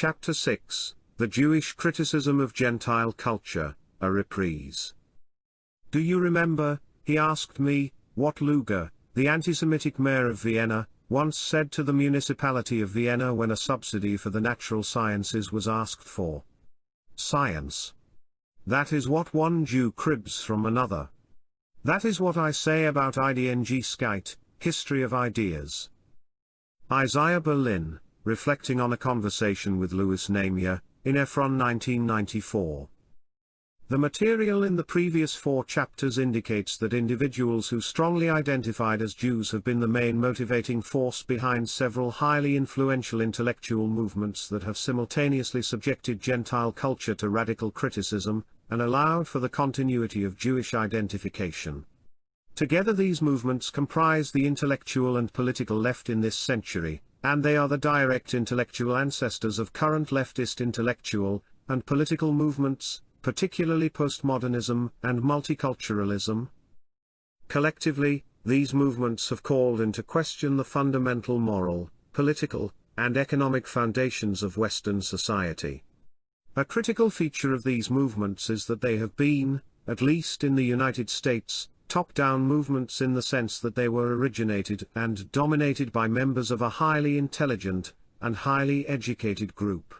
Chapter 6, The Jewish Criticism of Gentile Culture, a Reprise. "Do you remember," he asked me, "what Luger, the anti-Semitic mayor of Vienna, once said to the municipality of Vienna when a subsidy for the natural sciences was asked for? Science. That is what one Jew cribs from another. That is what I say about Ideengeschichte, history of ideas." Isaiah Berlin, reflecting on a conversation with Louis Namier, in Ephron 1994. The material in the previous 4 chapters indicates that individuals who strongly identified as Jews have been the main motivating force behind several highly influential intellectual movements that have simultaneously subjected Gentile culture to radical criticism, and allowed for the continuity of Jewish identification. Together these movements comprise the intellectual and political left in this century, and they are the direct intellectual ancestors of current leftist intellectual and political movements, particularly postmodernism and multiculturalism. Collectively, these movements have called into question the fundamental moral, political, and economic foundations of Western society. A critical feature of these movements is that they have been, at least in the United States, top-down movements in the sense that they were originated and dominated by members of a highly intelligent and highly educated group.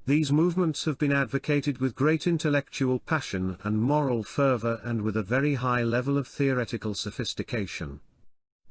These movements have been advocated with great intellectual passion and moral fervor and with a very high level of theoretical sophistication.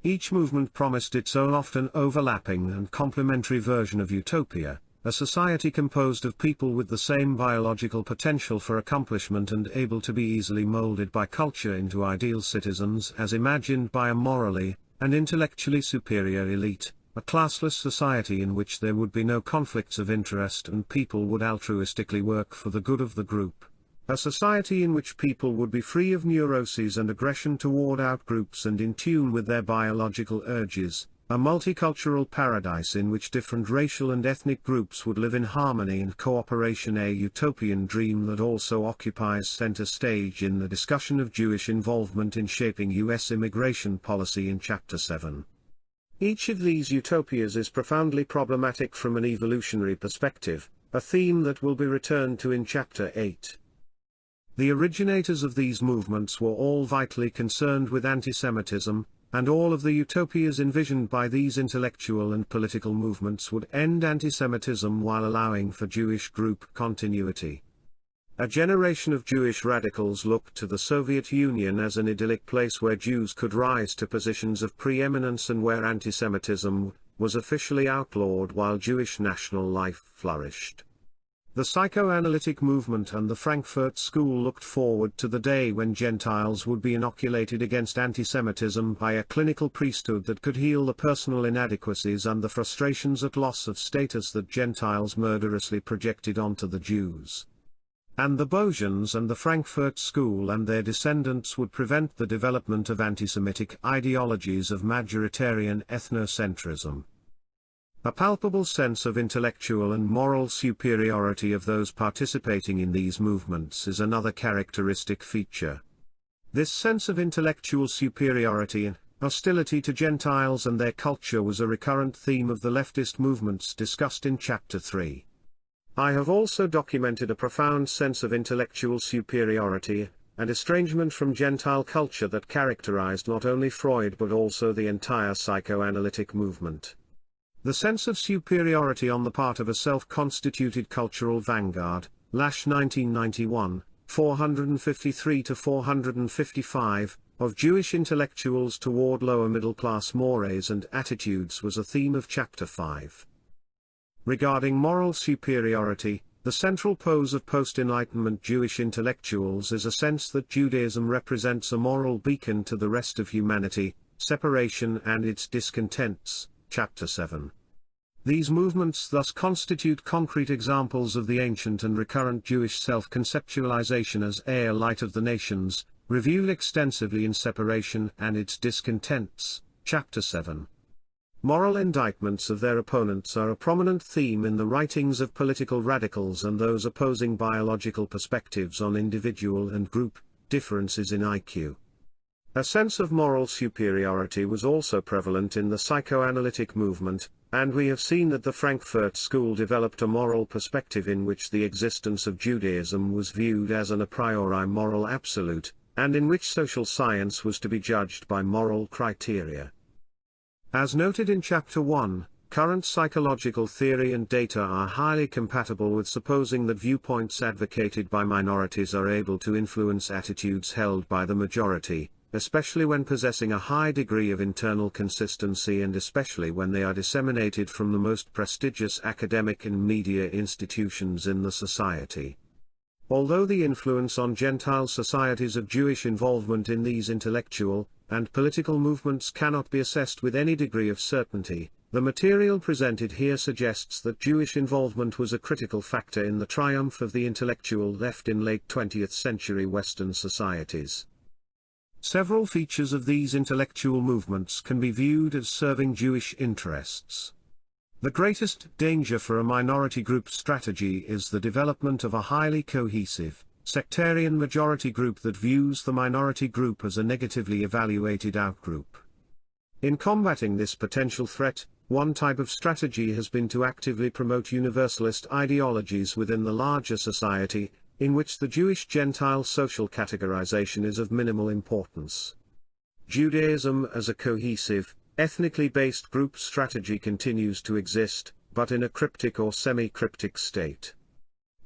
Each movement promised its own often overlapping and complementary version of utopia, a society composed of people with the same biological potential for accomplishment and able to be easily molded by culture into ideal citizens as imagined by a morally and intellectually superior elite, a classless society in which there would be no conflicts of interest and people would altruistically work for the good of the group, a society in which people would be free of neuroses and aggression toward outgroups and in tune with their biological urges, a multicultural paradise in which different racial and ethnic groups would live in harmony and cooperation, a utopian dream that also occupies center stage in the discussion of Jewish involvement in shaping U.S. immigration policy in Chapter 7. Each of these utopias is profoundly problematic from an evolutionary perspective, a theme that will be returned to in Chapter 8. The originators of these movements were all vitally concerned with anti-Semitism, and all of the utopias envisioned by these intellectual and political movements would end anti-Semitism while allowing for Jewish group continuity. A generation of Jewish radicals looked to the Soviet Union as an idyllic place where Jews could rise to positions of preeminence and where anti-Semitism was officially outlawed while Jewish national life flourished. The psychoanalytic movement and the Frankfurt School looked forward to the day when Gentiles would be inoculated against anti-Semitism by a clinical priesthood that could heal the personal inadequacies and the frustrations at loss of status that Gentiles murderously projected onto the Jews. And the Bosians and the Frankfurt School and their descendants would prevent the development of anti-Semitic ideologies of majoritarian ethnocentrism. A palpable sense of intellectual and moral superiority of those participating in these movements is another characteristic feature. This sense of intellectual superiority and hostility to Gentiles and their culture was a recurrent theme of the leftist movements discussed in Chapter 3. I have also documented a profound sense of intellectual superiority and estrangement from Gentile culture that characterized not only Freud but also the entire psychoanalytic movement. The sense of superiority on the part of a self-constituted cultural vanguard, Lasch 1991, 453-455, of Jewish intellectuals toward lower middle-class mores and attitudes was a theme of Chapter 5. Regarding moral superiority, the central pose of post-Enlightenment Jewish intellectuals is a sense that Judaism represents a moral beacon to the rest of humanity, separation and its discontents, Chapter 7. These movements thus constitute concrete examples of the ancient and recurrent Jewish self-conceptualization as a light of the nations, revealed extensively in Separation and its Discontents, Chapter 7. Moral indictments of their opponents are a prominent theme in the writings of political radicals and those opposing biological perspectives on individual and group differences in IQ. A sense of moral superiority was also prevalent in the psychoanalytic movement, and we have seen that the Frankfurt School developed a moral perspective in which the existence of Judaism was viewed as an a priori moral absolute, and in which social science was to be judged by moral criteria. As noted in Chapter 1, current psychological theory and data are highly compatible with supposing that viewpoints advocated by minorities are able to influence attitudes held by the majority, especially when possessing a high degree of internal consistency and especially when they are disseminated from the most prestigious academic and media institutions in the society. Although the influence on Gentile societies of Jewish involvement in these intellectual and political movements cannot be assessed with any degree of certainty, the material presented here suggests that Jewish involvement was a critical factor in the triumph of the intellectual left in late 20th century Western societies. Several features of these intellectual movements can be viewed as serving Jewish interests. The greatest danger for a minority group strategy is the development of a highly cohesive, sectarian majority group that views the minority group as a negatively evaluated outgroup. In combating this potential threat, one type of strategy has been to actively promote universalist ideologies within the larger society, in which the Jewish-Gentile social categorization is of minimal importance. Judaism as a cohesive, ethnically based group strategy continues to exist, but in a cryptic or semi-cryptic state.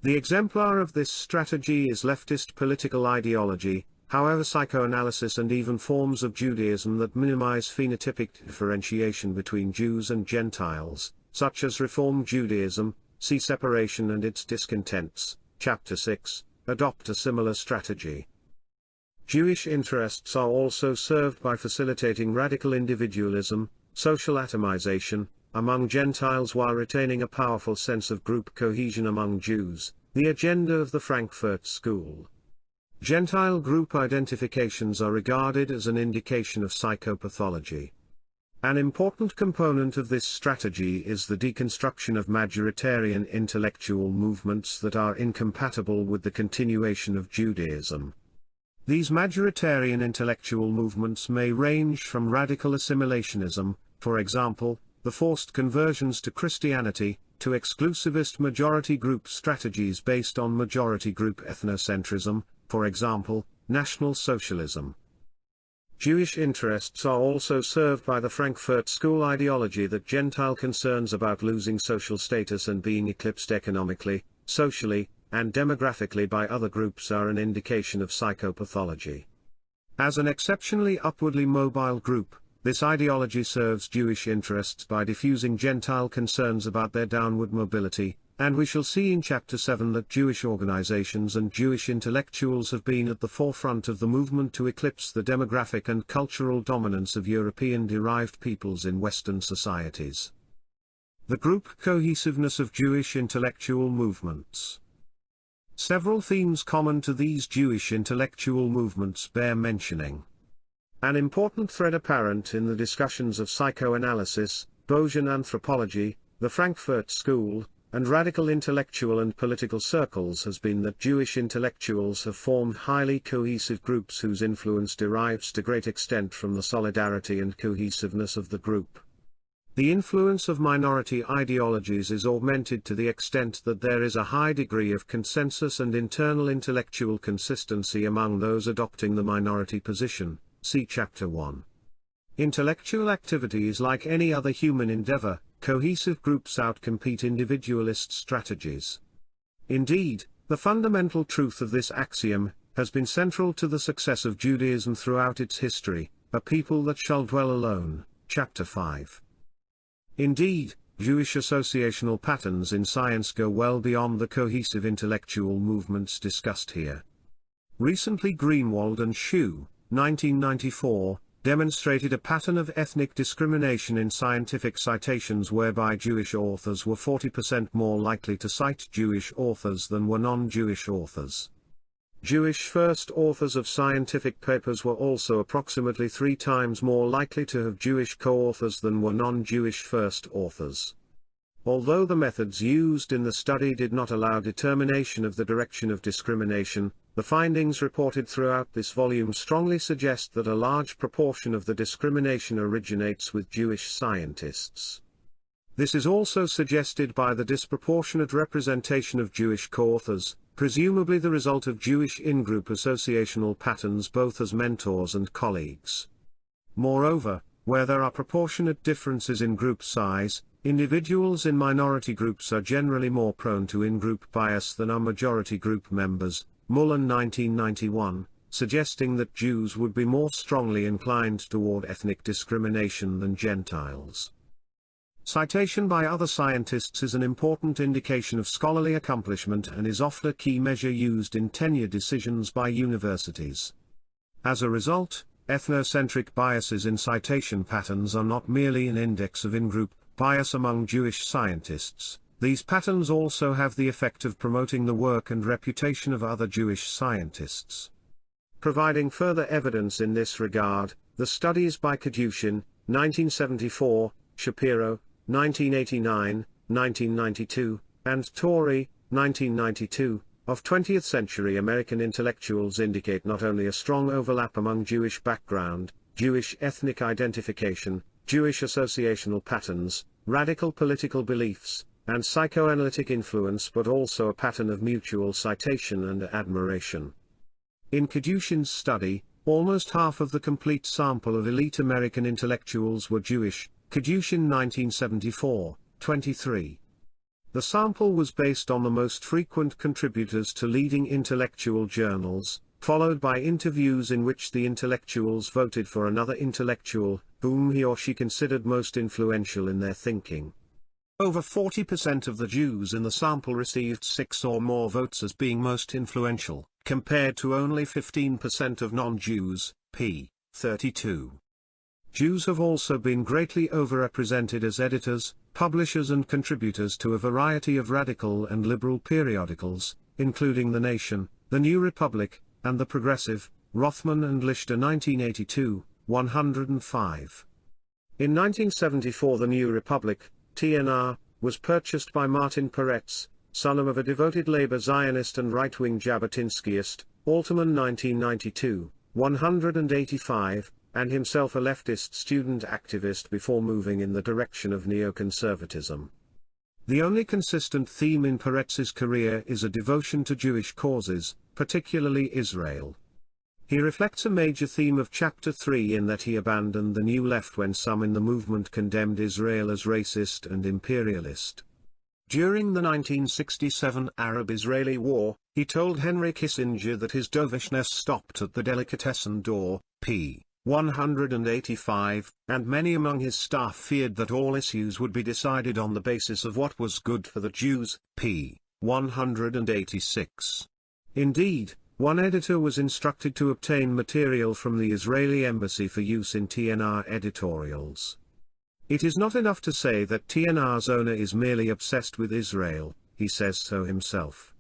The exemplar of this strategy is leftist political ideology. However, psychoanalysis and even forms of Judaism that minimize phenotypic differentiation between Jews and Gentiles, such as Reform Judaism, see Separation and its Discontents, Chapter 6, adopt a similar strategy. Jewish interests are also served by facilitating radical individualism, social atomization, among Gentiles while retaining a powerful sense of group cohesion among Jews, the agenda of the Frankfurt School. Gentile group identifications are regarded as an indication of psychopathology. An important component of this strategy is the deconstruction of majoritarian intellectual movements that are incompatible with the continuation of Judaism. These majoritarian intellectual movements may range from radical assimilationism, for example, the forced conversions to Christianity, to exclusivist majority group strategies based on majority group ethnocentrism, for example, National Socialism. Jewish interests are also served by the Frankfurt School ideology that Gentile concerns about losing social status and being eclipsed economically, socially, and demographically by other groups are an indication of psychopathology. As an exceptionally upwardly mobile group, this ideology serves Jewish interests by diffusing Gentile concerns about their downward mobility, and we shall see in Chapter 7 that Jewish organizations and Jewish intellectuals have been at the forefront of the movement to eclipse the demographic and cultural dominance of European-derived peoples in Western societies. The group cohesiveness of Jewish intellectual movements. Several themes common to these Jewish intellectual movements bear mentioning. An important thread apparent in the discussions of psychoanalysis, Bayesian anthropology, the Frankfurt School, and radical intellectual and political circles has been that Jewish intellectuals have formed highly cohesive groups whose influence derives to great extent from the solidarity and cohesiveness of the group. The influence of minority ideologies is augmented to the extent that there is a high degree of consensus and internal intellectual consistency among those adopting the minority position, see Chapter 1. Intellectual activity is like any other human endeavor. Cohesive groups outcompete individualist strategies. Indeed, the fundamental truth of this axiom has been central to the success of Judaism throughout its history, a people that shall dwell alone, Chapter 5. Indeed, Jewish associational patterns in science go well beyond the cohesive intellectual movements discussed here. Recently Greenwald and Shue, 1994, demonstrated a pattern of ethnic discrimination in scientific citations whereby Jewish authors were 40% more likely to cite Jewish authors than were non-Jewish authors. Jewish first authors of scientific papers were also approximately 3 times more likely to have Jewish co-authors than were non-Jewish first authors. Although the methods used in the study did not allow determination of the direction of discrimination, the findings reported throughout this volume strongly suggest that a large proportion of the discrimination originates with Jewish scientists. This is also suggested by the disproportionate representation of Jewish co-authors, presumably the result of Jewish in-group associational patterns both as mentors and colleagues. Moreover, where there are proportionate differences in group size, individuals in minority groups are generally more prone to in-group bias than are majority group members, Mullen 1991, suggesting that Jews would be more strongly inclined toward ethnic discrimination than Gentiles. Citation by other scientists is an important indication of scholarly accomplishment and is often a key measure used in tenure decisions by universities. As a result, ethnocentric biases in citation patterns are not merely an index of in-group bias among Jewish scientists, these patterns also have the effect of promoting the work and reputation of other Jewish scientists. Providing further evidence in this regard, the studies by Kadushin, 1974, Shapiro, 1989, 1992, and Torrey, 1992, of 20th-century American intellectuals indicate not only a strong overlap among Jewish background, Jewish ethnic identification, Jewish associational patterns, radical political beliefs, and psychoanalytic influence but also a pattern of mutual citation and admiration. In Kadushin's study, almost half of the complete sample of elite American intellectuals were Jewish, Kadushin 1974, 23. The sample was based on the most frequent contributors to leading intellectual journals, followed by interviews in which the intellectuals voted for another intellectual, whom he or she considered most influential in their thinking. Over 40% of the Jews in the sample received 6 or more votes as being most influential, compared to only 15% of non-Jews, p. 32. Jews have also been greatly overrepresented as editors, publishers and contributors to a variety of radical and liberal periodicals, including The Nation, The New Republic, and The Progressive, Rothman and Lichter 1982, 105. In 1974 The New Republic, TNR, was purchased by Martin Peretz, son of a devoted labor Zionist and right-wing Jabotinskyist, Alterman 1992, 185, and himself a leftist student activist before moving in the direction of neoconservatism. The only consistent theme in Peretz's career is a devotion to Jewish causes, particularly Israel. He reflects a major theme of Chapter 3 in that he abandoned the New Left when some in the movement condemned Israel as racist and imperialist. During the 1967 Arab-Israeli War, he told Henry Kissinger that his dovishness stopped at the delicatessen door, p. 185, and many among his staff feared that all issues would be decided on the basis of what was good for the Jews, p. 186. Indeed, one editor was instructed to obtain material from the Israeli embassy for use in TNR editorials. It is not enough to say that TNR's owner is merely obsessed with Israel, he says so himself.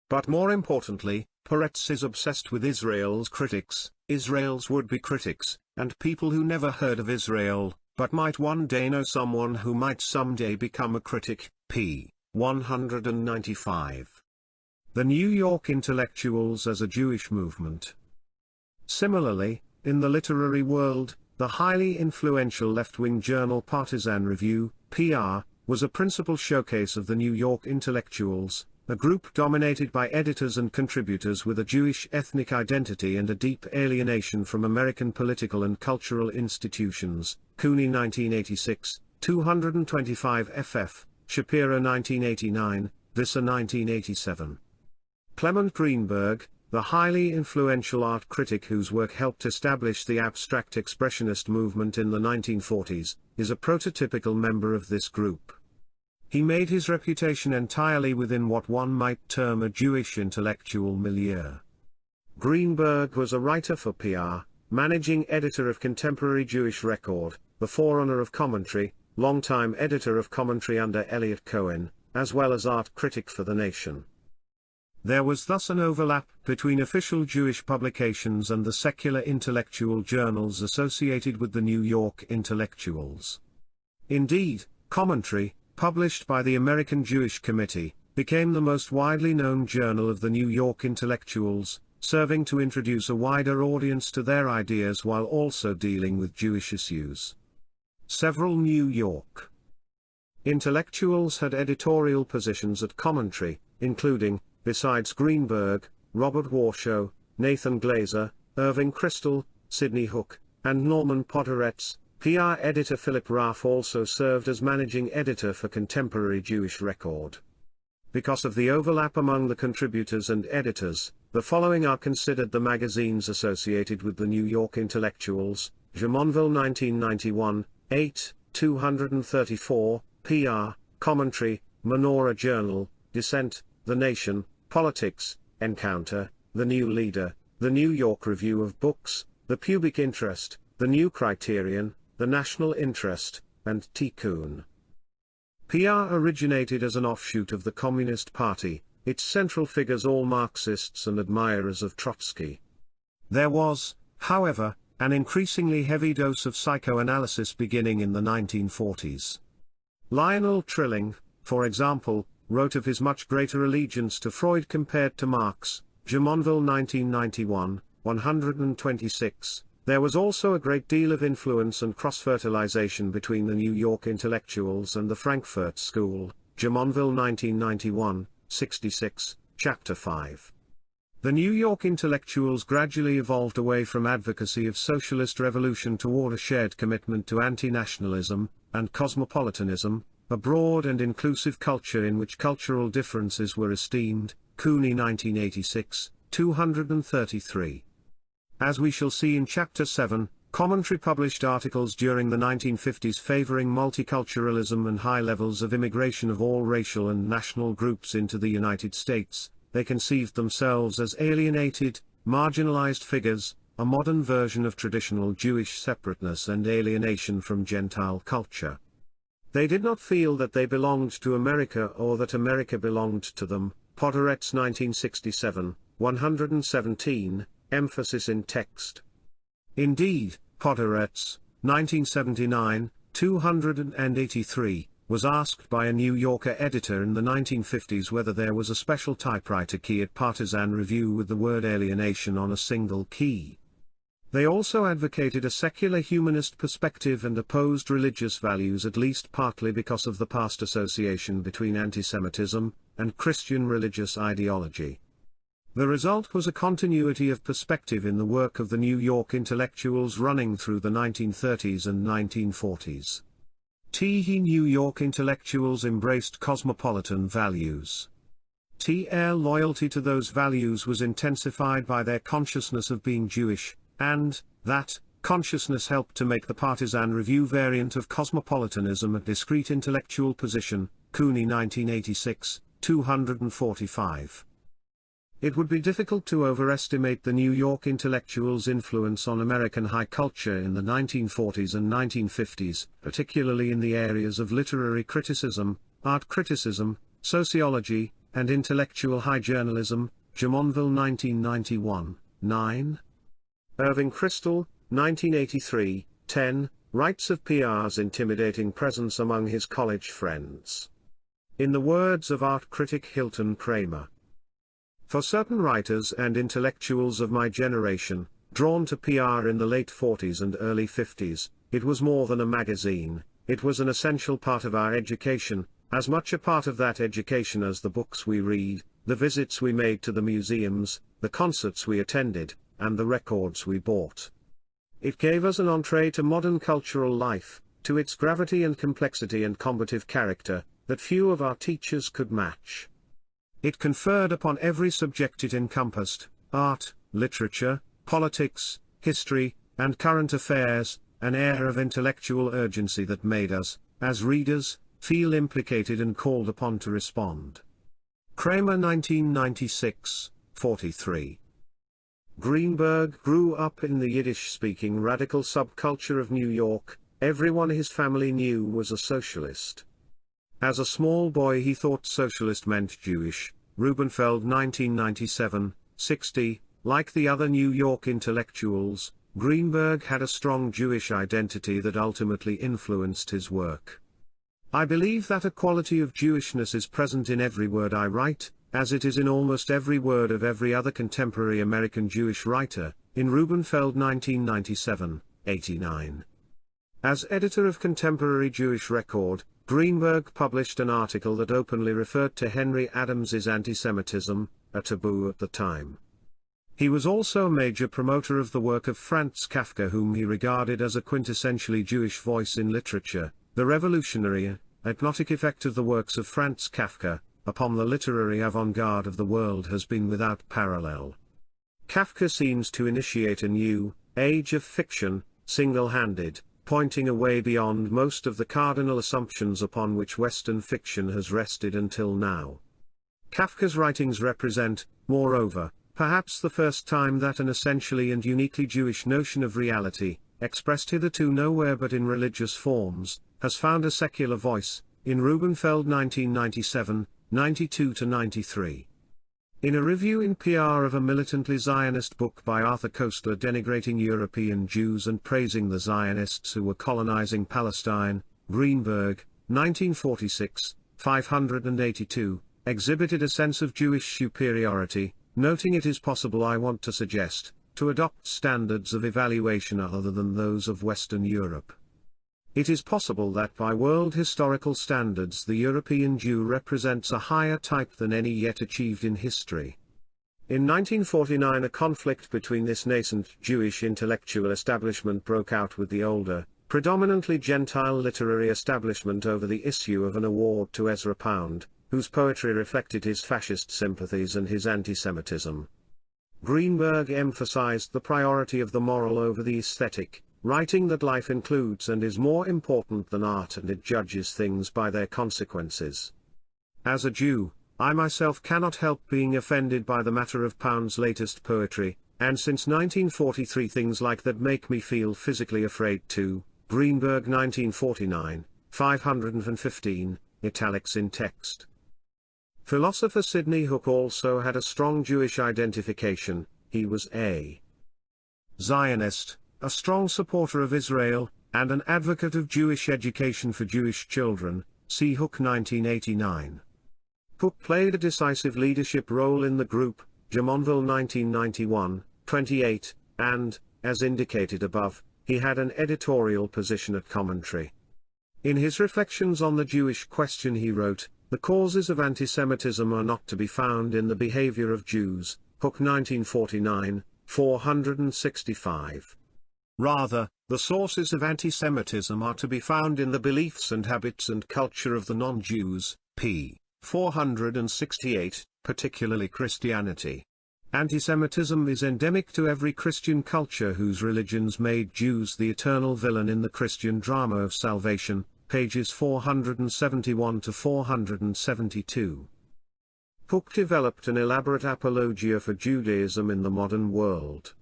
But more importantly, Peretz is obsessed with Israel's critics, Israel's would-be critics, and people who never heard of Israel, but might one day know someone who might someday become a critic, p. 195. The New York Intellectuals as a Jewish Movement. Similarly, in the literary world, the highly influential left-wing journal Partisan Review, PR, was a principal showcase of the New York Intellectuals, a group dominated by editors and contributors with a Jewish ethnic identity and a deep alienation from American political and cultural institutions, Cooney 1986, 225 ff., Shapiro 1989, Visser 1987. Clement Greenberg, the highly influential art critic whose work helped establish the abstract expressionist movement in the 1940s, is a prototypical member of this group. He made his reputation entirely within what one might term a Jewish intellectual milieu. Greenberg was a writer for PR, managing editor of Contemporary Jewish Record, the forerunner of commentary, longtime editor of commentary under Elliot Cohen, as well as art critic for The Nation. There was thus an overlap between official Jewish publications and the secular intellectual journals associated with the New York Intellectuals. Indeed, commentary, published by the American Jewish Committee, became the most widely known journal of the New York Intellectuals, serving to introduce a wider audience to their ideas while also dealing with Jewish issues. Several New York Intellectuals had editorial positions at Commentary, including, besides Greenberg, Robert Warshaw, Nathan Glazer, Irving Kristol, Sidney Hook, and Norman Podhoretz. PR editor Philip Raff also served as managing editor for Contemporary Jewish Record. Because of the overlap among the contributors and editors, the following are considered the magazines associated with the New York Intellectuals: Jemonville 1991, 8, 234, PR, Commentary, Menorah Journal, Dissent, The Nation, Politics, Encounter, The New Leader, The New York Review of Books, The Pubic Interest, The New Criterion, The National Interest, and Tikkun. PR originated as an offshoot of the Communist Party, its central figures all Marxists and admirers of Trotsky. There was, however, an increasingly heavy dose of psychoanalysis beginning in the 1940s. Lionel Trilling, for example, wrote of his much greater allegiance to Freud compared to Marx, Jemonville 1991, 126. There was also a great deal of influence and cross-fertilization between the New York Intellectuals and the Frankfurt School, Jemonville 1991, 66, Chapter 5. The New York Intellectuals gradually evolved away from advocacy of socialist revolution toward a shared commitment to anti-nationalism and cosmopolitanism, a broad and inclusive culture in which cultural differences were esteemed, Cooney 1986, 233. As we shall see in Chapter 7, Commentary published articles during the 1950s favoring multiculturalism and high levels of immigration of all racial and national groups into the United States. They conceived themselves as alienated, marginalized figures, a modern version of traditional Jewish separateness and alienation from Gentile culture. They did not feel that they belonged to America or that America belonged to them. Podhoretz 1967, 117. Emphasis in text. Indeed, Podhoretz, 1979, 283, was asked by a New Yorker editor in the 1950s whether there was a special typewriter key at Partisan Review with the word alienation on a single key. They also advocated a secular humanist perspective and opposed religious values at least partly because of the past association between antisemitism and Christian religious ideology. The result was a continuity of perspective in the work of the New York Intellectuals running through the 1930s and 1940s. New York Intellectuals embraced cosmopolitan values. Their loyalty to those values was intensified by their consciousness of being Jewish, and that consciousness helped to make the Partisan Review variant of cosmopolitanism a discrete intellectual position, Cooney 1986, 245. It would be difficult to overestimate the New York Intellectuals' influence on American high culture in the 1940s and 1950s, particularly in the areas of literary criticism, art criticism, sociology, and intellectual high journalism, Jemonville 1991, 9. Irving Kristol, 1983, 10, writes of PR's intimidating presence among his college friends. In the words of art critic Hilton Kramer, for certain writers and intellectuals of my generation, drawn to PR in the late 40s and early 50s, it was more than a magazine, it was an essential part of our education, as much a part of that education as the books we read, the visits we made to the museums, the concerts we attended, and the records we bought. It gave us an entree to modern cultural life, to its gravity and complexity and combative character, that few of our teachers could match. It conferred upon every subject it encompassed, art, literature, politics, history, and current affairs, an air of intellectual urgency that made us, as readers, feel implicated and called upon to respond. Kramer 1996, 43. Greenberg grew up in the Yiddish-speaking radical subculture of New York. Everyone his family knew was a socialist. As a small boy he thought socialist meant Jewish. Rubenfeld 1997, 60, like the other New York intellectuals, Greenberg had a strong Jewish identity that ultimately influenced his work. I believe that a quality of Jewishness is present in every word I write, as it is in almost every word of every other contemporary American Jewish writer, in Rubenfeld 1997, 89. As editor of Contemporary Jewish Record, Greenberg published an article that openly referred to Henry Adams's antisemitism, a taboo at the time. He was also a major promoter of the work of Franz Kafka, whom he regarded as a quintessentially Jewish voice in literature. The revolutionary, hypnotic effect of the works of Franz Kafka upon the literary avant-garde of the world has been without parallel. Kafka seems to initiate a new age of fiction, single-handed, pointing away beyond most of the cardinal assumptions upon which Western fiction has rested until now. Kafka's writings represent, moreover, perhaps the first time that an essentially and uniquely Jewish notion of reality, expressed hitherto nowhere but in religious forms, has found a secular voice, in Rubenfeld 1997, 92-93. In a review in PR of a militantly Zionist book by Arthur Koestler denigrating European Jews and praising the Zionists who were colonizing Palestine, Greenberg, 1946, 582, exhibited a sense of Jewish superiority, noting it is possible, I want to suggest, to adopt standards of evaluation other than those of Western Europe. It is possible that by world historical standards the European Jew represents a higher type than any yet achieved in history. In 1949 a conflict between this nascent Jewish intellectual establishment broke out with the older, predominantly Gentile literary establishment over the issue of an award to Ezra Pound, whose poetry reflected his fascist sympathies and his antisemitism. Greenberg emphasized the priority of the moral over the aesthetic, writing that life includes and is more important than art and it judges things by their consequences. As a Jew, I myself cannot help being offended by the matter of Pound's latest poetry, and since 1943 things like that make me feel physically afraid too. Greenberg 1949, 515, italics in text. Philosopher Sidney Hook also had a strong Jewish identification. He was a Zionist, a strong supporter of Israel, and an advocate of Jewish education for Jewish children. See Hook 1989. Hook played a decisive leadership role in the group, Jamonville 1991, 28, and, as indicated above, he had an editorial position at Commentary. In his reflections on the Jewish question he wrote, "The causes of antisemitism are not to be found in the behavior of Jews," Hook 1949, 465. Rather, the sources of antisemitism are to be found in the beliefs and habits and culture of the non-Jews, p. 468, particularly Christianity. Antisemitism is endemic to every Christian culture whose religions made Jews the eternal villain in the Christian drama of salvation, pages 471 to 472. Hook developed an elaborate apologia for Judaism in the modern world.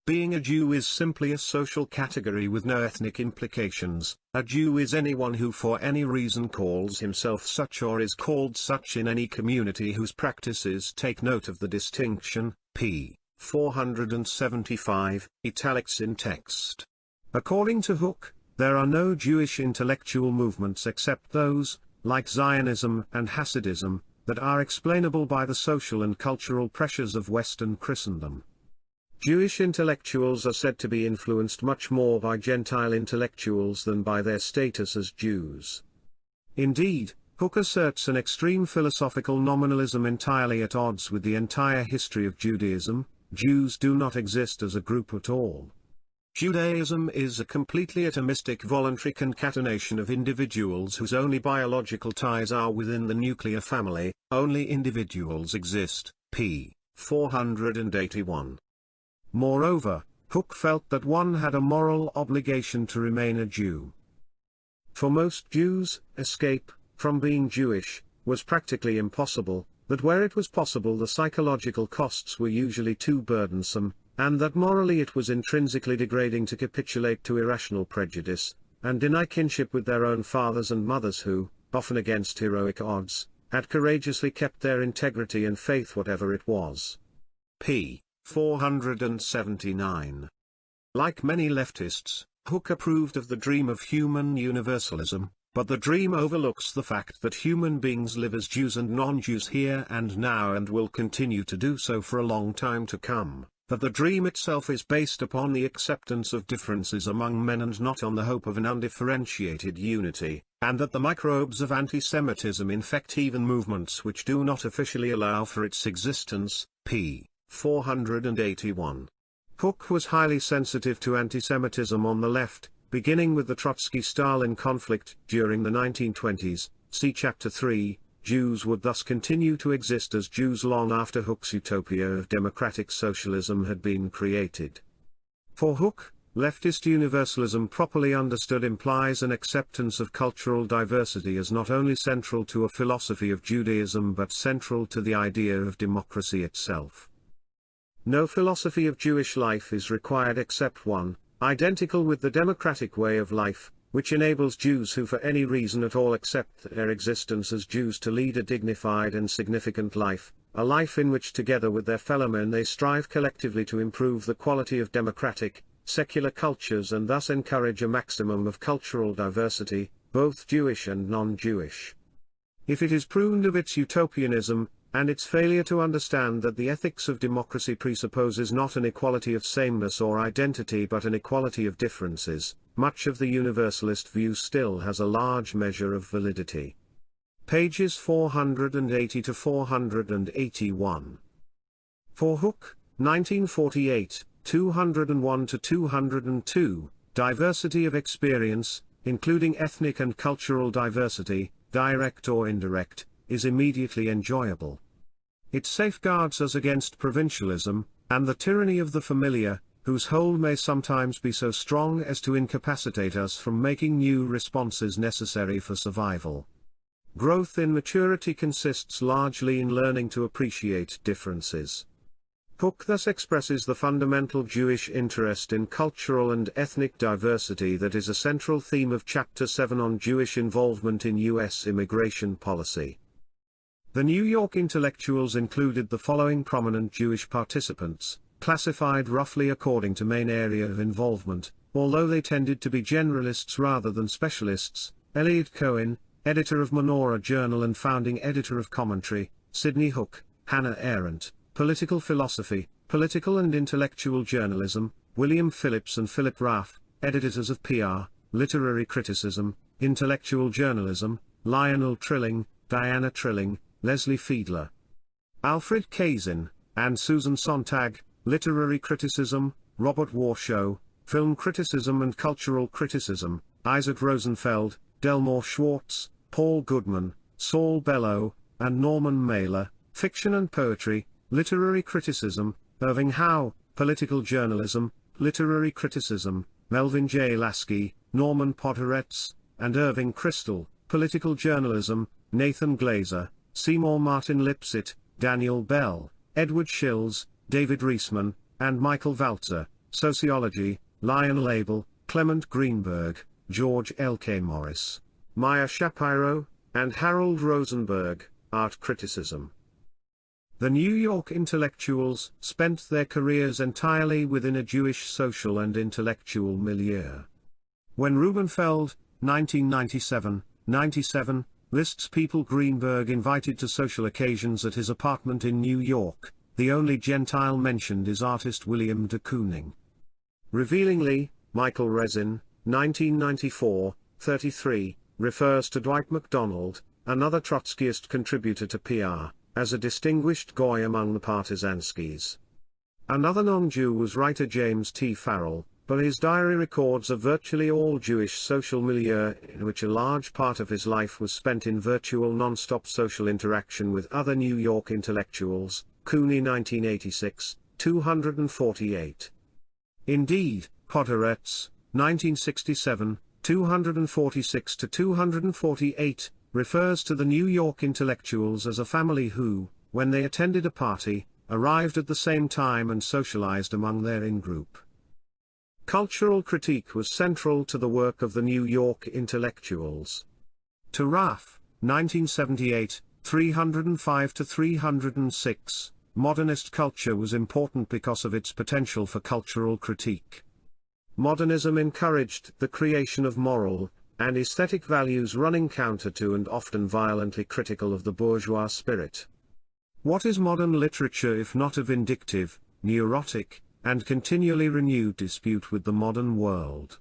Being a Jew is simply a social category with no ethnic implications. A Jew is anyone who for any reason calls himself such or is called such in any community whose practices take note of the distinction, p. 475, italics in text. According to Hook, there are no Jewish intellectual movements except those, like Zionism and Hasidism, that are explainable by the social and cultural pressures of Western Christendom. Jewish intellectuals are said to be influenced much more by Gentile intellectuals than by their status as Jews. Indeed, Hook asserts an extreme philosophical nominalism entirely at odds with the entire history of Judaism. Jews do not exist as a group at all. Judaism is a completely atomistic voluntary concatenation of individuals whose only biological ties are within the nuclear family. Only individuals exist, p. 481. Moreover, Hook felt that one had a moral obligation to remain a Jew. For most Jews, escape from being Jewish was practically impossible, that where it was possible the psychological costs were usually too burdensome, and that morally it was intrinsically degrading to capitulate to irrational prejudice, and deny kinship with their own fathers and mothers who, often against heroic odds, had courageously kept their integrity and faith whatever it was. P. 479. Like many leftists, Hook approved of the dream of human universalism, but the dream overlooks the fact that human beings live as Jews and non-Jews here and now and will continue to do so for a long time to come. that the dream itself is based upon the acceptance of differences among men and not on the hope of an undifferentiated unity, and that the microbes of anti-Semitism infect even movements which do not officially allow for its existence, p. 481. Hooke was highly sensitive to anti-Semitism on the left, beginning with the Trotsky-Stalin conflict during the 1920s, see Chapter 3. Jews would thus continue to exist as Jews long after Hooke's utopia of democratic socialism had been created. For Hooke, leftist universalism properly understood implies an acceptance of cultural diversity as not only central to a philosophy of Judaism but central to the idea of democracy itself. No philosophy of Jewish life is required except one, identical with the democratic way of life, which enables Jews who for any reason at all accept their existence as Jews to lead a dignified and significant life, a life in which together with their fellow men they strive collectively to improve the quality of democratic, secular cultures and thus encourage a maximum of cultural diversity, both Jewish and non-Jewish. If it is pruned of its utopianism, and its failure to understand that the ethics of democracy presupposes not an equality of sameness or identity but an equality of differences, much of the universalist view still has a large measure of validity. Pages 480 to 481. For Hooke, 1948, 201 to 202, diversity of experience, including ethnic and cultural diversity, direct or indirect, is immediately enjoyable. It safeguards us against provincialism, and the tyranny of the familiar, whose hold may sometimes be so strong as to incapacitate us from making new responses necessary for survival. Growth in maturity consists largely in learning to appreciate differences. Hooke thus expresses the fundamental Jewish interest in cultural and ethnic diversity that is a central theme of Chapter 7 on Jewish involvement in U.S. immigration policy. The New York intellectuals included the following prominent Jewish participants, classified roughly according to main area of involvement, although they tended to be generalists rather than specialists: Eliot Cohen, editor of Menorah Journal and founding editor of Commentary; Sidney Hooke, Hannah Arendt, Political Philosophy, Political and Intellectual Journalism; William Phillips and Philip Raff, editors of PR, Literary Criticism, Intellectual Journalism; Lionel Trilling, Diana Trilling, Leslie Fiedler, Alfred Kazin, and Susan Sontag; Literary Criticism, Robert Warshaw; Film Criticism and Cultural Criticism, Isaac Rosenfeld, Delmore Schwartz, Paul Goodman, Saul Bellow, and Norman Mailer; Fiction and Poetry, Literary Criticism, Irving Howe; Political Journalism, Literary Criticism, Melvin J. Lasky, Norman Podhoretz, and Irving Kristol; Political Journalism, Nathan Glazer, Seymour Martin Lipset, Daniel Bell, Edward Shills, David Reisman, and Michael Valzer; Sociology, Lionel Abel, Clement Greenberg, George L. K. Morris, Maya Shapiro, and Harold Rosenberg; Art Criticism. The New York intellectuals spent their careers entirely within a Jewish social and intellectual milieu. When Rubenfeld, 1997, lists people Greenberg invited to social occasions at his apartment in New York, the only Gentile mentioned is artist William de Kooning. Revealingly, Michael Resin, 1994, 33, refers to Dwight Macdonald, another Trotskyist contributor to PR, as a distinguished goy among the Partizanskis. Another non-Jew was writer James T. Farrell, but his diary records a virtually all-Jewish social milieu in which a large part of his life was spent in virtual non-stop social interaction with other New York intellectuals. Cooney, 1986, 248. Indeed, Podhoretz, 1967, 246 to 248, refers to the New York intellectuals as a family who, when they attended a party, arrived at the same time and socialized among their in-group. Cultural critique was central to the work of the New York intellectuals. To Raff, 1978, 305 to 306, modernist culture was important because of its potential for cultural critique. Modernism encouraged the creation of moral and aesthetic values running counter to and often violently critical of the bourgeois spirit. What is modern literature if not a vindictive, neurotic, and continually renewed dispute with the modern world.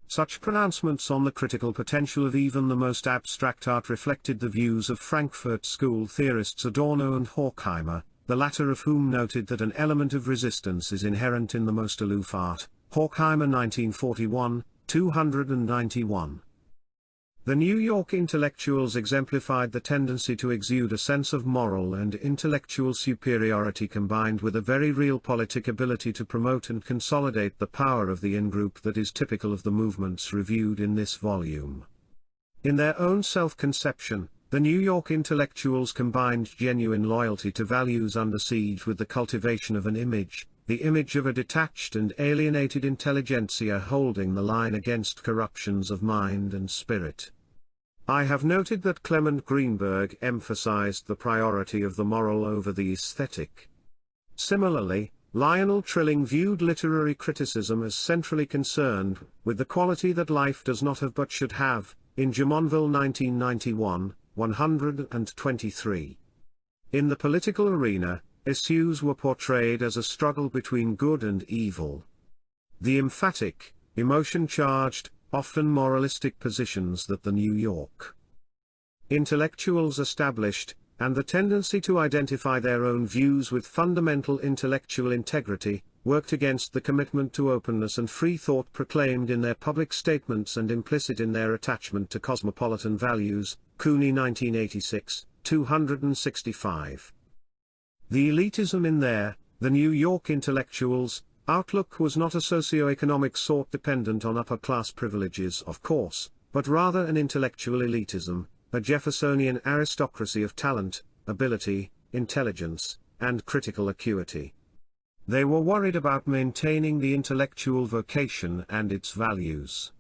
Such pronouncements on the critical potential of even the most abstract art reflected the views of Frankfurt School theorists Adorno and Horkheimer, the latter of whom noted that an element of resistance is inherent in the most aloof art. Horkheimer 1941, 291. The New York intellectuals exemplified the tendency to exude a sense of moral and intellectual superiority combined with a very real politic ability to promote and consolidate the power of the in-group that is typical of the movements reviewed in this volume. In their own self-conception, the New York intellectuals combined genuine loyalty to values under siege with the cultivation of an image, the image of a detached and alienated intelligentsia holding the line against corruptions of mind and spirit. I have noted that Clement Greenberg emphasized the priority of the moral over the aesthetic. Similarly, Lionel Trilling viewed literary criticism as centrally concerned with the quality that life does not have but should have, in Jumonville 1991, 123. In the political arena, issues were portrayed as a struggle between good and evil. The emphatic, emotion-charged, often moralistic positions that the New York intellectuals established, and the tendency to identify their own views with fundamental intellectual integrity, worked against the commitment to openness and free thought proclaimed in their public statements and implicit in their attachment to cosmopolitan values. Cooney 1986, 265. The elitism in the New York intellectuals' outlook was not a socio-economic sort dependent on upper-class privileges of course, but rather an intellectual elitism, a Jeffersonian aristocracy of talent, ability, intelligence, and critical acuity. They were worried about maintaining the intellectual vocation and its values.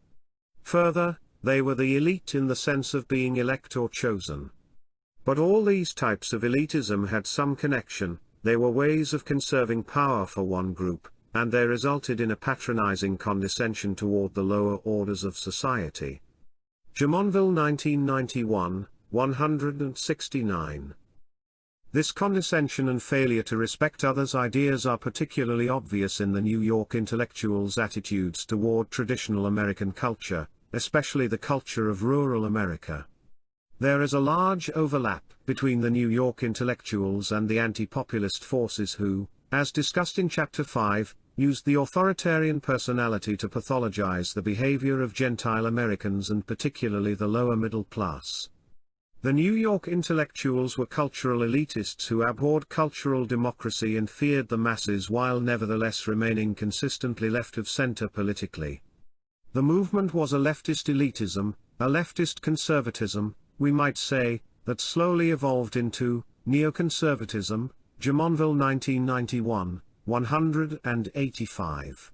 Further, they were the elite in the sense of being elect or chosen. But all these types of elitism had some connection, they were ways of conserving power for one group, and they resulted in a patronizing condescension toward the lower orders of society. Jumonville 1991, 169. This condescension and failure to respect others' ideas are particularly obvious in the New York intellectuals' attitudes toward traditional American culture, especially the culture of rural America. There is a large overlap between the New York intellectuals and the anti-populist forces who, as discussed in Chapter 5, used the authoritarian personality to pathologize the behavior of Gentile Americans and particularly the lower middle class. The New York intellectuals were cultural elitists who abhorred cultural democracy and feared the masses while nevertheless remaining consistently left of center politically. The movement was a leftist elitism, a leftist conservatism, we might say, that slowly evolved into neoconservatism. Jumonville 1991, 185.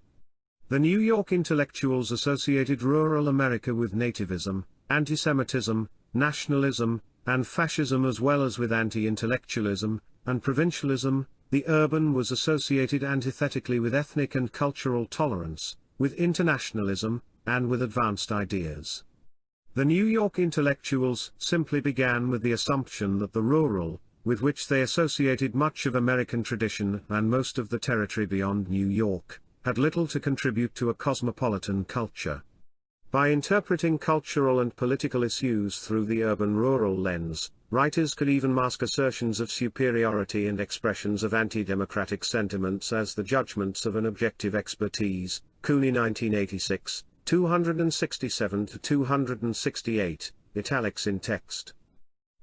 The New York intellectuals associated rural America with nativism, antisemitism, nationalism, and fascism as well as with anti-intellectualism, and provincialism. The urban was associated antithetically with ethnic and cultural tolerance, with internationalism, and with advanced ideas. The New York intellectuals simply began with the assumption that the rural, with which they associated much of American tradition and most of the territory beyond New York, had little to contribute to a cosmopolitan culture. By interpreting cultural and political issues through the urban-rural lens, writers could even mask assertions of superiority and expressions of anti-democratic sentiments as the judgments of an objective expertise. Cooney 1986, 267-268, italics in text.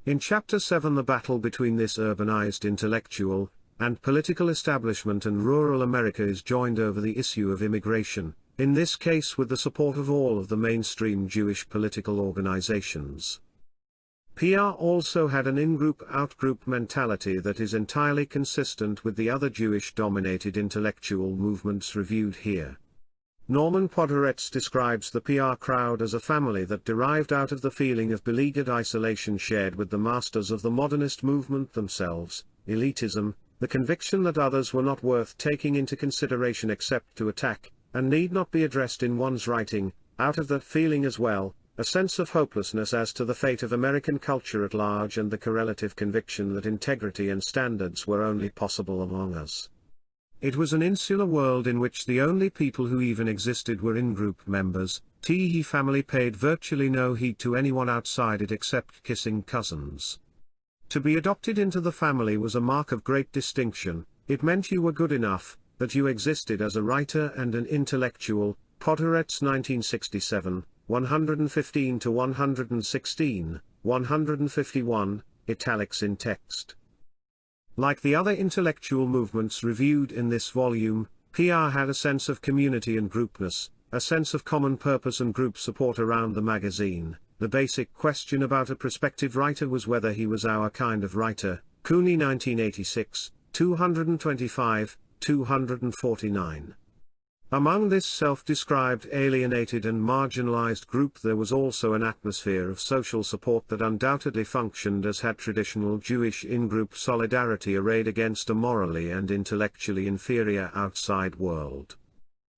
In Chapter 7 the battle between this urbanized intellectual and political establishment and rural America is joined over the issue of immigration, in this case with the support of all of the mainstream Jewish political organizations. PR also had an in-group-out-group mentality that is entirely consistent with the other Jewish-dominated intellectual movements reviewed here. Norman Podhoretz describes the PR crowd as a family that derived out of the feeling of beleaguered isolation shared with the masters of the modernist movement themselves, elitism, the conviction that others were not worth taking into consideration except to attack, and need not be addressed in one's writing. Out of that feeling as well, a sense of hopelessness as to the fate of American culture at large and the correlative conviction that integrity and standards were only possible among us. It was an insular world in which the only people who even existed were in-group members. The family paid virtually no heed to anyone outside it except kissing cousins. To be adopted into the family was a mark of great distinction. It meant you were good enough, that you existed as a writer and an intellectual. Podhoretz 1967, 115-116, 151, italics in text. Like the other intellectual movements reviewed in this volume, PR had a sense of community and groupness, a sense of common purpose and group support around the magazine. The basic question about a prospective writer was whether he was our kind of writer. Cooney 1986, 225, 249. Among this self-described alienated and marginalized group there was also an atmosphere of social support that undoubtedly functioned as had traditional Jewish in-group solidarity arrayed against a morally and intellectually inferior outside world.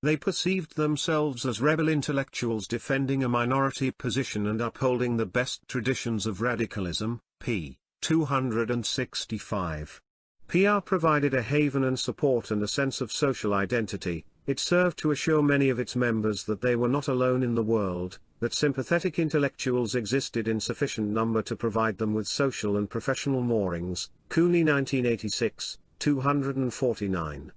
They perceived themselves as rebel intellectuals defending a minority position and upholding the best traditions of radicalism. p. 265. PR provided a haven and support and a sense of social identity. It served to assure many of its members that they were not alone in the world, that sympathetic intellectuals existed in sufficient number to provide them with social and professional moorings. Cooney 1986, 249.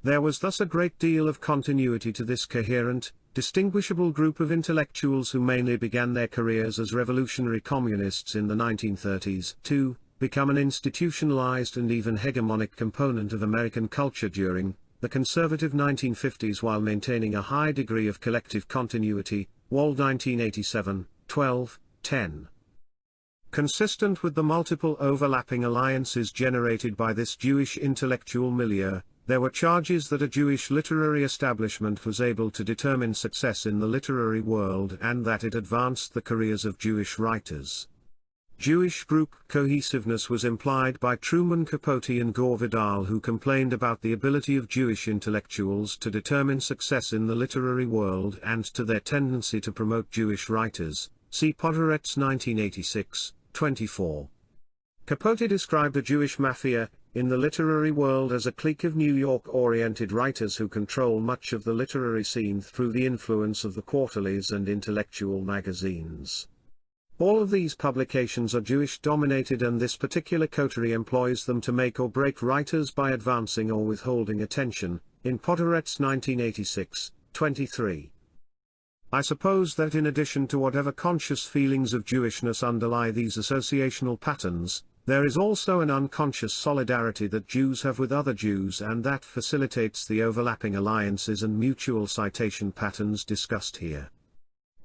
There was thus a great deal of continuity to this coherent, distinguishable group of intellectuals who mainly began their careers as revolutionary communists in the 1930s, to become an institutionalized and even hegemonic component of American culture during the conservative 1950s while maintaining a high degree of collective continuity. Wald 1987, 12, 10. Consistent with the multiple overlapping alliances generated by this Jewish intellectual milieu, there were charges that a Jewish literary establishment was able to determine success in the literary world and that it advanced the careers of Jewish writers. Jewish group cohesiveness was implied by Truman Capote and Gore Vidal, who complained about the ability of Jewish intellectuals to determine success in the literary world and to their tendency to promote Jewish writers. See Podhoretz 1986, 24. Capote described a Jewish mafia in the literary world as a clique of New York-oriented writers who control much of the literary scene through the influence of the quarterlies and intellectual magazines. All of these publications are Jewish-dominated, and this particular coterie employs them to make or break writers by advancing or withholding attention. In Podhoretz 1986, 23. I suppose that in addition to whatever conscious feelings of Jewishness underlie these associational patterns, there is also an unconscious solidarity that Jews have with other Jews, and that facilitates the overlapping alliances and mutual citation patterns discussed here.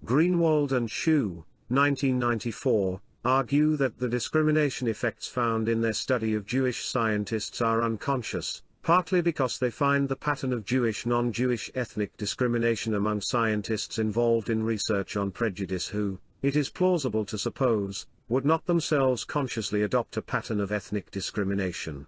Greenwald and Shue, 1994, argue that the discrimination effects found in their study of Jewish scientists are unconscious, partly because they find the pattern of Jewish non-Jewish ethnic discrimination among scientists involved in research on prejudice who, it is plausible to suppose, would not themselves consciously adopt a pattern of ethnic discrimination.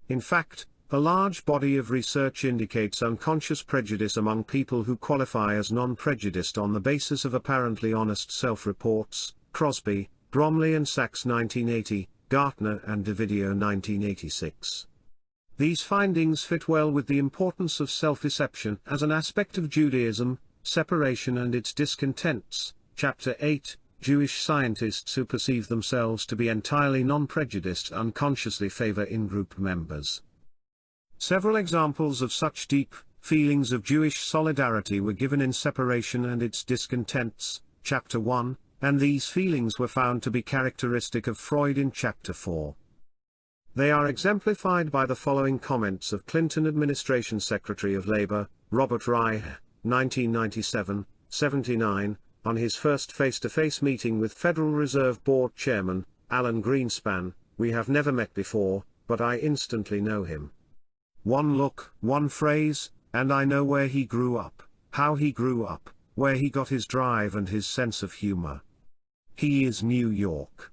In fact, a large body of research indicates unconscious prejudice among people who qualify as non-prejudiced on the basis of apparently honest self-reports. Crosby, Bromley and Sachs 1980, Gartner and Davidio 1986. These findings fit well with the importance of self-deception as an aspect of Judaism, separation and its discontents. Chapter 8, Jewish scientists who perceive themselves to be entirely non-prejudiced unconsciously favor in-group members. Several examples of such deep feelings of Jewish solidarity were given in Separation and Its Discontents, Chapter 1, and these feelings were found to be characteristic of Freud in Chapter 4. They are exemplified by the following comments of Clinton Administration Secretary of Labor, Robert Reich, 1997, 79, on his first face-to-face meeting with Federal Reserve Board Chairman, Alan Greenspan. "We have never met before, but I instantly know him. One look, one phrase, and I know where he grew up, how he grew up, where he got his drive and his sense of humor. He is New York.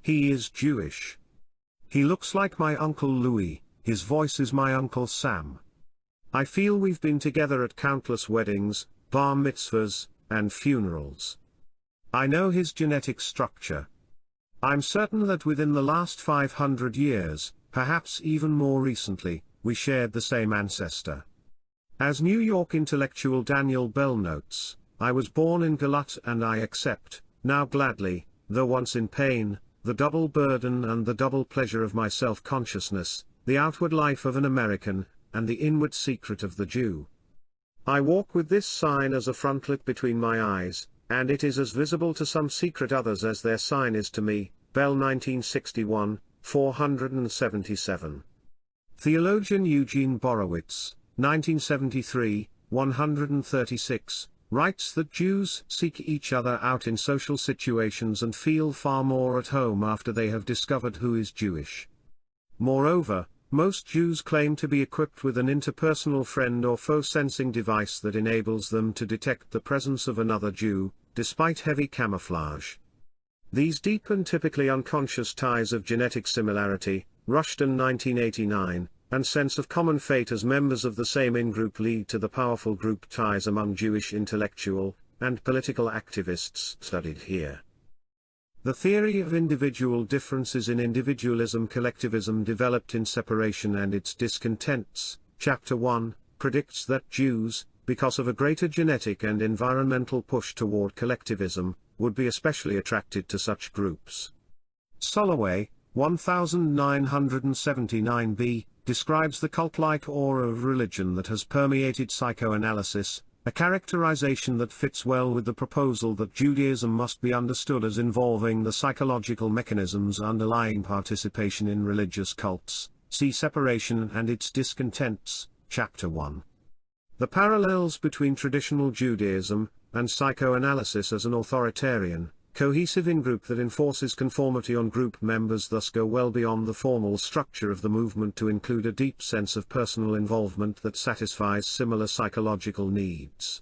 He is Jewish. He looks like my Uncle Louis, his voice is my Uncle Sam. I feel we've been together at countless weddings, bar mitzvahs, and funerals. I know his genetic structure. I'm certain that within the last 500 years, perhaps even more recently, we shared the same ancestor. As New York intellectual Daniel Bell notes, I was born in Galut and I accept, now gladly, though once in pain, the double burden and the double pleasure of my self-consciousness, the outward life of an American, and the inward secret of the Jew. I walk with this sign as a frontlet between my eyes, and it is as visible to some secret others as their sign is to me. Bell 1961, 477. Theologian Eugene Borowitz, 1973, 136, writes that Jews seek each other out in social situations and feel far more at home after they have discovered who is Jewish. Moreover, most Jews claim to be equipped with an interpersonal friend or foe sensing device that enables them to detect the presence of another Jew, despite heavy camouflage. These deep and typically unconscious ties of genetic similarity, Rushton 1989, and sense of common fate as members of the same in-group lead to the powerful group ties among Jewish intellectual and political activists studied here. The theory of individual differences in individualism collectivism developed in Separation and its Discontents, Chapter 1, predicts that Jews, because of a greater genetic and environmental push toward collectivism, would be especially attracted to such groups. Soloway, 1979b, describes the cult-like aura of religion that has permeated psychoanalysis, a characterization that fits well with the proposal that Judaism must be understood as involving the psychological mechanisms underlying participation in religious cults. See Separation and its Discontents, Chapter 1. The parallels between traditional Judaism and psychoanalysis as an authoritarian, cohesive in-group that enforces conformity on group members thus go well beyond the formal structure of the movement to include a deep sense of personal involvement that satisfies similar psychological needs.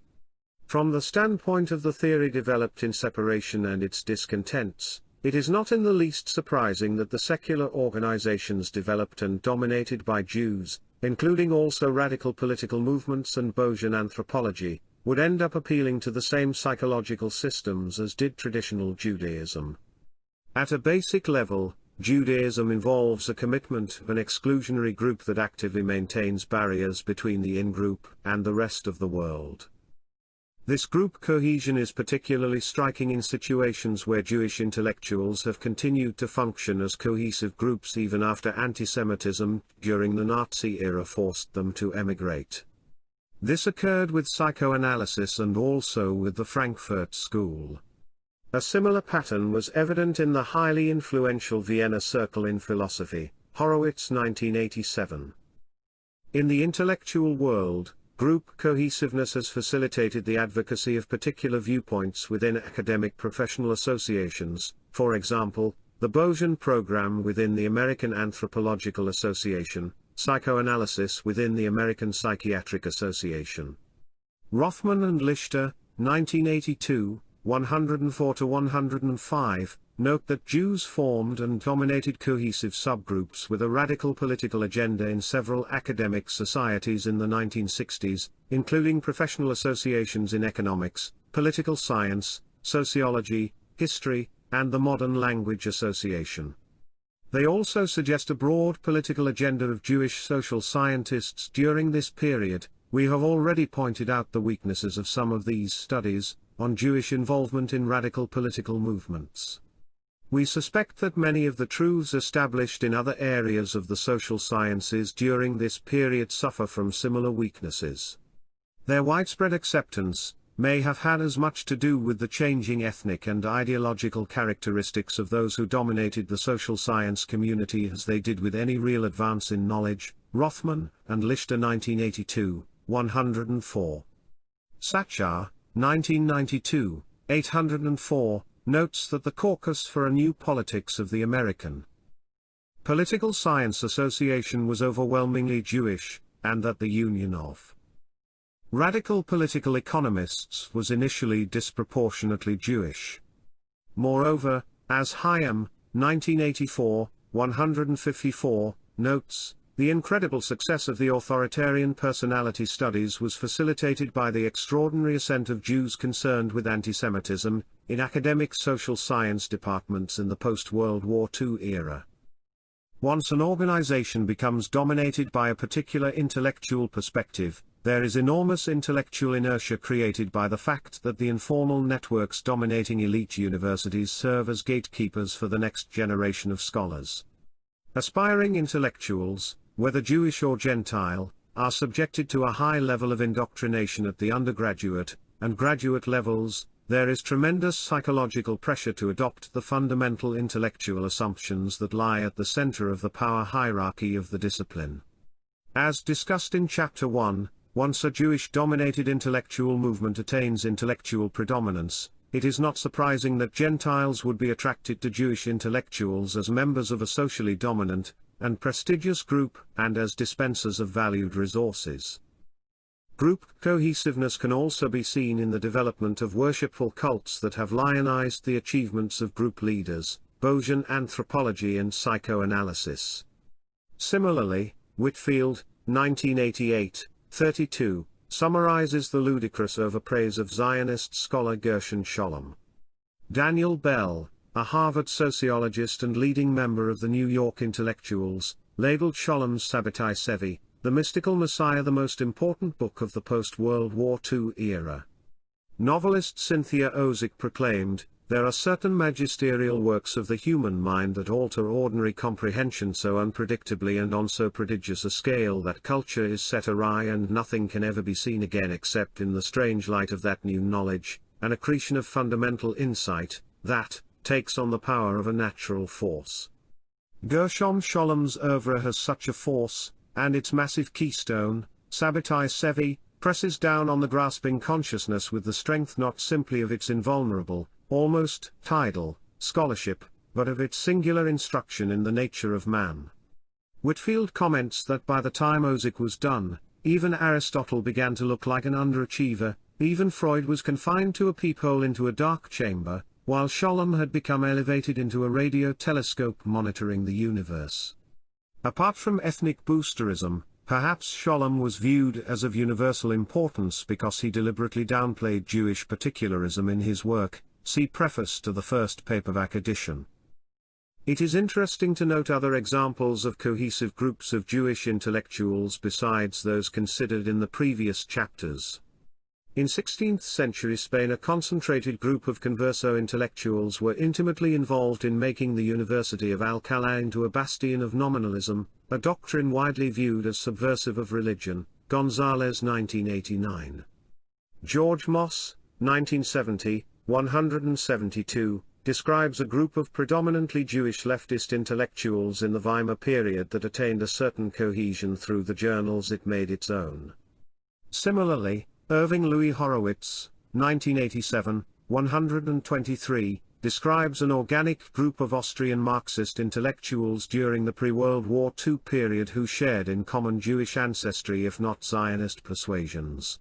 From the standpoint of the theory developed in Separation and its Discontents, it is not in the least surprising that the secular organizations developed and dominated by Jews, including also radical political movements and Bayesian anthropology, would end up appealing to the same psychological systems as did traditional Judaism. At a basic level, Judaism involves a commitment of an exclusionary group that actively maintains barriers between the in-group and the rest of the world. This group cohesion is particularly striking in situations where Jewish intellectuals have continued to function as cohesive groups even after anti-Semitism during the Nazi era forced them to emigrate. This occurred with psychoanalysis and also with the Frankfurt School. A similar pattern was evident in the highly influential Vienna Circle in Philosophy, Horowitz 1987. In the intellectual world, group cohesiveness has facilitated the advocacy of particular viewpoints within academic professional associations, for example, the Bayesian program within the American Anthropological Association, psychoanalysis within the American Psychiatric Association. Rothman and Lichter, 1982, 104-105, note that Jews formed and dominated cohesive subgroups with a radical political agenda in several academic societies in the 1960s, including professional associations in economics, political science, sociology, history, and the Modern Language Association. They also suggest a broad political agenda of Jewish social scientists during this period. We have already pointed out the weaknesses of some of these studies on Jewish involvement in radical political movements. We suspect that many of the truths established in other areas of the social sciences during this period suffer from similar weaknesses. Their widespread acceptance may have had as much to do with the changing ethnic and ideological characteristics of those who dominated the social science community as they did with any real advance in knowledge. Rothman and Lichter 1982, 104. Sachar, 1992, 804, notes that the Caucus for a New Politics of the American Political Science Association was overwhelmingly Jewish, and that the Union of Radical Political Economists was initially disproportionately Jewish. Moreover, as Hayam, 1984, 154, notes, the incredible success of the authoritarian personality studies was facilitated by the extraordinary ascent of Jews concerned with antisemitism in academic social science departments in the post-World War II era. Once an organization becomes dominated by a particular intellectual perspective, there is enormous intellectual inertia created by the fact that the informal networks dominating elite universities serve as gatekeepers for the next generation of scholars. Aspiring intellectuals, whether Jewish or Gentile, are subjected to a high level of indoctrination at the undergraduate and graduate levels. There is tremendous psychological pressure to adopt the fundamental intellectual assumptions that lie at the center of the power hierarchy of the discipline. As discussed in Chapter 1, once a Jewish-dominated intellectual movement attains intellectual predominance, it is not surprising that Gentiles would be attracted to Jewish intellectuals as members of a socially dominant and prestigious group and as dispensers of valued resources. Group cohesiveness can also be seen in the development of worshipful cults that have lionized the achievements of group leaders, Bayesian anthropology and psychoanalysis. Similarly, Whitfield, 1988, 32, summarizes the ludicrous overpraise of Zionist scholar Gershon Scholem. Daniel Bell, a Harvard sociologist and leading member of the New York Intellectuals, labeled Scholem's Sabbatai Sevi, the Mystical Messiah, the most important book of the post-World War II era. Novelist Cynthia Ozick proclaimed, "There are certain magisterial works of the human mind that alter ordinary comprehension so unpredictably and on so prodigious a scale that culture is set awry and nothing can ever be seen again except in the strange light of that new knowledge, an accretion of fundamental insight, that takes on the power of a natural force." Gershom Scholem's oeuvre has such a force, and its massive keystone, Sabbatai Sevi, presses down on the grasping consciousness with the strength not simply of its invulnerable, almost tidal, scholarship, but of its singular instruction in the nature of man. Whitfield comments that by the time Ozick was done, even Aristotle began to look like an underachiever, even Freud was confined to a peephole into a dark chamber, while Scholem had become elevated into a radio telescope monitoring the universe. Apart from ethnic boosterism, perhaps Scholem was viewed as of universal importance because he deliberately downplayed Jewish particularism in his work. See preface to the first paperback edition. It is interesting to note other examples of cohesive groups of Jewish intellectuals besides those considered in the previous chapters. In 16th century Spain, a concentrated group of converso intellectuals were intimately involved in making the University of Alcalá into a bastion of nominalism, a doctrine widely viewed as subversive of religion. González, 1989. George Moss, 1970, 172, describes a group of predominantly Jewish leftist intellectuals in the Weimar period that attained a certain cohesion through the journals it made its own. Similarly, Irving Louis Horowitz, 1987, 123, describes an organic group of Austrian Marxist intellectuals during the pre-World War II period who shared in common Jewish ancestry if not Zionist persuasions.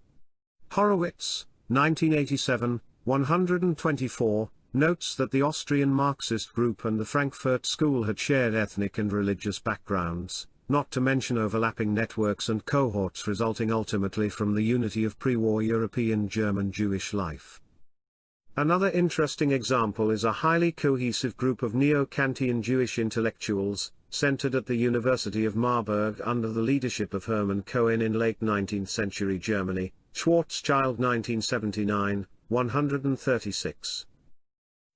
Horowitz, 1987, 124, notes that the Austrian Marxist group and the Frankfurt School had shared ethnic and religious backgrounds, not to mention overlapping networks and cohorts resulting ultimately from the unity of pre-war European German Jewish life. Another interesting example is a highly cohesive group of neo-Kantian Jewish intellectuals, centered at the University of Marburg under the leadership of Hermann Cohen in late 19th century Germany, Schwarzschild, 1979, 136.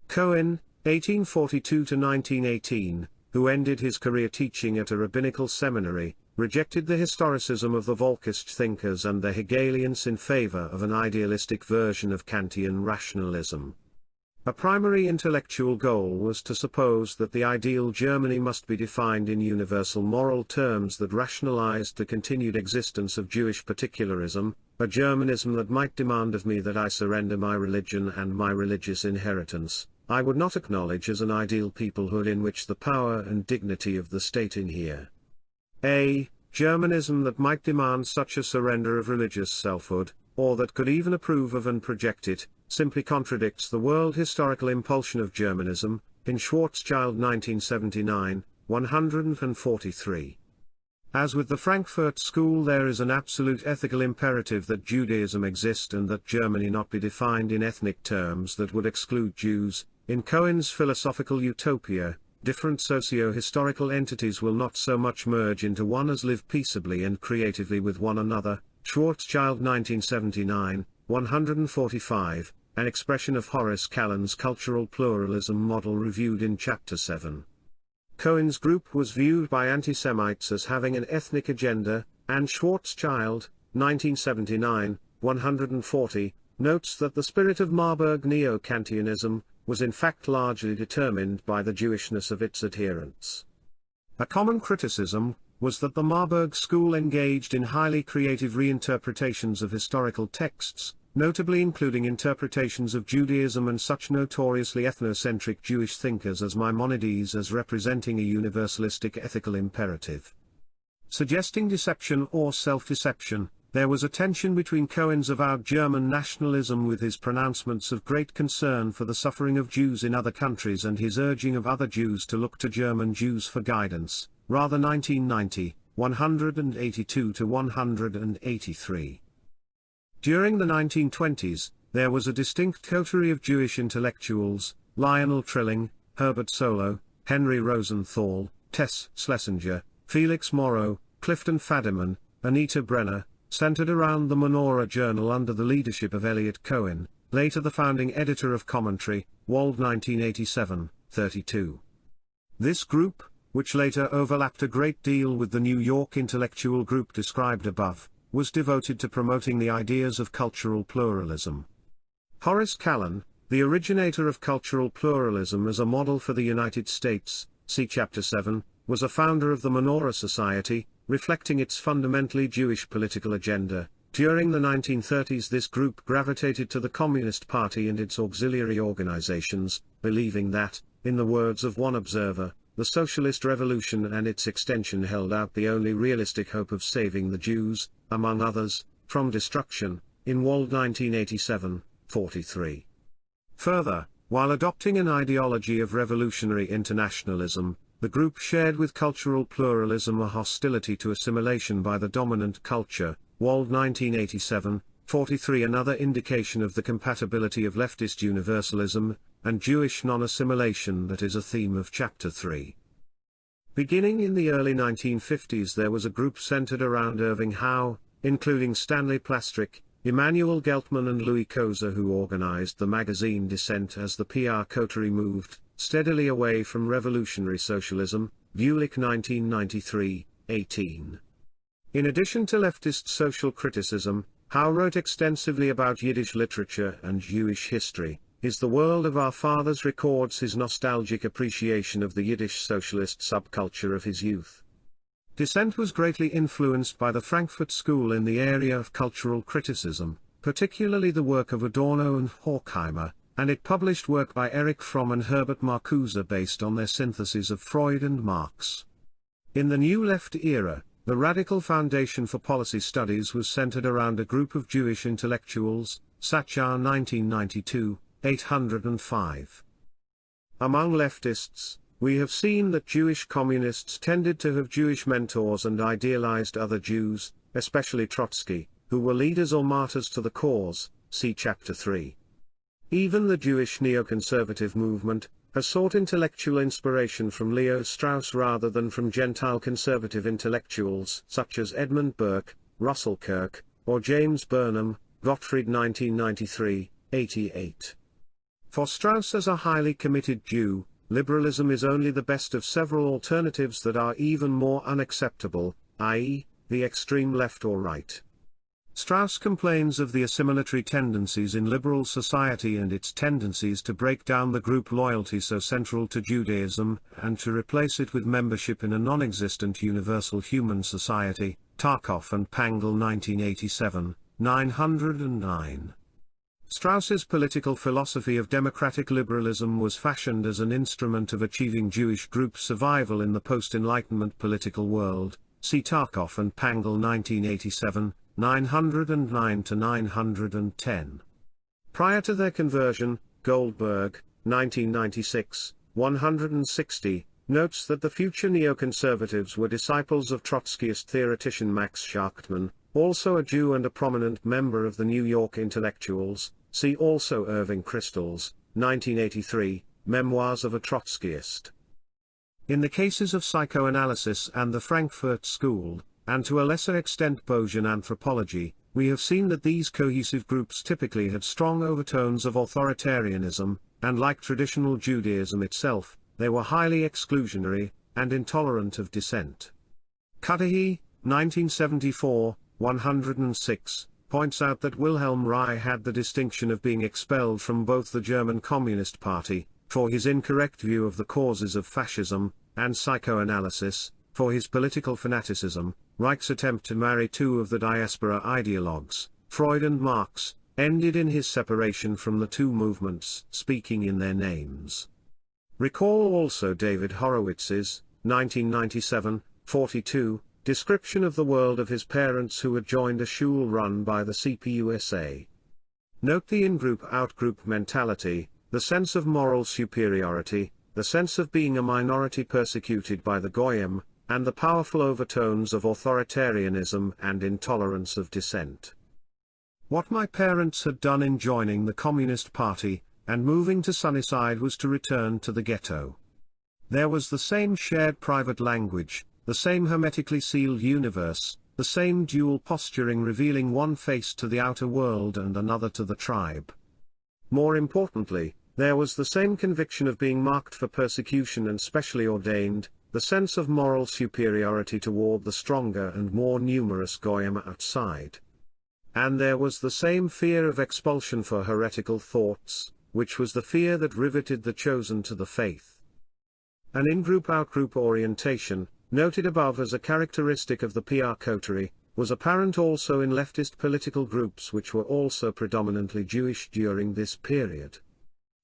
Cohen, 1842–1918, who ended his career teaching at a rabbinical seminary, rejected the historicism of the Volkist thinkers and the Hegelians in favor of an idealistic version of Kantian rationalism. A primary intellectual goal was to suppose that the ideal Germany must be defined in universal moral terms that rationalized the continued existence of Jewish particularism, a Germanism that might demand of me that I surrender my religion and my religious inheritance. I would not acknowledge as an ideal peoplehood in which the power and dignity of the state inhere. A Germanism that might demand such a surrender of religious selfhood, or that could even approve of and project it, simply contradicts the world historical impulsion of Germanism, in Schwarzschild, 1979, 143. As with the Frankfurt School, there is an absolute ethical imperative that Judaism exist and that Germany not be defined in ethnic terms that would exclude Jews. In Cohen's philosophical utopia, different socio-historical entities will not so much merge into one as live peaceably and creatively with one another. Schwarzschild 1979, 145, an expression of Horace Callan's cultural pluralism model reviewed in Chapter 7. Cohen's group was viewed by anti-Semites as having an ethnic agenda, and Schwarzschild, 1979, 140, notes that the spirit of Marburg Neo-Kantianism was in fact largely determined by the Jewishness of its adherents. A common criticism was that the Marburg school engaged in highly creative reinterpretations of historical texts, notably including interpretations of Judaism and such notoriously ethnocentric Jewish thinkers as Maimonides as representing a universalistic ethical imperative. Suggesting deception or self-deception, there was a tension between Cohen's avowed German nationalism with his pronouncements of great concern for the suffering of Jews in other countries and his urging of other Jews to look to German Jews for guidance, rather 1990, 182-183. During the 1920s, there was a distinct coterie of Jewish intellectuals, Lionel Trilling, Herbert Solow, Henry Rosenthal, Tess Schlesinger, Felix Morrow, Clifton Fadiman, Anita Brenner, centered around the Menorah Journal under the leadership of Eliot Cohen, later the founding editor of Commentary, Wald 1987, 32. This group, which later overlapped a great deal with the New York intellectual group described above, was devoted to promoting the ideas of cultural pluralism. Horace Callan, the originator of cultural pluralism as a model for the United States, see Chapter 7, was a founder of the Menorah Society, reflecting its fundamentally Jewish political agenda. During the 1930s this group gravitated to the Communist Party and its auxiliary organizations, believing that, in the words of one observer, the socialist revolution and its extension held out the only realistic hope of saving the Jews, among others, from destruction, in Wald 1987, 43. Further, while adopting an ideology of revolutionary internationalism, the group shared with cultural pluralism a hostility to assimilation by the dominant culture, Wald 1987, 43. Another indication of the compatibility of leftist universalism and Jewish non-assimilation that is a theme of Chapter 3. Beginning in the early 1950s there was a group centered around Irving Howe, including Stanley Plastrick, Emmanuel Geltman and Louis Koza, who organized the magazine Dissent as the PR coterie moved steadily away from revolutionary socialism, Bulick 1993, 18. In addition to leftist social criticism, Howe wrote extensively about Yiddish literature and Jewish history. Is the World of Our Fathers records his nostalgic appreciation of the Yiddish socialist subculture of his youth. Dissent was greatly influenced by the Frankfurt School in the area of cultural criticism, particularly the work of Adorno and Horkheimer, and it published work by Erich Fromm and Herbert Marcuse based on their synthesis of Freud and Marx. In the New Left era, the radical foundation for policy studies was centered around a group of Jewish intellectuals, Sachar 1992, 805. Among leftists, we have seen that Jewish communists tended to have Jewish mentors and idealized other Jews, especially Trotsky, who were leaders or martyrs to the cause, see Chapter 3. Even the Jewish neoconservative movement has sought intellectual inspiration from Leo Strauss rather than from Gentile conservative intellectuals such as Edmund Burke, Russell Kirk, or James Burnham, Gottfried 1993, 88. For Strauss as a highly committed Jew, liberalism is only the best of several alternatives that are even more unacceptable, i.e., the extreme left or right. Strauss complains of the assimilatory tendencies in liberal society and its tendencies to break down the group loyalty so central to Judaism, and to replace it with membership in a non-existent universal human society, Tarkov and Pangl 1987, 909. Strauss's political philosophy of democratic liberalism was fashioned as an instrument of achieving Jewish group survival in the post-Enlightenment political world, see Tarkov and Pangl 1987, 909-910. Prior to their conversion, Goldberg, 1996, 160, notes that the future neoconservatives were disciples of Trotskyist theoretician Max Schachtman, also a Jew and a prominent member of the New York intellectuals. See also Irving Kristol's, 1983, Memoirs of a Trotskyist. In the cases of psychoanalysis and the Frankfurt School, and to a lesser extent Bayesian anthropology, we have seen that these cohesive groups typically had strong overtones of authoritarianism, and like traditional Judaism itself, they were highly exclusionary, and intolerant of dissent. Cudahy, 1974, 106, points out that Wilhelm Reich had the distinction of being expelled from both the German Communist Party, for his incorrect view of the causes of fascism, and psychoanalysis, for his political fanaticism. Reich's attempt to marry two of the diaspora ideologues, Freud and Marx, ended in his separation from the two movements, speaking in their names. Recall also David Horowitz's, 1997, 42, description of the world of his parents who had joined a shul run by the CPUSA. Note the in-group out-group mentality, the sense of moral superiority, the sense of being a minority persecuted by the Goyim, and the powerful overtones of authoritarianism and intolerance of dissent. What my parents had done in joining the Communist Party, and moving to Sunnyside was to return to the ghetto. There was the same shared private language, the same hermetically sealed universe, the same dual posturing revealing one face to the outer world and another to the tribe. More importantly, there was the same conviction of being marked for persecution and specially ordained, the sense of moral superiority toward the stronger and more numerous Goyim outside. And there was the same fear of expulsion for heretical thoughts, which was the fear that riveted the chosen to the faith. An in-group out-group orientation, noted above as a characteristic of the PR coterie, was apparent also in leftist political groups which were also predominantly Jewish during this period.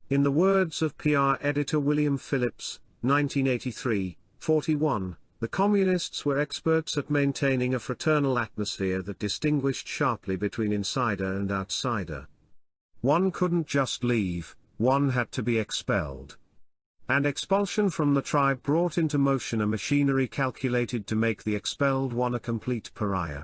In the words of PR editor William Phillips, 1983, 41, the communists were experts at maintaining a fraternal atmosphere that distinguished sharply between insider and outsider. One couldn't just leave, one had to be expelled. And expulsion from the tribe brought into motion a machinery calculated to make the expelled one a complete pariah.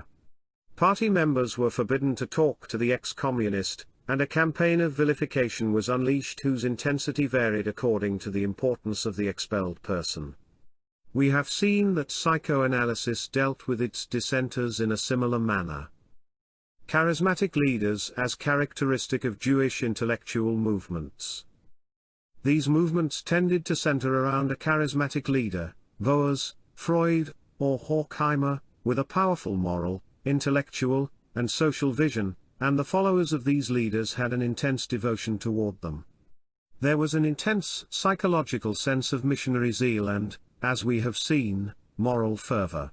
Party members were forbidden to talk to the ex-communist, and a campaign of vilification was unleashed whose intensity varied according to the importance of the expelled person. We have seen that psychoanalysis dealt with its dissenters in a similar manner. Charismatic leaders as characteristic of Jewish intellectual movements. These movements tended to center around a charismatic leader, Boas, Freud, or Horkheimer, with a powerful moral, intellectual, and social vision, and the followers of these leaders had an intense devotion toward them. There was an intense psychological sense of missionary zeal and, as we have seen, moral fervor.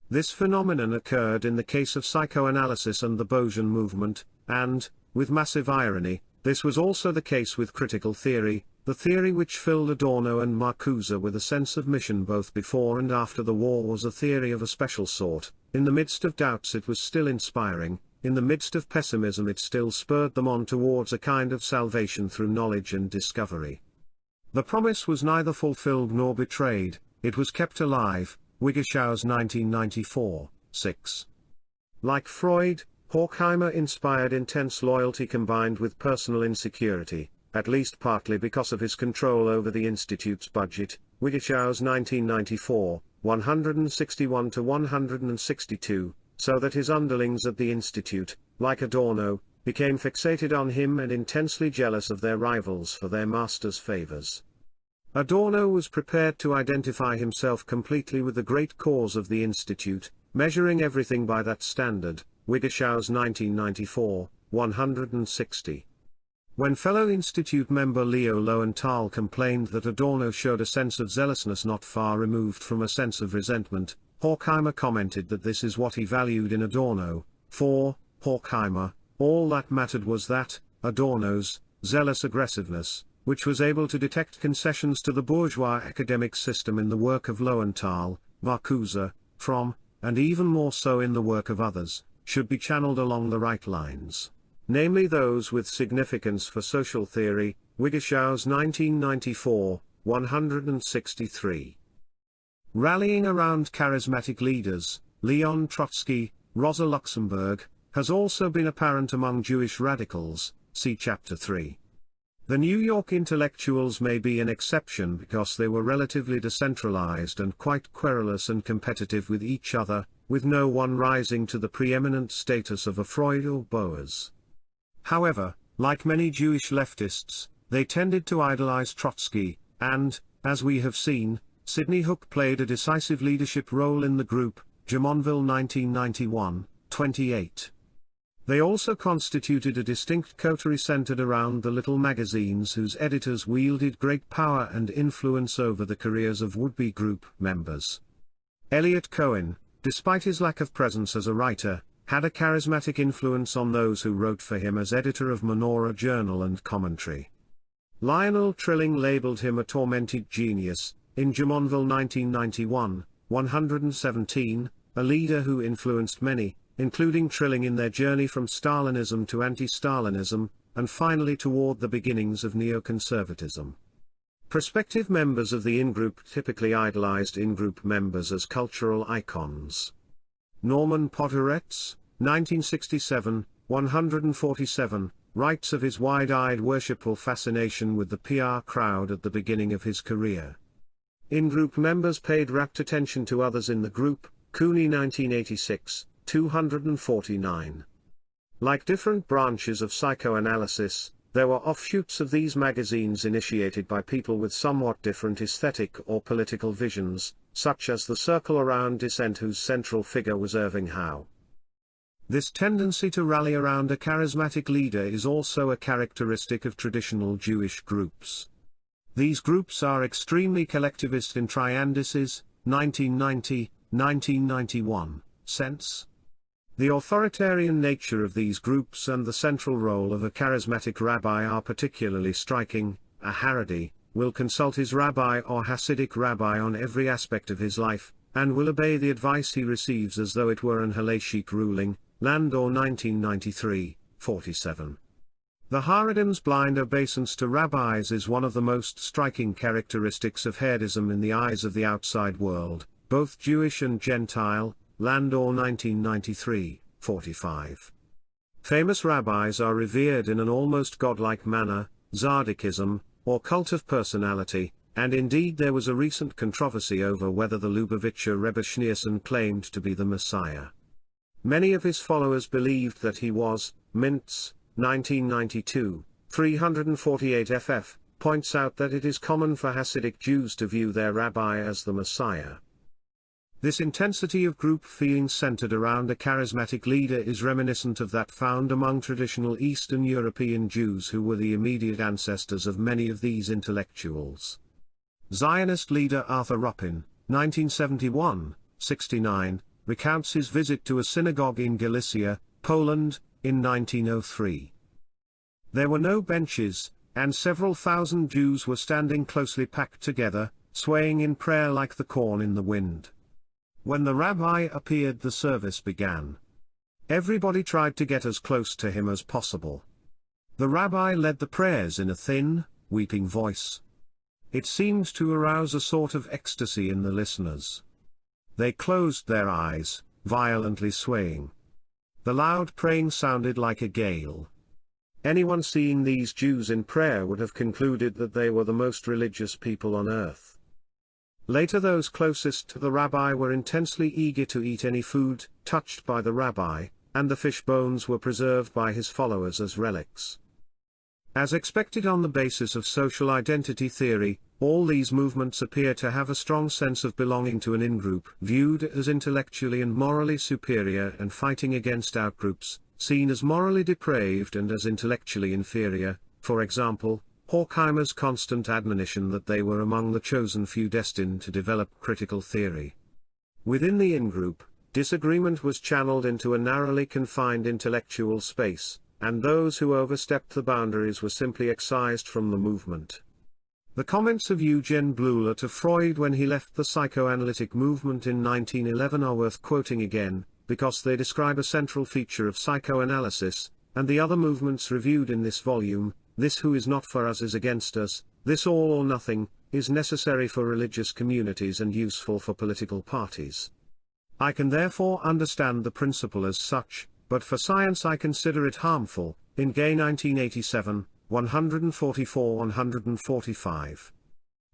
This phenomenon occurred in the case of psychoanalysis and the Bayesian movement, and, with massive irony, this was also the case with critical theory, the theory which filled Adorno and Marcuse with a sense of mission both before and after the war was a theory of a special sort. In the midst of doubts it was still inspiring, in the midst of pessimism it still spurred them on towards a kind of salvation through knowledge and discovery. The promise was neither fulfilled nor betrayed, it was kept alive, Wigeshau's 1994, 6. Like Freud, Horkheimer inspired intense loyalty combined with personal insecurity, at least partly because of his control over the Institute's budget, Wigeshau's 1994, 161-162, so that his underlings at the Institute, like Adorno, became fixated on him and intensely jealous of their rivals for their master's favors. Adorno was prepared to identify himself completely with the great cause of the Institute, measuring everything by that standard, Wigeshau's 1994, 160. When fellow Institute member Leo Lowenthal complained that Adorno showed a sense of zealousness not far removed from a sense of resentment, Horkheimer commented that this is what he valued in Adorno. For Horkheimer, all that mattered was that, Adorno's zealous aggressiveness, which was able to detect concessions to the bourgeois academic system in the work of Lowenthal, Marcuse, Fromm, and even more so in the work of others, should be channeled along the right lines, namely those with significance for social theory, Wigeshau's 1994, 163. Rallying around charismatic leaders, Leon Trotsky, Rosa Luxemburg, has also been apparent among Jewish radicals, see Chapter 3. The New York intellectuals may be an exception because they were relatively decentralized and quite querulous and competitive with each other, with no one rising to the preeminent status of a Freud or Boas. However, like many Jewish leftists, they tended to idolize Trotsky, and, as we have seen, Sidney Hook played a decisive leadership role in the group, Jumonville 1991, 28. They also constituted a distinct coterie centered around the little magazines whose editors wielded great power and influence over the careers of would-be group members. Eliot Cohen, despite his lack of presence as a writer, had a charismatic influence on those who wrote for him as editor of Menorah Journal and Commentary. Lionel Trilling labeled him a tormented genius, in Jumonville 1991, 117, a leader who influenced many, including Trilling in their journey from Stalinism to anti-Stalinism, and finally toward the beginnings of neoconservatism. Prospective members of the in-group typically idolized in-group members as cultural icons. Norman Podhoretz, 1967, 147, writes of his wide-eyed worshipful fascination with the PR crowd at the beginning of his career. In-group members paid rapt attention to others in the group, Cooney 1986, 249. Like different branches of psychoanalysis, there were offshoots of these magazines initiated by people with somewhat different aesthetic or political visions, such as the Circle Around Dissent whose central figure was Irving Howe. This tendency to rally around a charismatic leader is also a characteristic of traditional Jewish groups. These groups are extremely collectivist in Triandices, 1990, 1991, sense. The authoritarian nature of these groups and the central role of a charismatic rabbi are particularly striking. A Haredi will consult his rabbi or Hasidic rabbi on every aspect of his life, and will obey the advice he receives as though it were an halachic ruling. Landor 1993, 47. The Haredim's blind obeisance to rabbis is one of the most striking characteristics of Haredism in the eyes of the outside world, both Jewish and Gentile. Landor 1993, 45. Famous rabbis are revered in an almost godlike manner, Tzadikism, or cult of personality, and indeed there was a recent controversy over whether the Lubavitcher Rebbe Schneerson claimed to be the Messiah. Many of his followers believed that he was. Mintz, 1992, 348 ff, points out that it is common for Hasidic Jews to view their rabbi as the Messiah. This intensity of group feeling centered around a charismatic leader is reminiscent of that found among traditional Eastern European Jews who were the immediate ancestors of many of these intellectuals. Zionist leader Arthur Ruppin, 1971, 69, recounts his visit to a synagogue in Galicia, Poland, in 1903. There were no benches, and several thousand Jews were standing closely packed together, swaying in prayer like the corn in the wind. When the rabbi appeared, the service began. Everybody tried to get as close to him as possible. The rabbi led the prayers in a thin, weeping voice. It seemed to arouse a sort of ecstasy in the listeners. They closed their eyes, violently swaying. The loud praying sounded like a gale. Anyone seeing these Jews in prayer would have concluded that they were the most religious people on earth. Later, those closest to the rabbi were intensely eager to eat any food touched by the rabbi, and the fish bones were preserved by his followers as relics. As expected on the basis of social identity theory, all these movements appear to have a strong sense of belonging to an in-group viewed as intellectually and morally superior and fighting against outgroups, seen as morally depraved and as intellectually inferior. For example, Horkheimer's constant admonition that they were among the chosen few destined to develop critical theory. Within the in-group, disagreement was channeled into a narrowly confined intellectual space, and those who overstepped the boundaries were simply excised from the movement. The comments of Eugen Bleuler to Freud when he left the psychoanalytic movement in 1911 are worth quoting again, because they describe a central feature of psychoanalysis, and the other movements reviewed in this volume. This who is not for us is against us, this all or nothing, is necessary for religious communities and useful for political parties. I can therefore understand the principle as such, but for science I consider it harmful. In Gay 1987, 144-145.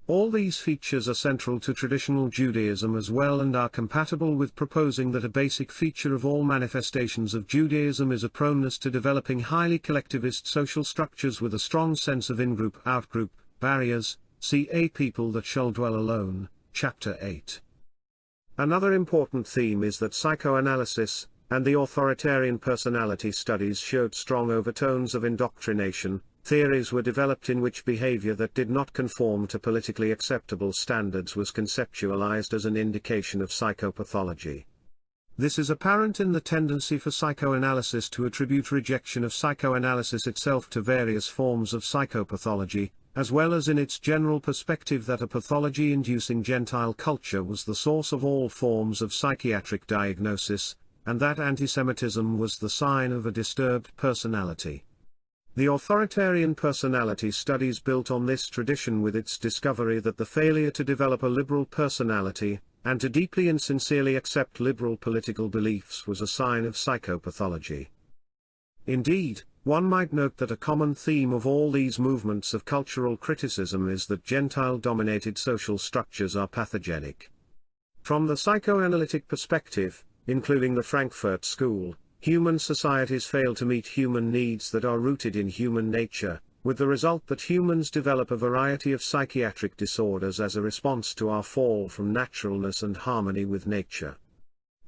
All these features are central to traditional Judaism as well and are compatible with proposing that a basic feature of all manifestations of Judaism is a proneness to developing highly collectivist social structures with a strong sense of in-group out-group barriers. See A People That Shall Dwell Alone, Chapter 8. Another important theme is that psychoanalysis, and the authoritarian personality studies showed strong overtones of indoctrination. Theories were developed in which behavior that did not conform to politically acceptable standards was conceptualized as an indication of psychopathology. This is apparent in the tendency for psychoanalysis to attribute rejection of psychoanalysis itself to various forms of psychopathology, as well as in its general perspective that a pathology-inducing Gentile culture was the source of all forms of psychiatric diagnosis, and that antisemitism was the sign of a disturbed personality. The authoritarian personality studies built on this tradition with its discovery that the failure to develop a liberal personality, and to deeply and sincerely accept liberal political beliefs was a sign of psychopathology. Indeed, one might note that a common theme of all these movements of cultural criticism is that Gentile-dominated social structures are pathogenic. From the psychoanalytic perspective, including the Frankfurt School, human societies fail to meet human needs that are rooted in human nature, with the result that humans develop a variety of psychiatric disorders as a response to our fall from naturalness and harmony with nature.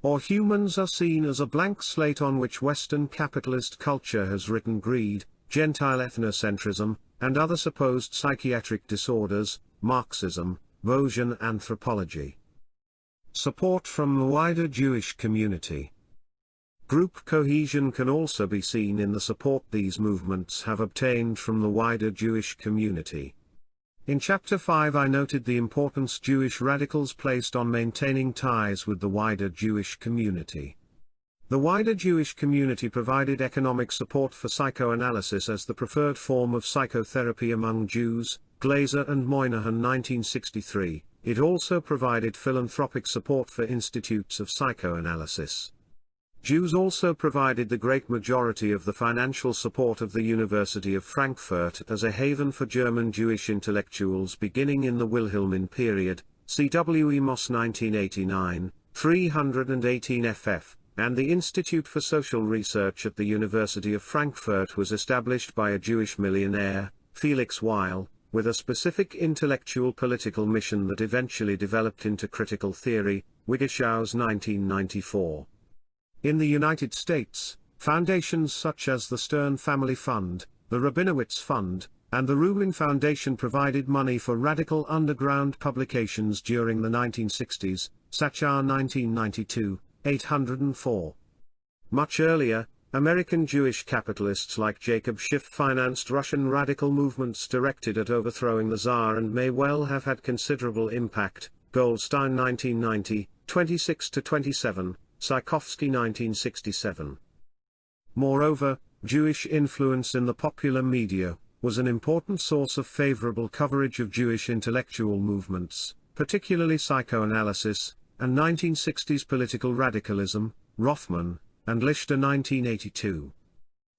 Or humans are seen as a blank slate on which Western capitalist culture has written greed, Gentile ethnocentrism, and other supposed psychiatric disorders, Marxism, Gaussian anthropology. Support from the wider Jewish community. Group cohesion can also be seen in the support these movements have obtained from the wider Jewish community. In Chapter 5 I noted the importance Jewish radicals placed on maintaining ties with the wider Jewish community. The wider Jewish community provided economic support for psychoanalysis as the preferred form of psychotherapy among Jews, Glaser and Moynihan 1963. It also provided philanthropic support for institutes of psychoanalysis. Jews also provided the great majority of the financial support of the University of Frankfurt as a haven for German Jewish intellectuals beginning in the Wilhelmine period, see W. E. Moss 1989, 318 ff, and the Institute for Social Research at the University of Frankfurt was established by a Jewish millionaire, Felix Weil, with a specific intellectual political mission that eventually developed into critical theory, Wigeshau's 1994. In the United States, foundations such as the Stern Family Fund, the Rabinowitz Fund, and the Rubin Foundation provided money for radical underground publications during the 1960s, Sachar 1992, 804. Much earlier, American Jewish capitalists like Jacob Schiff financed Russian radical movements directed at overthrowing the Tsar and may well have had considerable impact, Goldstein 1990, 26-27. Tchaikovsky 1967. Moreover, Jewish influence in the popular media was an important source of favorable coverage of Jewish intellectual movements, particularly psychoanalysis, and 1960s political radicalism, Rothman, and Lichter 1982.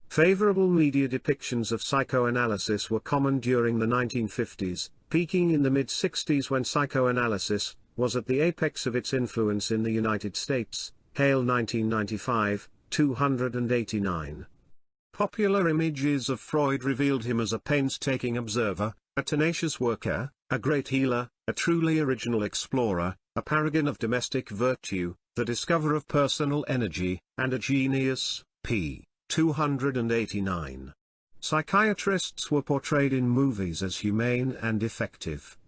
Favorable media depictions of psychoanalysis were common during the 1950s, peaking in the mid-60s when psychoanalysis was at the apex of its influence in the United States. Hale 1995, 289. Popular images of Freud revealed him as a painstaking observer, a tenacious worker, a great healer, a truly original explorer, a paragon of domestic virtue, the discoverer of personal energy, and a genius. p. 289. Psychiatrists were portrayed in movies as humane and effective.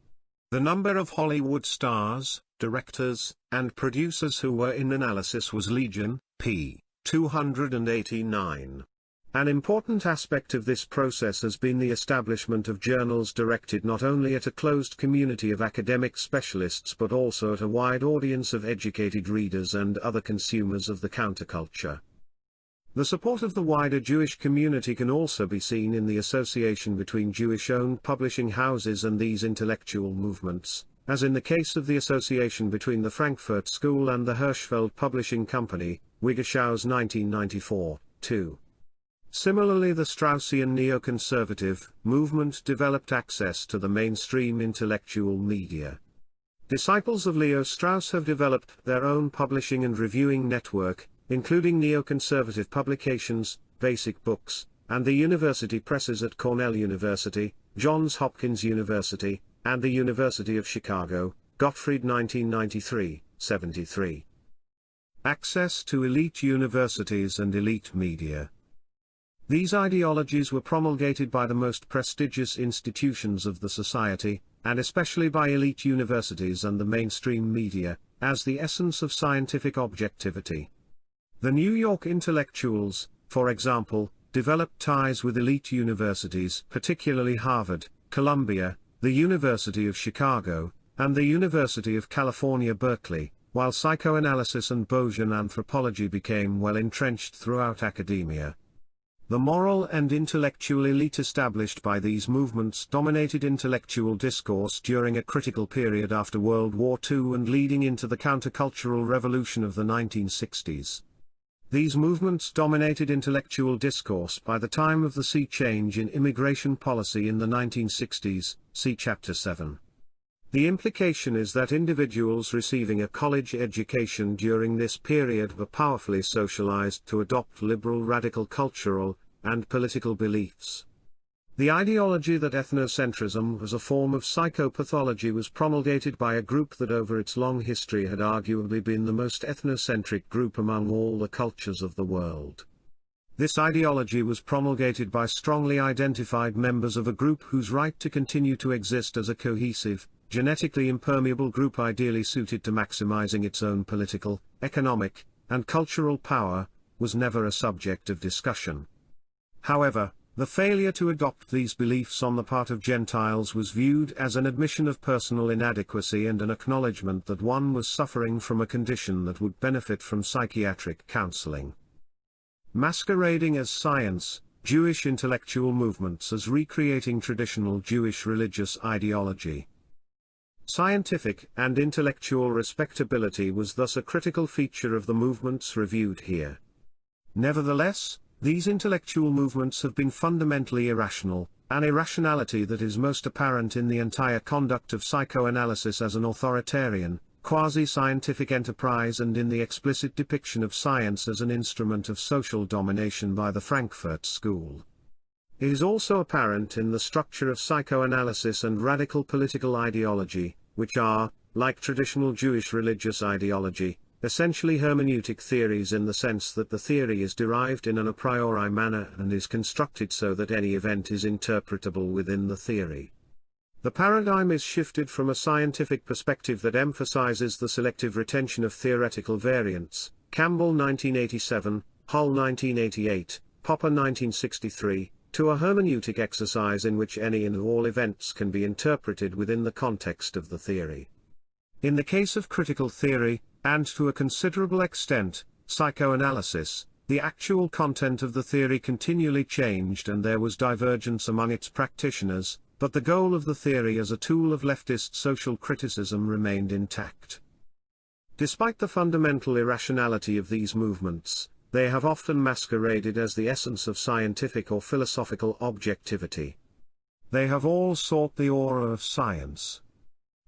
The number of Hollywood stars, directors, and producers who were in analysis was legion. p. 289. An important aspect of this process has been the establishment of journals directed not only at a closed community of academic specialists but also at a wide audience of educated readers and other consumers of the counterculture. The support of the wider Jewish community can also be seen in the association between Jewish-owned publishing houses and these intellectual movements, as in the case of the association between the Frankfurt School and the Hirschfeld Publishing Company, Wigeshau's 1994, 2. Similarly, the Straussian neoconservative movement developed access to the mainstream intellectual media. Disciples of Leo Strauss have developed their own publishing and reviewing network, including neoconservative publications, Basic Books, and the university presses at Cornell University, Johns Hopkins University, and the University of Chicago, Gottfried 1993, 73. Access to elite universities and elite media. These ideologies were promulgated by the most prestigious institutions of the society, and especially by elite universities and the mainstream media, as the essence of scientific objectivity. The New York intellectuals, for example, developed ties with elite universities, particularly Harvard, Columbia, the University of Chicago, and the University of California, Berkeley, while psychoanalysis and Bayesian anthropology became well entrenched throughout academia. The moral and intellectual elite established by these movements dominated intellectual discourse during a critical period after World War II and leading into the countercultural revolution of the 1960s. These movements dominated intellectual discourse by the time of the sea change in immigration policy in the 1960s, see Chapter 7. The implication is that individuals receiving a college education during this period were powerfully socialized to adopt liberal radical cultural and political beliefs. The ideology that ethnocentrism was a form of psychopathology was promulgated by a group that over its long history had arguably been the most ethnocentric group among all the cultures of the world. This ideology was promulgated by strongly identified members of a group whose right to continue to exist as a cohesive, genetically impermeable group ideally suited to maximizing its own political, economic, and cultural power, was never a subject of discussion. However, the failure to adopt these beliefs on the part of Gentiles was viewed as an admission of personal inadequacy and an acknowledgement that one was suffering from a condition that would benefit from psychiatric counseling. Masquerading as science, Jewish intellectual movements as recreating traditional Jewish religious ideology. Scientific and intellectual respectability was thus a critical feature of the movements reviewed here. Nevertheless, these intellectual movements have been fundamentally irrational, an irrationality that is most apparent in the entire conduct of psychoanalysis as an authoritarian, quasi-scientific enterprise and in the explicit depiction of science as an instrument of social domination by the Frankfurt School. It is also apparent in the structure of psychoanalysis and radical political ideology, which are, like traditional Jewish religious ideology, essentially hermeneutic theories in the sense that the theory is derived in an a priori manner and is constructed so that any event is interpretable within the theory. The paradigm is shifted from a scientific perspective that emphasizes the selective retention of theoretical variants, Campbell 1987, Hull 1988, Popper 1963, to a hermeneutic exercise in which any and all events can be interpreted within the context of the theory. In the case of critical theory, and to a considerable extent, psychoanalysis, the actual content of the theory continually changed and there was divergence among its practitioners, but the goal of the theory as a tool of leftist social criticism remained intact. Despite the fundamental irrationality of these movements, they have often masqueraded as the essence of scientific or philosophical objectivity. They have all sought the aura of science.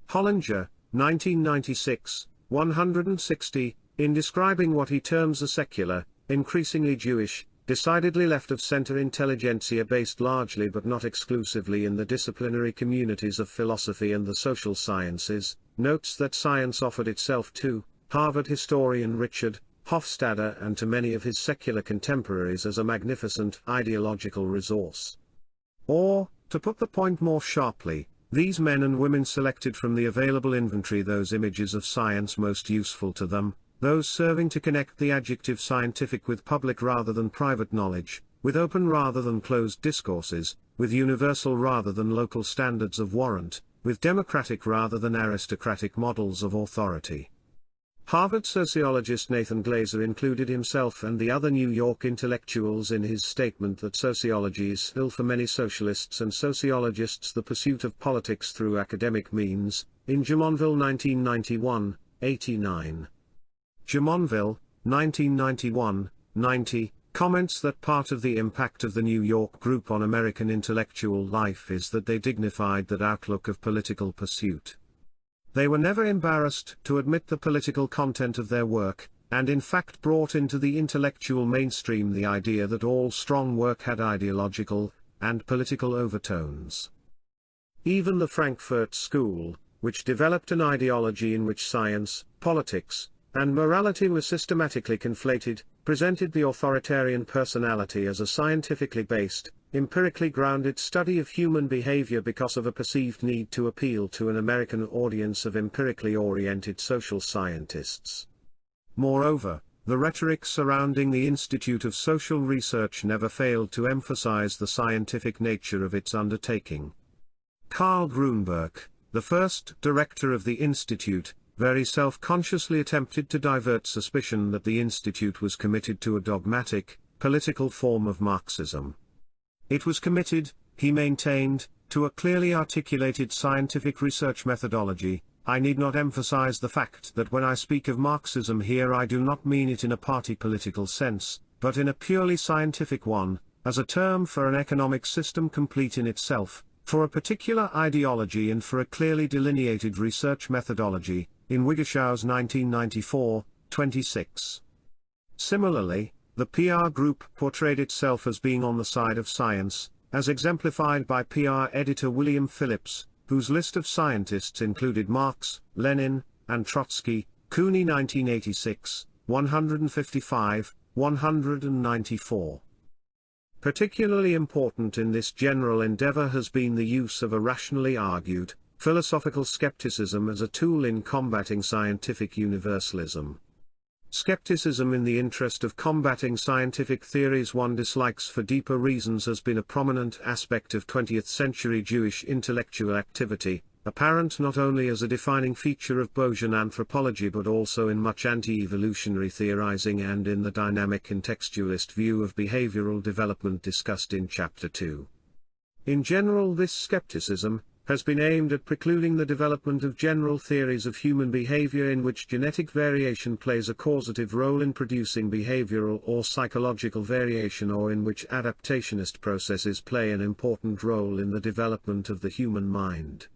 Hollinger, 1996, 160, in describing what he terms a secular, increasingly Jewish, decidedly left-of-center intelligentsia based largely but not exclusively in the disciplinary communities of philosophy and the social sciences, notes that science offered itself to Harvard historian Richard Hofstadter and to many of his secular contemporaries as a magnificent ideological resource. Or, to put the point more sharply, these men and women selected from the available inventory those images of science most useful to them, those serving to connect the adjective scientific with public rather than private knowledge, with open rather than closed discourses, with universal rather than local standards of warrant, with democratic rather than aristocratic models of authority. Harvard sociologist Nathan Glaser included himself and the other New York intellectuals in his statement that sociology is still for many socialists and sociologists the pursuit of politics through academic means, in Jumonville 1991, 89. Jumonville, 1991, 90, comments that part of the impact of the New York group on American intellectual life is that they dignified that outlook of political pursuit. They were never embarrassed to admit the political content of their work, and in fact brought into the intellectual mainstream the idea that all strong work had ideological and political overtones. Even the Frankfurt School, which developed an ideology in which science, politics, and morality were systematically conflated, presented the authoritarian personality as a scientifically based, empirically grounded study of human behavior because of a perceived need to appeal to an American audience of empirically oriented social scientists. Moreover, the rhetoric surrounding the Institute of Social Research never failed to emphasize the scientific nature of its undertaking. Karl Grunberg, the first director of the Institute, very self-consciously attempted to divert suspicion that the Institute was committed to a dogmatic, political form of Marxism. It was committed, he maintained, to a clearly articulated scientific research methodology. I need not emphasize the fact that when I speak of Marxism here I do not mean it in a party political sense, but in a purely scientific one, as a term for an economic system complete in itself, for a particular ideology and for a clearly delineated research methodology, in Wiggershau's 1994, 26. Similarly, the PR group portrayed itself as being on the side of science, as exemplified by PR editor William Phillips, whose list of scientists included Marx, Lenin, and Trotsky, Cooney 1986, 155, 194. Particularly important in this general endeavor has been the use of a rationally argued, philosophical skepticism as a tool in combating scientific universalism. Skepticism in the interest of combating scientific theories one dislikes for deeper reasons has been a prominent aspect of 20th-century Jewish intellectual activity, apparent not only as a defining feature of Bayesian anthropology but also in much anti-evolutionary theorizing and in the dynamic contextualist view of behavioral development discussed in Chapter 2. In general, this skepticism has been aimed at precluding the development of general theories of human behavior in which genetic variation plays a causative role in producing behavioral or psychological variation, or in which adaptationist processes play an important role in the development of the human mind.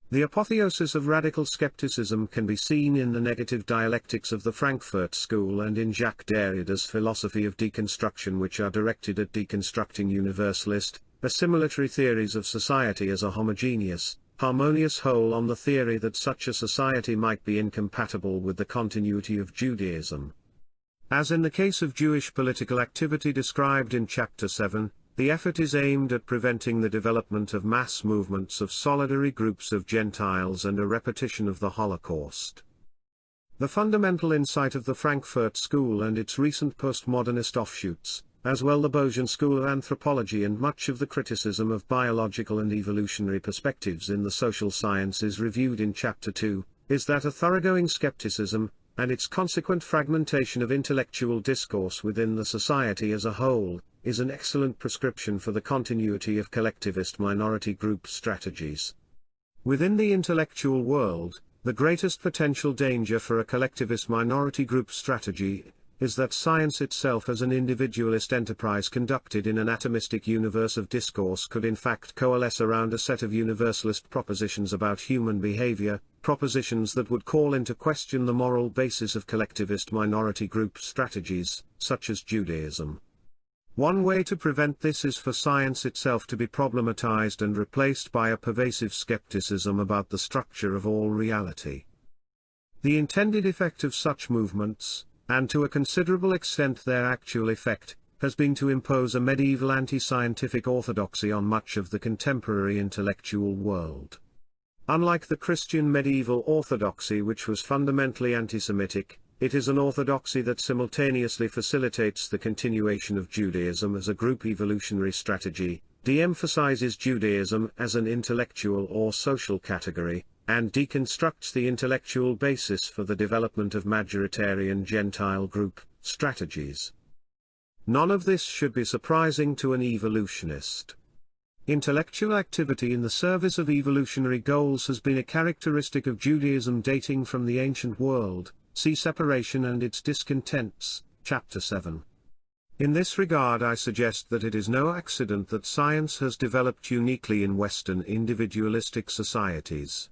The apotheosis of radical skepticism can be seen in the negative dialectics of the Frankfurt School and in Jacques Derrida's philosophy of deconstruction, which are directed at deconstructing universalist, assimilatory theories of society as a homogeneous, harmonious whole on the theory that such a society might be incompatible with the continuity of Judaism. As in the case of Jewish political activity described in Chapter 7, the effort is aimed at preventing the development of mass movements of solidary groups of Gentiles and a repetition of the Holocaust. The fundamental insight of the Frankfurt School and its recent postmodernist offshoots, as well the Bayesian School of Anthropology and much of the criticism of biological and evolutionary perspectives in the social sciences reviewed in Chapter 2, is that a thoroughgoing skepticism, and its consequent fragmentation of intellectual discourse within the society as a whole, is an excellent prescription for the continuity of collectivist minority group strategies. Within the intellectual world, the greatest potential danger for a collectivist minority group strategy is that science itself as an individualist enterprise conducted in an atomistic universe of discourse could in fact coalesce around a set of universalist propositions about human behavior, propositions that would call into question the moral basis of collectivist minority group strategies, such as Judaism. One way to prevent this is for science itself to be problematized and replaced by a pervasive skepticism about the structure of all reality. The intended effect of such movements, and to a considerable extent their actual effect, has been to impose a medieval anti-scientific orthodoxy on much of the contemporary intellectual world. Unlike the Christian medieval orthodoxy, which was fundamentally anti-Semitic, it is an orthodoxy that simultaneously facilitates the continuation of Judaism as a group evolutionary strategy, de-emphasizes Judaism as an intellectual or social category, and deconstructs the intellectual basis for the development of majoritarian Gentile group strategies. None of this should be surprising to an evolutionist. Intellectual activity in the service of evolutionary goals has been a characteristic of Judaism dating from the ancient world. See Separation and its Discontents, Chapter 7. In this regard, I suggest that it is no accident that science has developed uniquely in Western individualistic societies.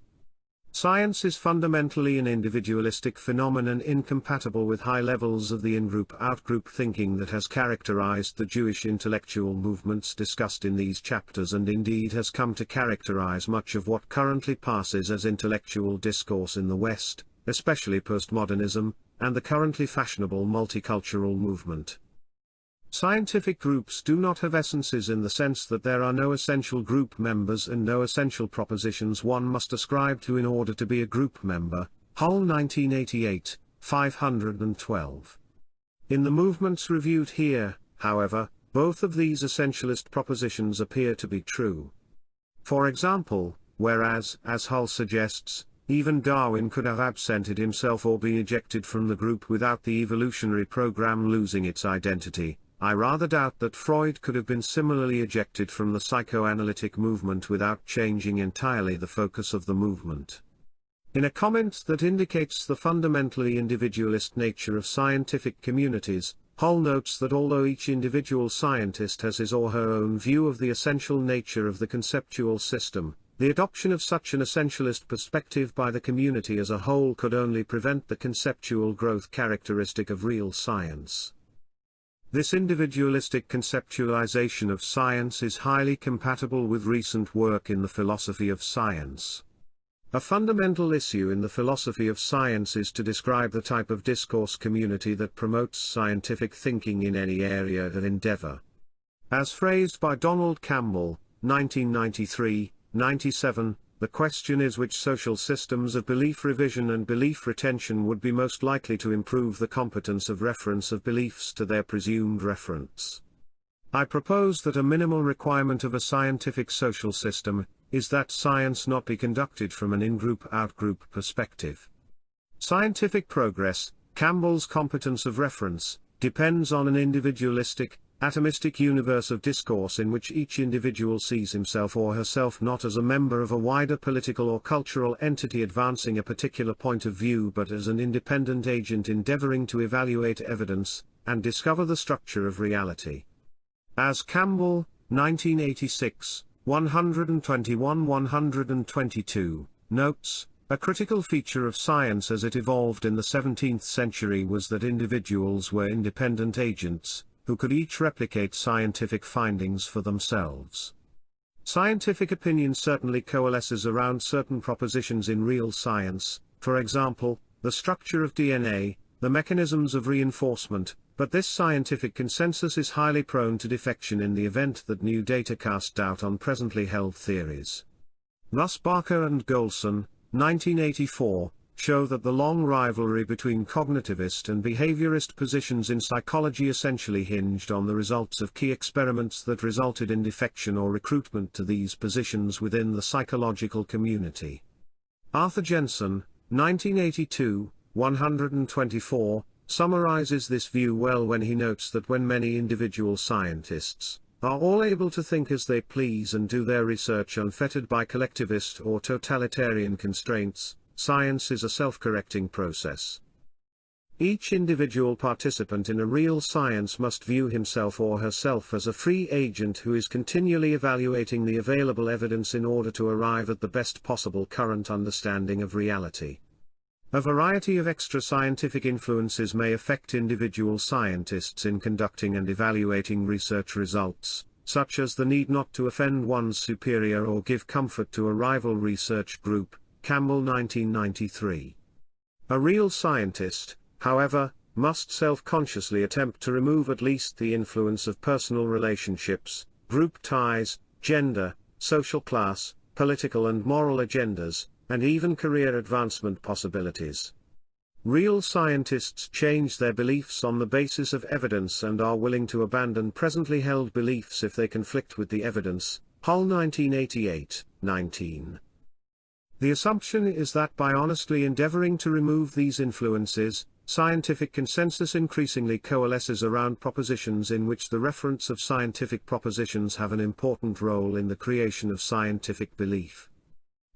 Science is fundamentally an individualistic phenomenon incompatible with high levels of the in-group out-group thinking that has characterized the Jewish intellectual movements discussed in these chapters, and indeed has come to characterize much of what currently passes as intellectual discourse in the West, especially postmodernism, and the currently fashionable multicultural movement. Scientific groups do not have essences in the sense that there are no essential group members and no essential propositions one must ascribe to in order to be a group member. Hull 1988, 512. In the movements reviewed here, however, both of these essentialist propositions appear to be true. For example, whereas, as Hull suggests, even Darwin could have absented himself or been ejected from the group without the evolutionary program losing its identity, I rather doubt that Freud could have been similarly ejected from the psychoanalytic movement without changing entirely the focus of the movement. In a comment that indicates the fundamentally individualist nature of scientific communities, Hull notes that although each individual scientist has his or her own view of the essential nature of the conceptual system, the adoption of such an essentialist perspective by the community as a whole could only prevent the conceptual growth characteristic of real science. This individualistic conceptualization of science is highly compatible with recent work in the philosophy of science. A fundamental issue in the philosophy of science is to describe the type of discourse community that promotes scientific thinking in any area of endeavor. As phrased by Donald Campbell, 1993-97, the question is which social systems of belief revision and belief retention would be most likely to improve the competence of reference of beliefs to their presumed reference. I propose that a minimal requirement of a scientific social system is that science not be conducted from an in-group out-group perspective. Scientific progress, Campbell's competence of reference, depends on an individualistic, atomistic universe of discourse in which each individual sees himself or herself not as a member of a wider political or cultural entity advancing a particular point of view but as an independent agent endeavoring to evaluate evidence, and discover the structure of reality. As Campbell, 1986, 121-122, notes, a critical feature of science as it evolved in the 17th century was that individuals were independent agents, who could each replicate scientific findings for themselves. Scientific opinion certainly coalesces around certain propositions in real science, for example, the structure of DNA, the mechanisms of reinforcement, but this scientific consensus is highly prone to defection in the event that new data cast doubt on presently held theories. Thus Barker and Golson, 1984, show that the long rivalry between cognitivist and behaviorist positions in psychology essentially hinged on the results of key experiments that resulted in defection or recruitment to these positions within the psychological community. Arthur Jensen, 1982, 124, summarizes this view well when he notes that when many individual scientists are all able to think as they please and do their research unfettered by collectivist or totalitarian constraints, science is a self-correcting process. Each individual participant in a real science must view himself or herself as a free agent who is continually evaluating the available evidence in order to arrive at the best possible current understanding of reality. A variety of extra-scientific influences may affect individual scientists in conducting and evaluating research results, such as the need not to offend one's superior or give comfort to a rival research group. Campbell 1993. A real scientist, however, must self-consciously attempt to remove at least the influence of personal relationships, group ties, gender, social class, political and moral agendas, and even career advancement possibilities. Real scientists change their beliefs on the basis of evidence and are willing to abandon presently held beliefs if they conflict with the evidence. Hull 1988, 19. The assumption is that by honestly endeavoring to remove these influences, scientific consensus increasingly coalesces around propositions in which the reference of scientific propositions have an important role in the creation of scientific belief.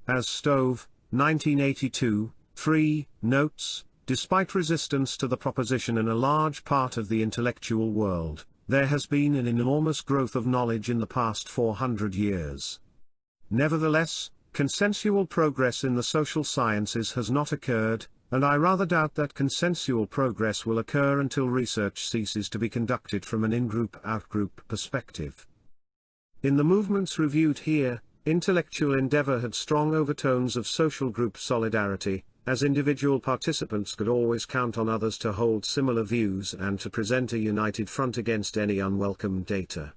As Stove, 1982, 3, notes, despite resistance to the proposition in a large part of the intellectual world, There has been an enormous growth of knowledge in the past 400 years. Nevertheless, consensual progress in the social sciences has not occurred, and I rather doubt that consensual progress will occur until research ceases to be conducted from an in-group out-group perspective. In the movements reviewed here, intellectual endeavor had strong overtones of social group solidarity, as individual participants could always count on others to hold similar views and to present a united front against any unwelcome data.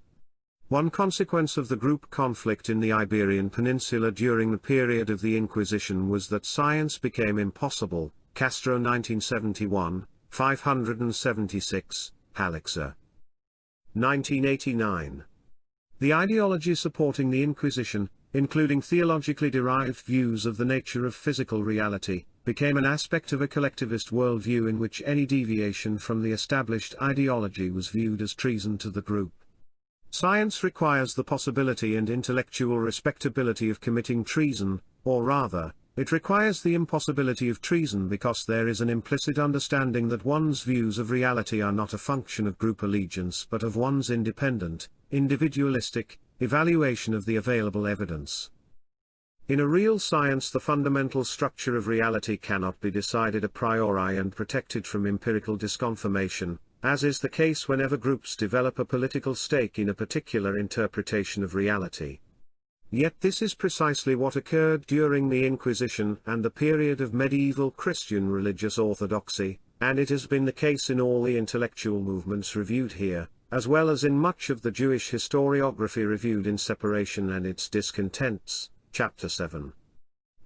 One consequence of the group conflict in the Iberian Peninsula during the period of the Inquisition was that science became impossible. Castro 1971, 576, Halixa. 1989. The ideology supporting the Inquisition, including theologically derived views of the nature of physical reality, became an aspect of a collectivist worldview in which any deviation from the established ideology was viewed as treason to the group. Science requires the possibility and intellectual respectability of committing treason, or rather, it requires the impossibility of treason because there is an implicit understanding that one's views of reality are not a function of group allegiance but of one's independent, individualistic, evaluation of the available evidence. In a real science, the fundamental structure of reality cannot be decided a priori and protected from empirical disconfirmation, as is the case whenever groups develop a political stake in a particular interpretation of reality. Yet this is precisely what occurred during the Inquisition and the period of medieval Christian religious orthodoxy, and it has been the case in all the intellectual movements reviewed here, as well as in much of the Jewish historiography reviewed in Separation and its Discontents, Chapter 7.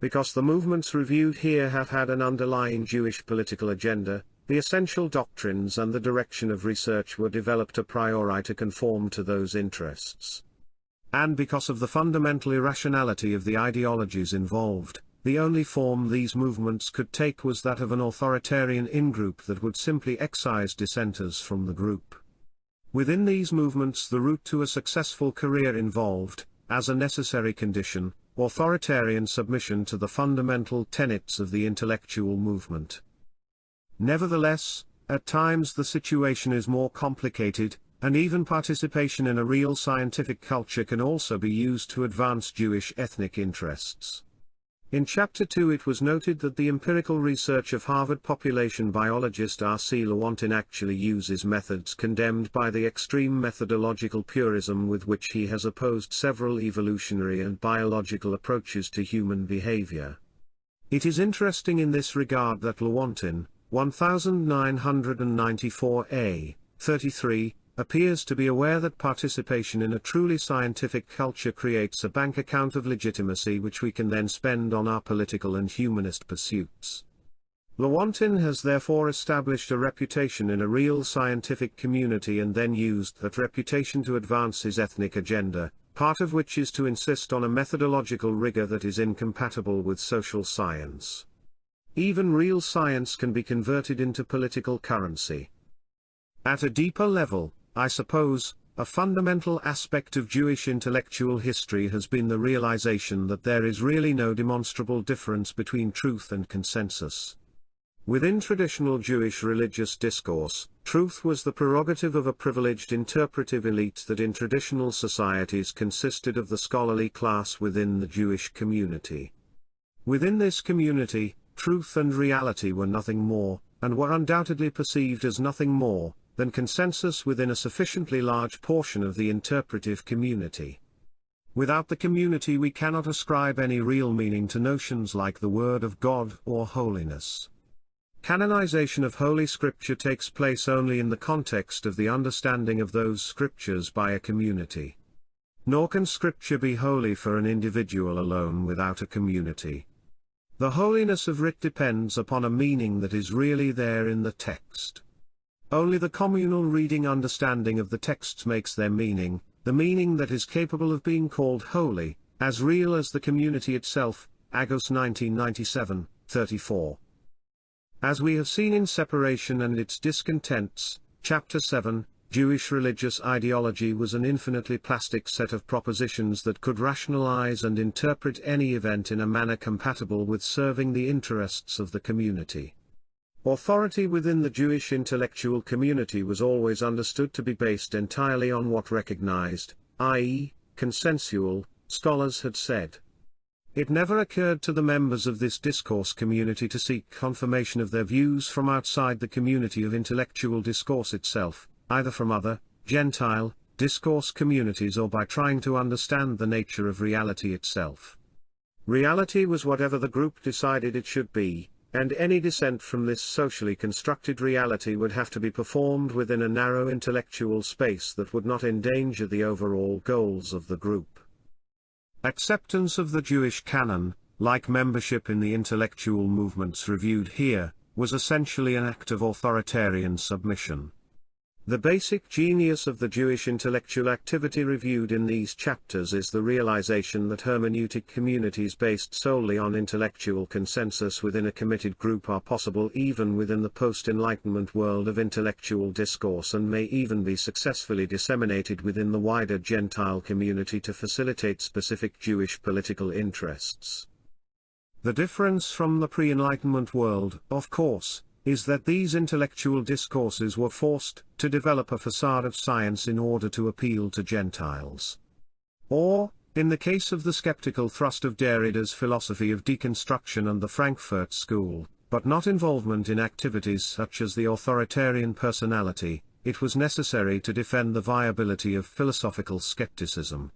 Because the movements reviewed here have had an underlying Jewish political agenda, the essential doctrines and the direction of research were developed a priori to conform to those interests. And because of the fundamental irrationality of the ideologies involved, the only form these movements could take was that of an authoritarian in-group that would simply excise dissenters from the group. Within these movements, the route to a successful career involved, as a necessary condition, authoritarian submission to the fundamental tenets of the intellectual movement. Nevertheless, at times the situation is more complicated, and even participation in a real scientific culture can also be used to advance Jewish ethnic interests. In Chapter 2 it was noted that the empirical research of Harvard population biologist R.C. Lewontin actually uses methods condemned by the extreme methodological purism with which he has opposed several evolutionary and biological approaches to human behavior. It is interesting in this regard that Lewontin, 1994a, 33, appears to be aware that participation in a truly scientific culture creates a bank account of legitimacy which we can then spend on our political and humanist pursuits. Lewontin has therefore established a reputation in a real scientific community and then used that reputation to advance his ethnic agenda, part of which is to insist on a methodological rigor that is incompatible with social science. Even real science can be converted into political currency. At a deeper level, I suppose, a fundamental aspect of Jewish intellectual history has been the realization that there is really no demonstrable difference between truth and consensus. Within traditional Jewish religious discourse, truth was the prerogative of a privileged interpretive elite that in traditional societies consisted of the scholarly class within the Jewish community. Within this community, truth and reality were nothing more, and were undoubtedly perceived as nothing more, than consensus within a sufficiently large portion of the interpretive community. Without the community we cannot ascribe any real meaning to notions like the Word of God or holiness. Canonization of Holy Scripture takes place only in the context of the understanding of those scriptures by a community. Nor can Scripture be holy for an individual alone without a community. The holiness of writ depends upon a meaning that is really there in the text. Only the communal reading understanding of the texts makes their meaning, the meaning that is capable of being called holy, as real as the community itself, Agos 1997, 34. As we have seen in Separation and its Discontents, Chapter 7, Jewish religious ideology was an infinitely plastic set of propositions that could rationalize and interpret any event in a manner compatible with serving the interests of the community. Authority within the Jewish intellectual community was always understood to be based entirely on what recognized, i.e., consensual, scholars had said. It never occurred to the members of this discourse community to seek confirmation of their views from outside the community of intellectual discourse itself, either from other, Gentile, discourse communities or by trying to understand the nature of reality itself. Reality was whatever the group decided it should be, and any dissent from this socially constructed reality would have to be performed within a narrow intellectual space that would not endanger the overall goals of the group. Acceptance of the Jewish canon, like membership in the intellectual movements reviewed here, was essentially an act of authoritarian submission. The basic genius of the Jewish intellectual activity reviewed in these chapters is the realization that hermeneutic communities based solely on intellectual consensus within a committed group are possible even within the post-Enlightenment world of intellectual discourse and may even be successfully disseminated within the wider Gentile community to facilitate specific Jewish political interests. The difference from the pre-Enlightenment world, of course, is that these intellectual discourses were forced to develop a facade of science in order to appeal to Gentiles. Or, in the case of the skeptical thrust of Derrida's philosophy of deconstruction and the Frankfurt School, but not involvement in activities such as the authoritarian personality, it was necessary to defend the viability of philosophical skepticism.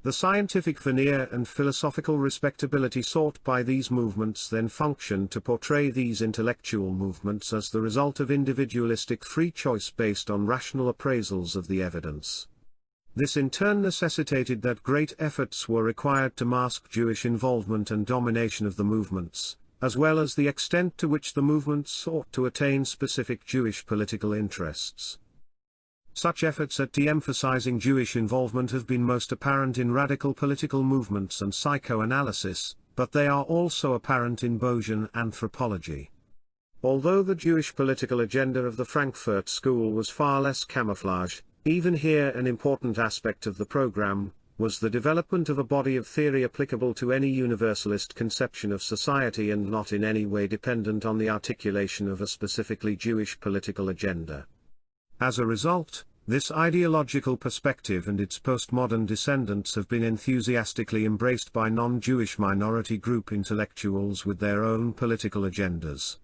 The scientific veneer and philosophical respectability sought by these movements then functioned to portray these intellectual movements as the result of individualistic free choice based on rational appraisals of the evidence. This in turn necessitated that great efforts were required to mask Jewish involvement and domination of the movements, as well as the extent to which the movements sought to attain specific Jewish political interests. Such efforts at de-emphasizing Jewish involvement have been most apparent in radical political movements and psychoanalysis, but they are also apparent in Bayesian anthropology. Although the Jewish political agenda of the Frankfurt School was far less camouflage, even here an important aspect of the program was the development of a body of theory applicable to any universalist conception of society and not in any way dependent on the articulation of a specifically Jewish political agenda. As a result, this ideological perspective and its postmodern descendants have been enthusiastically embraced by non-Jewish minority group intellectuals with their own political agendas.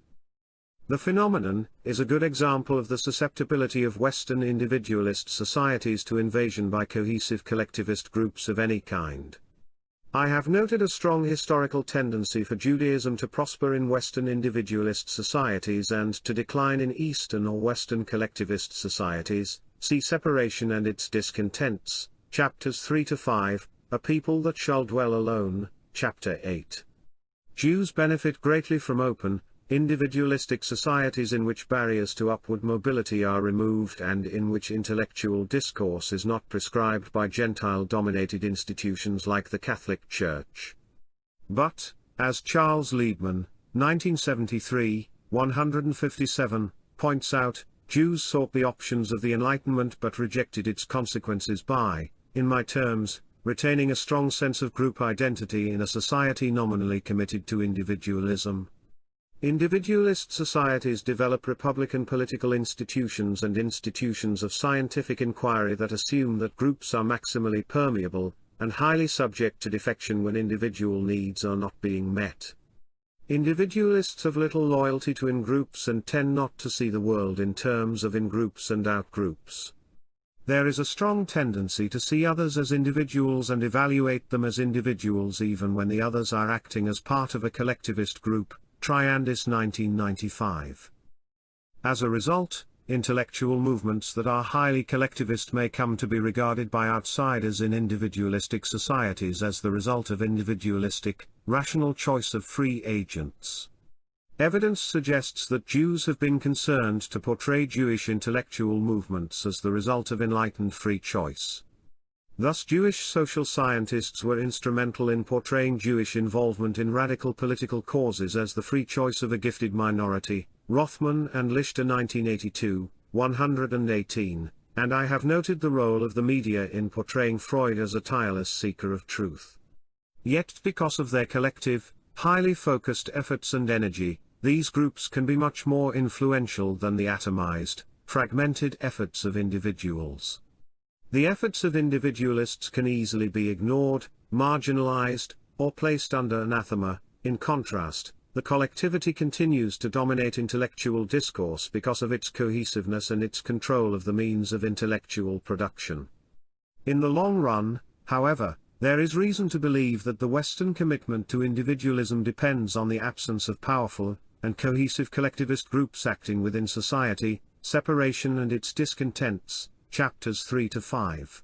The phenomenon is a good example of the susceptibility of Western individualist societies to invasion by cohesive collectivist groups of any kind. I have noted a strong historical tendency for Judaism to prosper in Western individualist societies and to decline in Eastern or Western collectivist societies. See Separation and its Discontents, chapters 3-5, A People That Shall Dwell Alone, chapter 8. Jews benefit greatly from open, individualistic societies in which barriers to upward mobility are removed and in which intellectual discourse is not prescribed by Gentile-dominated institutions like the Catholic Church. But, as Charles Liebman, 1973, 157, points out, Jews sought the options of the Enlightenment but rejected its consequences by, in my terms, retaining a strong sense of group identity in a society nominally committed to individualism. Individualist societies develop republican political institutions and institutions of scientific inquiry that assume that groups are maximally permeable, and highly subject to defection when individual needs are not being met. Individualists have little loyalty to in-groups and tend not to see the world in terms of in-groups and out-groups. There is a strong tendency to see others as individuals and evaluate them as individuals even when the others are acting as part of a collectivist group. Triandis 1995. As a result, intellectual movements that are highly collectivist may come to be regarded by outsiders in individualistic societies as the result of individualistic, rational choice of free agents. Evidence suggests that Jews have been concerned to portray Jewish intellectual movements as the result of enlightened free choice. Thus Jewish social scientists were instrumental in portraying Jewish involvement in radical political causes as the free choice of a gifted minority, Rothman and Lichter 1982, 118, and I have noted the role of the media in portraying Freud as a tireless seeker of truth. Yet because of their collective, highly focused efforts and energy, these groups can be much more influential than the atomized, fragmented efforts of individuals. The efforts of individualists can easily be ignored, marginalized, or placed under anathema. In contrast, the collectivity continues to dominate intellectual discourse because of its cohesiveness and its control of the means of intellectual production. In the long run, however, there is reason to believe that the Western commitment to individualism depends on the absence of powerful and cohesive collectivist groups acting within society, separation and its discontents, chapters 3 to 5.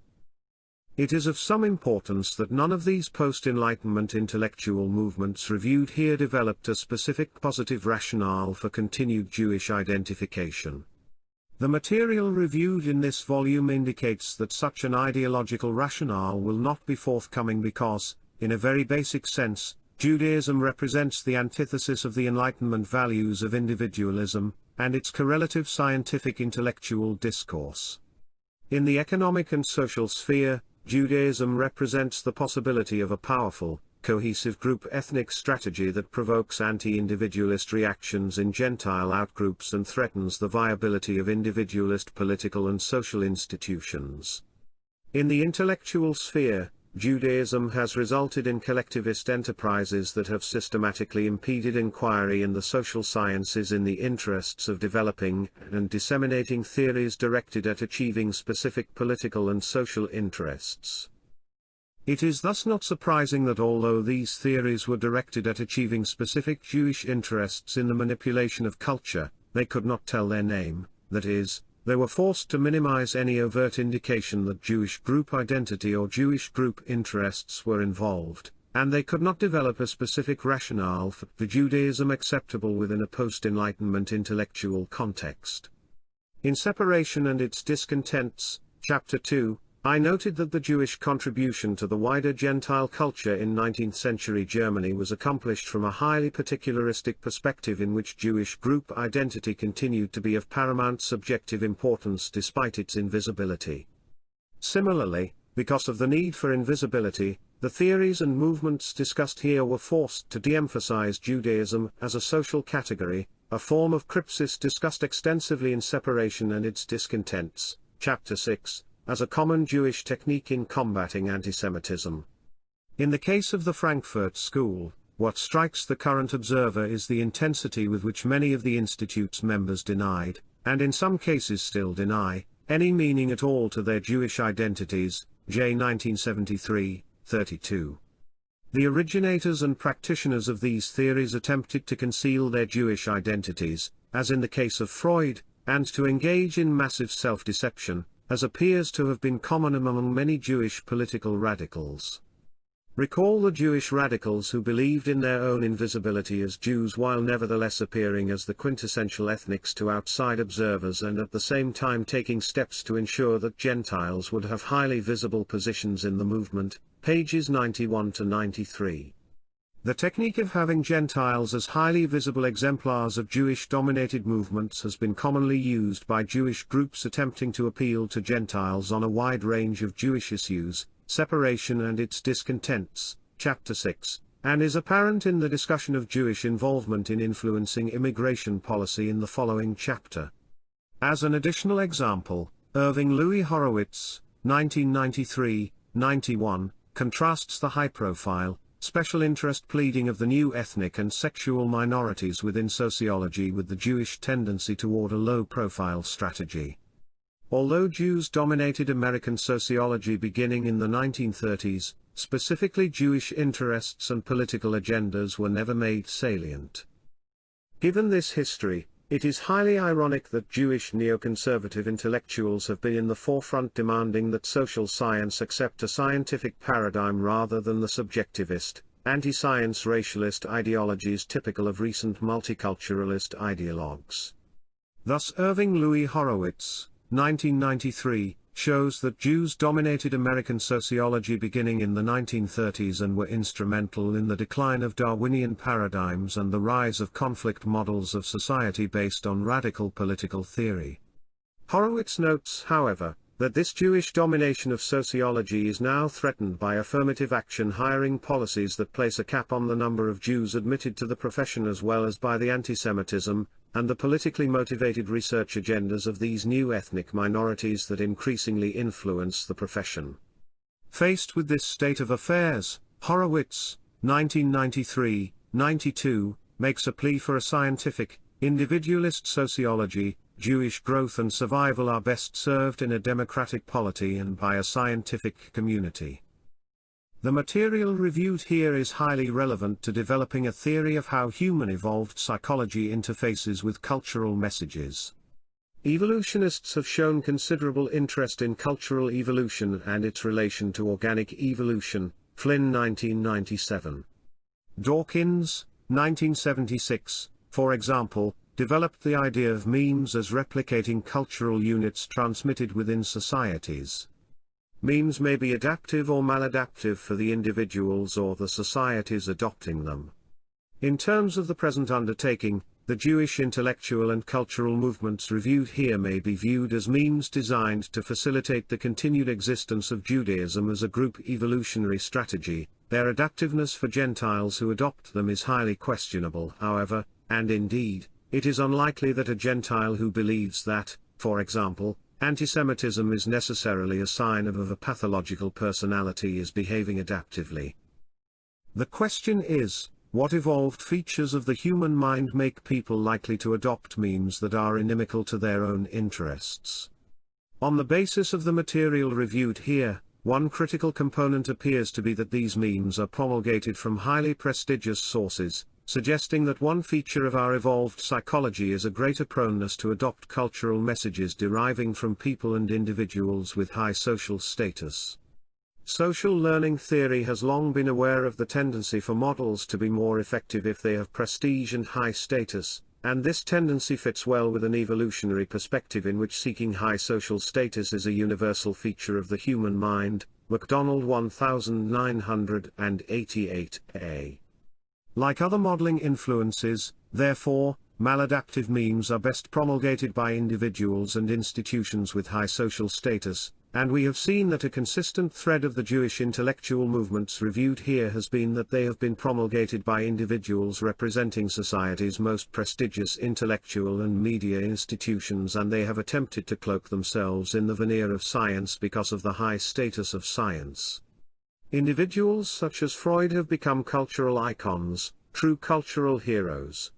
It is of some importance that none of these post-Enlightenment intellectual movements reviewed here developed a specific positive rationale for continued Jewish identification. The material reviewed in this volume indicates that such an ideological rationale will not be forthcoming because, in a very basic sense, Judaism represents the antithesis of the Enlightenment values of individualism, and its correlative scientific intellectual discourse. In the economic and social sphere, Judaism represents the possibility of a powerful, cohesive group ethnic strategy that provokes anti-individualist reactions in Gentile outgroups and threatens the viability of individualist political and social institutions. In the intellectual sphere, Judaism has resulted in collectivist enterprises that have systematically impeded inquiry in the social sciences in the interests of developing and disseminating theories directed at achieving specific political and social interests. It is thus not surprising that although these theories were directed at achieving specific Jewish interests in the manipulation of culture, they could not tell their name, that is, they were forced to minimize any overt indication that Jewish group identity or Jewish group interests were involved, and they could not develop a specific rationale for the Judaism acceptable within a post-Enlightenment intellectual context. In Separation and Its Discontents, Chapter 2, I noted that the Jewish contribution to the wider Gentile culture in 19th-century Germany was accomplished from a highly particularistic perspective in which Jewish group identity continued to be of paramount subjective importance despite its invisibility. Similarly, because of the need for invisibility, the theories and movements discussed here were forced to de-emphasize Judaism as a social category, a form of crypsis discussed extensively in Separation and Its Discontents, Chapter 6, as a common Jewish technique in combating antisemitism. In the case of the Frankfurt School, what strikes the current observer is the intensity with which many of the Institute's members denied, and in some cases still deny, any meaning at all to their Jewish identities, J. 1973, 32. The originators and practitioners of these theories attempted to conceal their Jewish identities, as in the case of Freud, and to engage in massive self-deception, as appears to have been common among many Jewish political radicals. Recall the Jewish radicals who believed in their own invisibility as Jews while nevertheless appearing as the quintessential ethnics to outside observers and at the same time taking steps to ensure that Gentiles would have highly visible positions in the movement, pages 91 to 93. The technique of having Gentiles as highly visible exemplars of Jewish-dominated movements has been commonly used by Jewish groups attempting to appeal to Gentiles on a wide range of Jewish issues, Separation and Its Discontents, Chapter 6, and is apparent in the discussion of Jewish involvement in influencing immigration policy in the following chapter. As an additional example, Irving Louis Horowitz, 1993-91, contrasts the high-profile, special interest pleading of the new ethnic and sexual minorities within sociology with the Jewish tendency toward a low-profile strategy. Although Jews dominated American sociology beginning in the 1930s, specifically Jewish interests and political agendas were never made salient. Given this history, it is highly ironic that Jewish neoconservative intellectuals have been in the forefront demanding that social science accept a scientific paradigm rather than the subjectivist, anti-science racialist ideologies typical of recent multiculturalist ideologues. Thus Irving Louis Horowitz, 1993, shows that Jews dominated American sociology beginning in the 1930s and were instrumental in the decline of Darwinian paradigms and the rise of conflict models of society based on radical political theory. Horowitz notes, however, that this Jewish domination of sociology is now threatened by affirmative action hiring policies that place a cap on the number of Jews admitted to the profession, as well as by the anti-Semitism and the politically motivated research agendas of these new ethnic minorities that increasingly influence the profession. Faced with this state of affairs, Horowitz, 1993-92, makes a plea for a scientific, individualist sociology. Jewish growth and survival are best served in a democratic polity and by a scientific community. The material reviewed here is highly relevant to developing a theory of how human evolved psychology interfaces with cultural messages. Evolutionists have shown considerable interest in cultural evolution and its relation to organic evolution. Flynn, 1997. Dawkins, 1976, for example, developed the idea of memes as replicating cultural units transmitted within societies. Memes may be adaptive or maladaptive for the individuals or the societies adopting them. In terms of the present undertaking, the Jewish intellectual and cultural movements reviewed here may be viewed as memes designed to facilitate the continued existence of Judaism as a group evolutionary strategy. Their adaptiveness for Gentiles who adopt them is highly questionable, however, and indeed, it is unlikely that a Gentile who believes that, for example, antisemitism is necessarily a sign of a pathological personality is behaving adaptively. The question is, what evolved features of the human mind make people likely to adopt memes that are inimical to their own interests? On the basis of the material reviewed here, one critical component appears to be that these memes are promulgated from highly prestigious sources, suggesting that one feature of our evolved psychology is a greater proneness to adopt cultural messages deriving from people and individuals with high social status. Social learning theory has long been aware of the tendency for models to be more effective if they have prestige and high status, and this tendency fits well with an evolutionary perspective in which seeking high social status is a universal feature of the human mind. Macdonald, 1988a. Like other modeling influences, therefore, maladaptive memes are best promulgated by individuals and institutions with high social status, and we have seen that a consistent thread of the Jewish intellectual movements reviewed here has been that they have been promulgated by individuals representing society's most prestigious intellectual and media institutions, and they have attempted to cloak themselves in the veneer of science because of the high status of science. Individuals such as Freud have become cultural icons, true cultural heroes.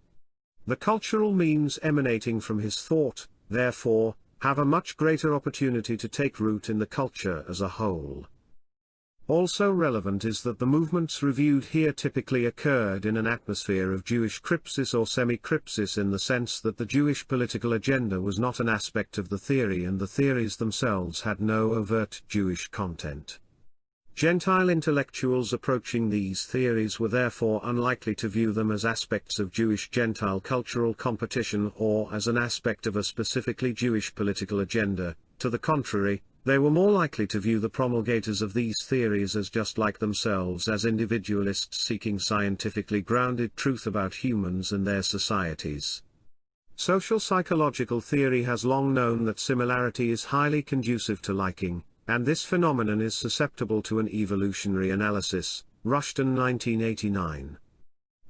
The cultural memes emanating from his thought, therefore, have a much greater opportunity to take root in the culture as a whole. Also relevant is that the movements reviewed here typically occurred in an atmosphere of Jewish crypsis or semi-crypsis, in the sense that the Jewish political agenda was not an aspect of the theory and the theories themselves had no overt Jewish content. Gentile intellectuals approaching these theories were therefore unlikely to view them as aspects of Jewish-Gentile cultural competition or as an aspect of a specifically Jewish political agenda. To the contrary, they were more likely to view the promulgators of these theories as just like themselves, as individualists seeking scientifically grounded truth about humans and their societies. Social psychological theory has long known that similarity is highly conducive to liking, and this phenomenon is susceptible to an evolutionary analysis. Rushton, 1989.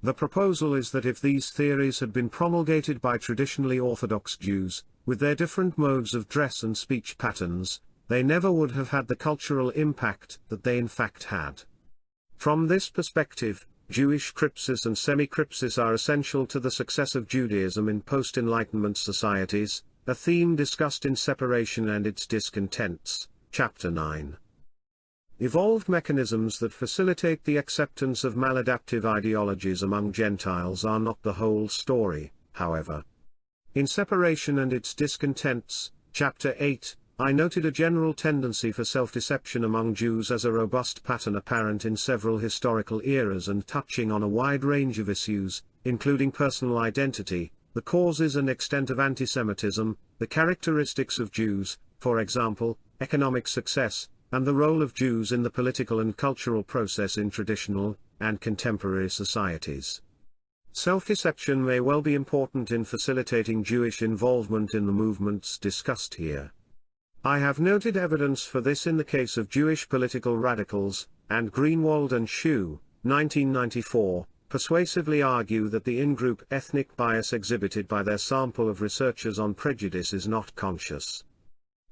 The proposal is that if these theories had been promulgated by traditionally Orthodox Jews, with their different modes of dress and speech patterns, they never would have had the cultural impact that they in fact had. From this perspective, Jewish crypsis and semi-crypsis are essential to the success of Judaism in post-Enlightenment societies, a theme discussed in Separation and Its Discontents, Chapter 9. Evolved mechanisms that facilitate the acceptance of maladaptive ideologies among Gentiles are not the whole story, however. In Separation and Its Discontents, Chapter 8, I noted a general tendency for self-deception among Jews as a robust pattern apparent in several historical eras and touching on a wide range of issues, including personal identity, the causes and extent of antisemitism, the characteristics of Jews, for example, economic success, and the role of Jews in the political and cultural process in traditional and contemporary societies. Self-deception may well be important in facilitating Jewish involvement in the movements discussed here. I have noted evidence for this in the case of Jewish political radicals, and Greenwald and Shue, 1994, persuasively argue that the in-group ethnic bias exhibited by their sample of researchers on prejudice is not conscious.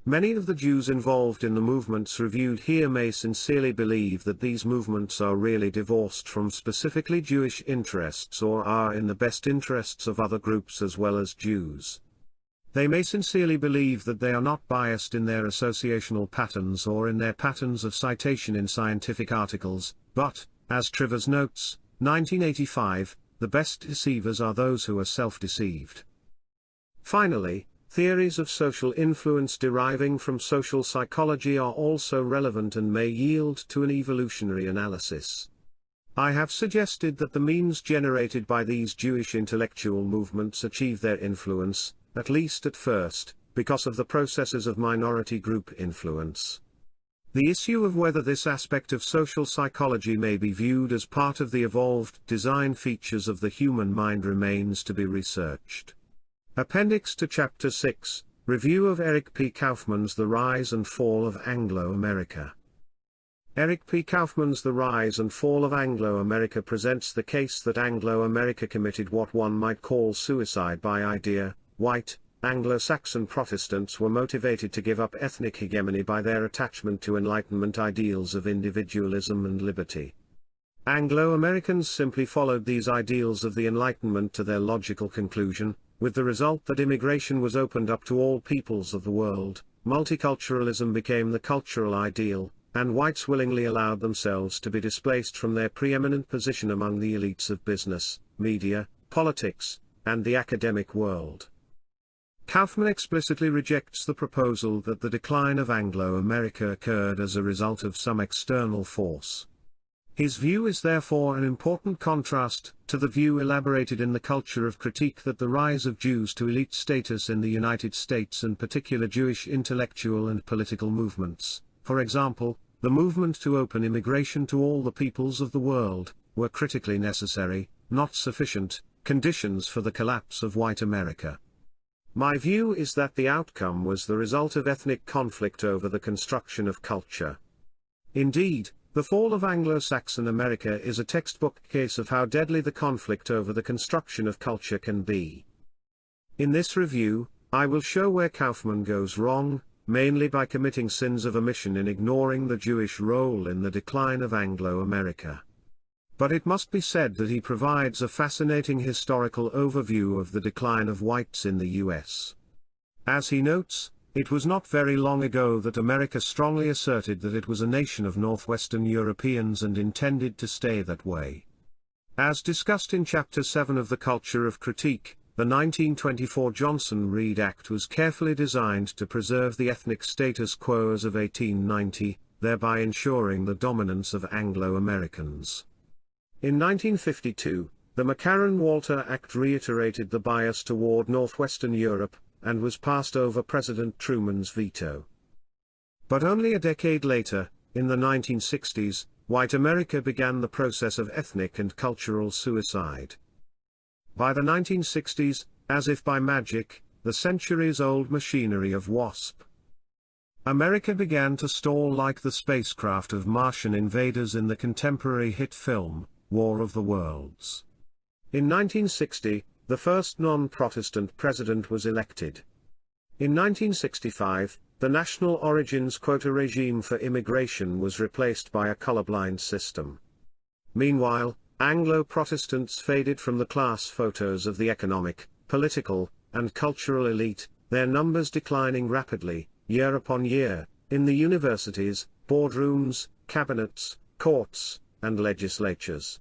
Many of the Jews involved in the movements reviewed here may sincerely believe that these movements are really divorced from specifically Jewish interests or are in the best interests of other groups as well as Jews. They may sincerely believe that they are not biased in their associational patterns or in their patterns of citation in scientific articles, but, as Trivers notes, 1985, the best deceivers are those who are self-deceived. Finally, theories of social influence deriving from social psychology are also relevant and may yield to an evolutionary analysis. I have suggested that the means generated by these Jewish intellectual movements achieve their influence, at least at first, because of the processes of minority group influence. The issue of whether this aspect of social psychology may be viewed as part of the evolved design features of the human mind remains to be researched. Appendix to Chapter 6, Review of Eric P. Kaufman's The Rise and Fall of Anglo-America. Eric P. Kaufman's The Rise and Fall of Anglo-America presents the case that Anglo-America committed what one might call suicide by idea. White, Anglo-Saxon Protestants were motivated to give up ethnic hegemony by their attachment to Enlightenment ideals of individualism and liberty. Anglo-Americans simply followed these ideals of the Enlightenment to their logical conclusion, with the result that immigration was opened up to all peoples of the world, multiculturalism became the cultural ideal, and whites willingly allowed themselves to be displaced from their preeminent position among the elites of business, media, politics, and the academic world. Kaufman explicitly rejects the proposal that the decline of Anglo-America occurred as a result of some external force. His view is therefore an important contrast to the view elaborated in the Culture of Critique that the rise of Jews to elite status in the United States and particular Jewish intellectual and political movements, for example, the movement to open immigration to all the peoples of the world, were critically necessary, not sufficient, conditions for the collapse of white America. My view is that the outcome was the result of ethnic conflict over the construction of culture. Indeed, the fall of Anglo-Saxon America is a textbook case of how deadly the conflict over the construction of culture can be. In this review, I will show where Kaufman goes wrong, mainly by committing sins of omission in ignoring the Jewish role in the decline of Anglo-America. But it must be said that he provides a fascinating historical overview of the decline of whites in the U.S. As he notes, it was not very long ago that America strongly asserted that it was a nation of Northwestern Europeans and intended to stay that way. As discussed in Chapter 7 of the Culture of Critique, the 1924 Johnson-Reed Act was carefully designed to preserve the ethnic status quo as of 1890, thereby ensuring the dominance of Anglo-Americans. In 1952, the McCarran-Walter Act reiterated the bias toward Northwestern Europe, and was passed over President Truman's veto. But only a decade later, in the 1960s, white America began the process of ethnic and cultural suicide. By the 1960s, as if by magic, the centuries-old machinery of WASP America began to stall like the spacecraft of Martian invaders in the contemporary hit film, War of the Worlds. In 1960, the first non-Protestant president was elected. In 1965, the national origins quota regime for immigration was replaced by a colorblind system. Meanwhile, Anglo-Protestants faded from the class photos of the economic, political, and cultural elite, their numbers declining rapidly, year upon year, in the universities, boardrooms, cabinets, courts, and legislatures.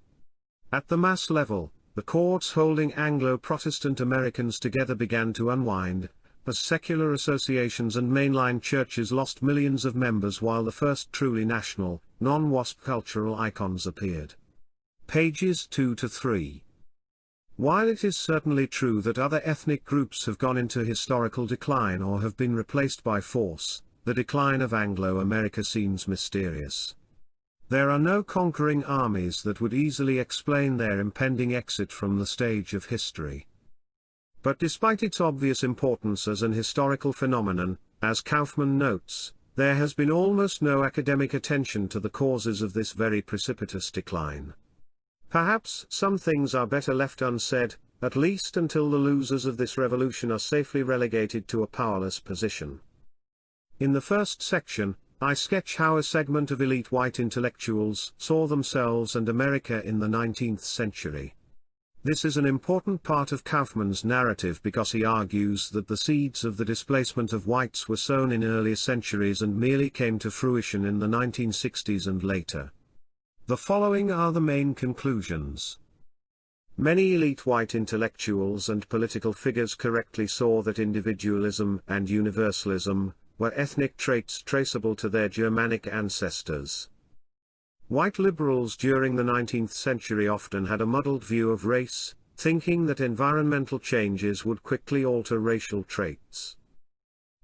At the mass level, the courts holding Anglo-Protestant Americans together began to unwind, as secular associations and mainline churches lost millions of members while the first truly national, non-WASP cultural icons appeared. Pages 2 to 3. While it is certainly true that other ethnic groups have gone into historical decline or have been replaced by force, the decline of Anglo-America seems mysterious. There are no conquering armies that would easily explain their impending exit from the stage of history. But despite its obvious importance as an historical phenomenon, As Kaufman notes, there has been almost no academic attention to the causes of this very precipitous decline. Perhaps some things are better left unsaid, at least until the losers of this revolution are safely relegated to a powerless position. In the first section, I sketch how a segment of elite white intellectuals saw themselves and America in the 19th century. This is an important part of Kaufman's narrative because he argues that the seeds of the displacement of whites were sown in earlier centuries and merely came to fruition in the 1960s and later. The following are the main conclusions. Many elite white intellectuals and political figures correctly saw that individualism and universalism were ethnic traits traceable to their Germanic ancestors. White liberals during the 19th century often had a muddled view of race, thinking that environmental changes would quickly alter racial traits.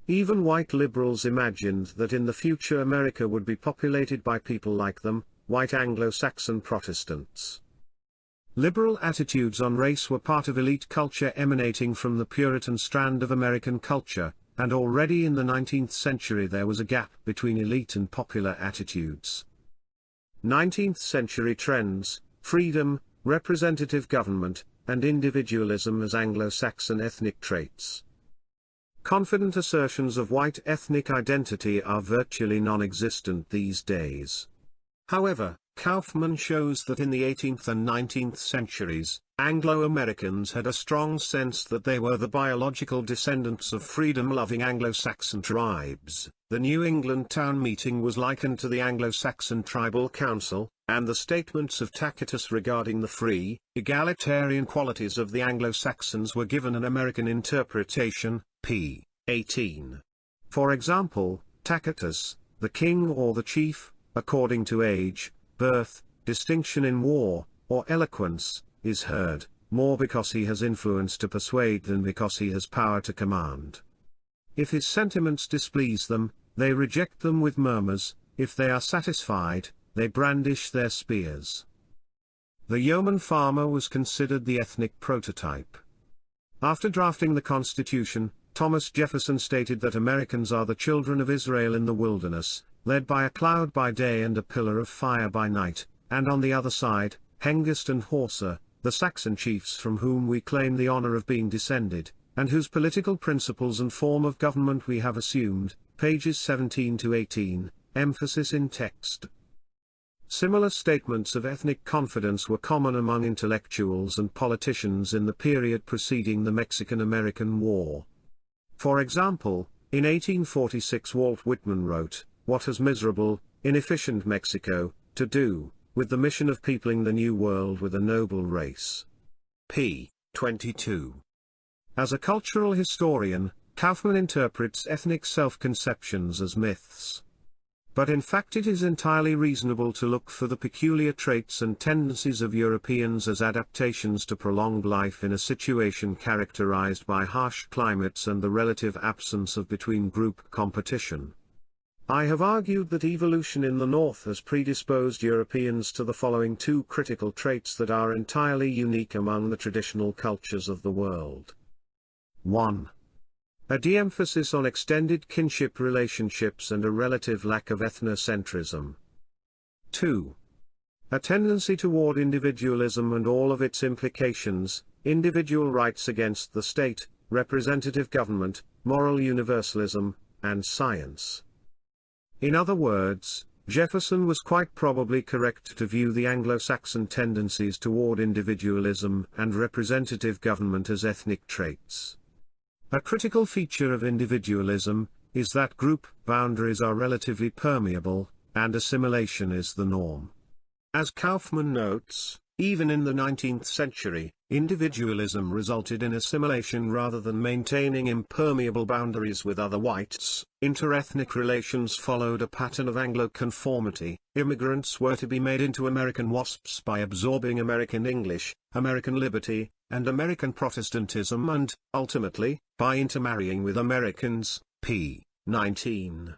Even white liberals imagined that in the future America would be populated by people like them, white Anglo-Saxon Protestants. Liberal attitudes on race were part of elite culture emanating from the Puritan strand of American culture, and already in the 19th century there was a gap between elite and popular attitudes. 19th century trends, freedom, representative government, and individualism as Anglo-Saxon ethnic traits. Confident assertions of white ethnic identity are virtually non-existent these days. However, Kaufman shows that in the 18th and 19th centuries, Anglo-Americans had a strong sense that they were the biological descendants of freedom-loving Anglo-Saxon tribes. The New England town meeting was likened to the Anglo-Saxon tribal council, and the statements of Tacitus regarding the free, egalitarian qualities of the Anglo-Saxons were given an American interpretation, p. 18. For example, Tacitus, the king or the chief, according to age, birth, distinction in war, or eloquence, is heard, more because he has influence to persuade than because he has power to command. If his sentiments displease them, they reject them with murmurs, if they are satisfied, they brandish their spears. The yeoman farmer was considered the ethnic prototype. After drafting the Constitution, Thomas Jefferson stated that Americans are the children of Israel in the wilderness, led by a cloud by day and a pillar of fire by night, and on the other side, Hengist and Horsa, the Saxon chiefs from whom we claim the honor of being descended, and whose political principles and form of government we have assumed, pages 17 to 18, emphasis in text. Similar statements of ethnic confidence were common among intellectuals and politicians in the period preceding the Mexican-American War. For example, in 1846 Walt Whitman wrote, "What has miserable, inefficient Mexico to do with the mission of peopling the New World with a noble race?" p. 22. As a cultural historian, Kaufman interprets ethnic self-conceptions as myths. But in fact it is entirely reasonable to look for the peculiar traits and tendencies of Europeans as adaptations to prolonged life in a situation characterized by harsh climates and the relative absence of between-group competition. I have argued that evolution in the North has predisposed Europeans to the following two critical traits that are entirely unique among the traditional cultures of the world. 1. A de-emphasis on extended kinship relationships and a relative lack of ethnocentrism. 2. A tendency toward individualism and all of its implications, individual rights against the state, representative government, moral universalism, and science. In other words, Jefferson was quite probably correct to view the Anglo-Saxon tendencies toward individualism and representative government as ethnic traits. A critical feature of individualism is that group boundaries are relatively permeable, and assimilation is the norm. As Kaufman notes, even in the 19th century, individualism resulted in assimilation rather than maintaining impermeable boundaries with other whites. Interethnic relations followed a pattern of Anglo-conformity. Immigrants were to be made into American WASPs by absorbing American English, American liberty, and American Protestantism and, ultimately, by intermarrying with Americans, p. 19.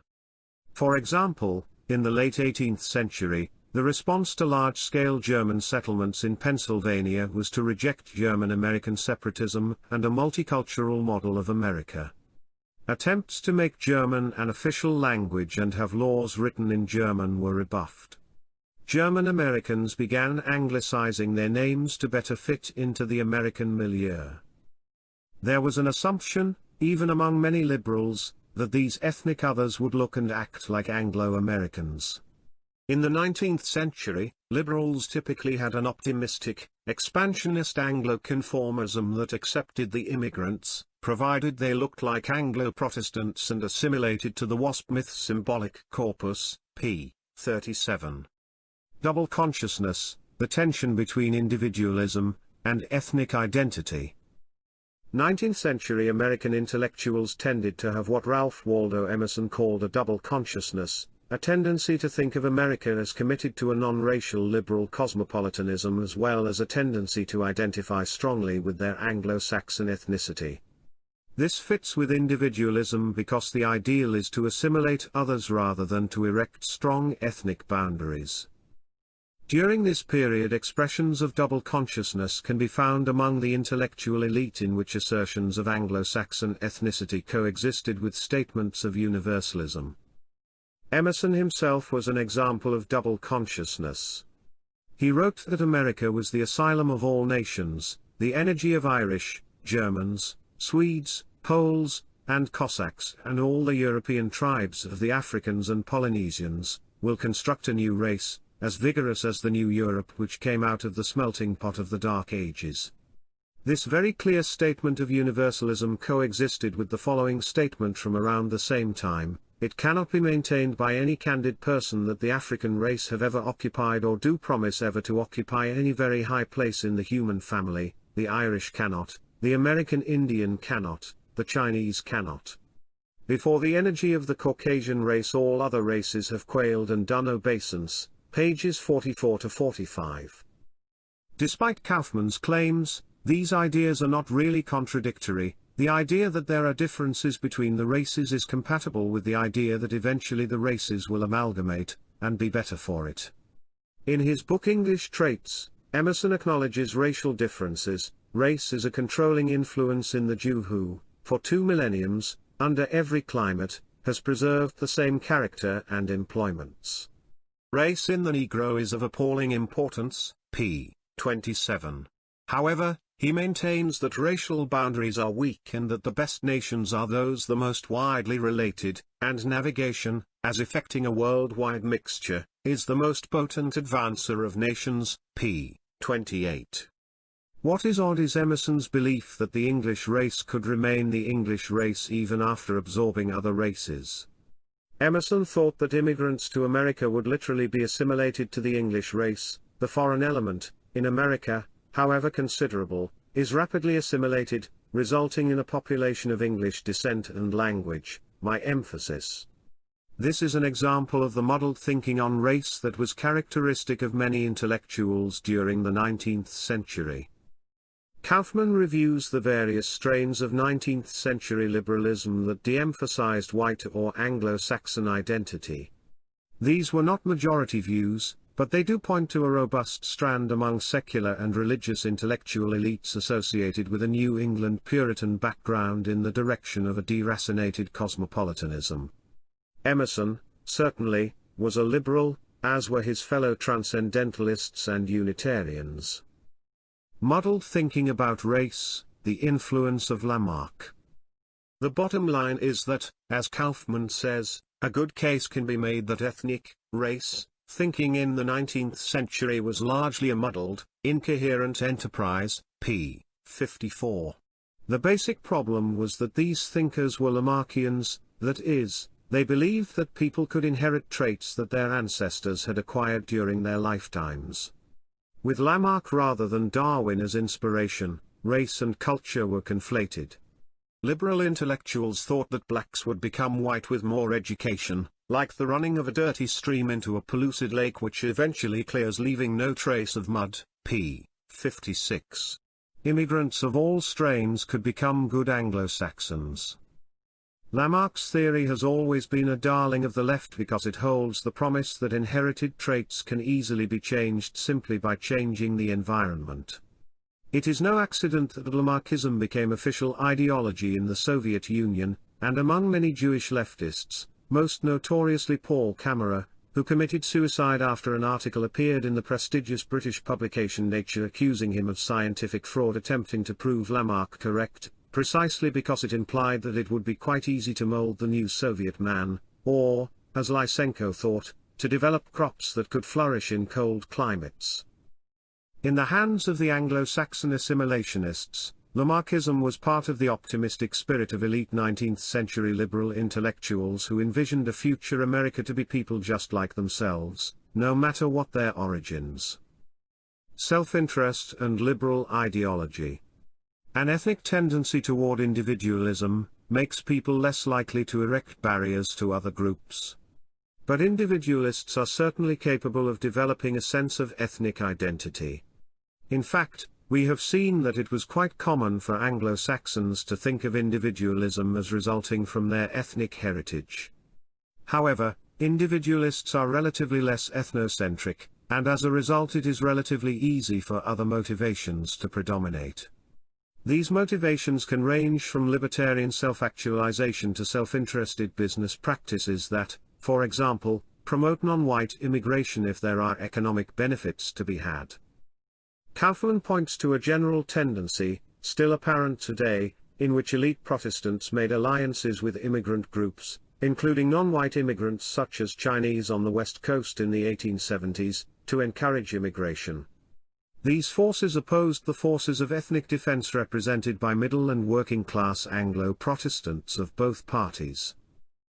For example, in the late 18th century, the response to large-scale German settlements in Pennsylvania was to reject German-American separatism and a multicultural model of America. Attempts to make German an official language and have laws written in German were rebuffed. German Americans began anglicizing their names to better fit into the American milieu. There was an assumption, even among many liberals, that these ethnic others would look and act like Anglo-Americans. In the 19th century, liberals typically had an optimistic, expansionist Anglo-conformism that accepted the immigrants, provided they looked like Anglo-Protestants and assimilated to the WASP myth symbolic corpus, p. 37. Double consciousness, the tension between individualism and ethnic identity. 19th-century American intellectuals tended to have what Ralph Waldo Emerson called a double consciousness, a tendency to think of America as committed to a non-racial liberal cosmopolitanism as well as a tendency to identify strongly with their Anglo-Saxon ethnicity. This fits with individualism because the ideal is to assimilate others rather than to erect strong ethnic boundaries. During this period, expressions of double consciousness can be found among the intellectual elite in which assertions of Anglo-Saxon ethnicity coexisted with statements of universalism. Emerson himself was an example of double consciousness. He wrote that America was the asylum of all nations, the energy of Irish, Germans, Swedes, Poles, and Cossacks, and all the European tribes of the Africans and Polynesians, will construct a new race, as vigorous as the new Europe which came out of the smelting pot of the Dark Ages. This very clear statement of universalism coexisted with the following statement from around the same time: it cannot be maintained by any candid person that the African race have ever occupied or do promise ever to occupy any very high place in the human family. The Irish cannot, the American Indian cannot, the Chinese cannot. Before the energy of the Caucasian race all other races have quailed and done obeisance. Pages 44 to 45. Despite Kaufmann's claims, these ideas are not really contradictory. The idea that there are differences between the races is compatible with the idea that eventually the races will amalgamate, and be better for it. In his book English Traits, Emerson acknowledges racial differences. Race is a controlling influence in the Jew who, for 2 millenniums, under every climate, has preserved the same character and employments. Race in the Negro is of appalling importance, p. 27. However, he maintains that racial boundaries are weak and that the best nations are those the most widely related, and navigation, as effecting a worldwide mixture, is the most potent advancer of nations, p. 28. What is odd is Emerson's belief that the English race could remain the English race even after absorbing other races. Emerson thought that immigrants to America would literally be assimilated to the English race. The foreign element, in America, however considerable, is rapidly assimilated, resulting in a population of English descent and language. My emphasis. This is an example of the muddled thinking on race that was characteristic of many intellectuals during the 19th century. Kaufmann reviews the various strains of 19th-century liberalism that de-emphasized white or Anglo-Saxon identity. These were not majority views, but they do point to a robust strand among secular and religious intellectual elites associated with a New England Puritan background in the direction of a deracinated cosmopolitanism. Emerson, certainly, was a liberal, as were his fellow transcendentalists and Unitarians. Muddled thinking about race, the influence of Lamarck. The bottom line is that, as Kaufmann says, a good case can be made that ethnic, race, thinking in the 19th century was largely a muddled, incoherent enterprise, p. 54. The basic problem was that these thinkers were Lamarckians, that is, they believed that people could inherit traits that their ancestors had acquired during their lifetimes. With Lamarck rather than Darwin as inspiration, race and culture were conflated. Liberal intellectuals thought that blacks would become white with more education, like the running of a dirty stream into a pellucid lake which eventually clears leaving no trace of mud, p. 56. Immigrants of all strains could become good Anglo-Saxons. Lamarck's theory has always been a darling of the left because it holds the promise that inherited traits can easily be changed simply by changing the environment. It is no accident that Lamarckism became official ideology in the Soviet Union, and among many Jewish leftists, most notoriously Paul Camera, who committed suicide after an article appeared in the prestigious British publication Nature accusing him of scientific fraud attempting to prove Lamarck correct, precisely because it implied that it would be quite easy to mold the new Soviet man, or, as Lysenko thought, to develop crops that could flourish in cold climates. In the hands of the Anglo-Saxon assimilationists, Lamarckism was part of the optimistic spirit of elite 19th-century liberal intellectuals who envisioned a future America to be people just like themselves, no matter what their origins. Self-interest and liberal ideology. An ethnic tendency toward individualism makes people less likely to erect barriers to other groups. But individualists are certainly capable of developing a sense of ethnic identity. In fact, we have seen that it was quite common for Anglo-Saxons to think of individualism as resulting from their ethnic heritage. However, individualists are relatively less ethnocentric, and as a result it is relatively easy for other motivations to predominate. These motivations can range from libertarian self-actualization to self-interested business practices that, for example, promote non-white immigration if there are economic benefits to be had. Kaufman points to a general tendency, still apparent today, in which elite Protestants made alliances with immigrant groups, including non-white immigrants such as Chinese on the West Coast in the 1870s, to encourage immigration. These forces opposed the forces of ethnic defense represented by middle and working-class Anglo-Protestants of both parties.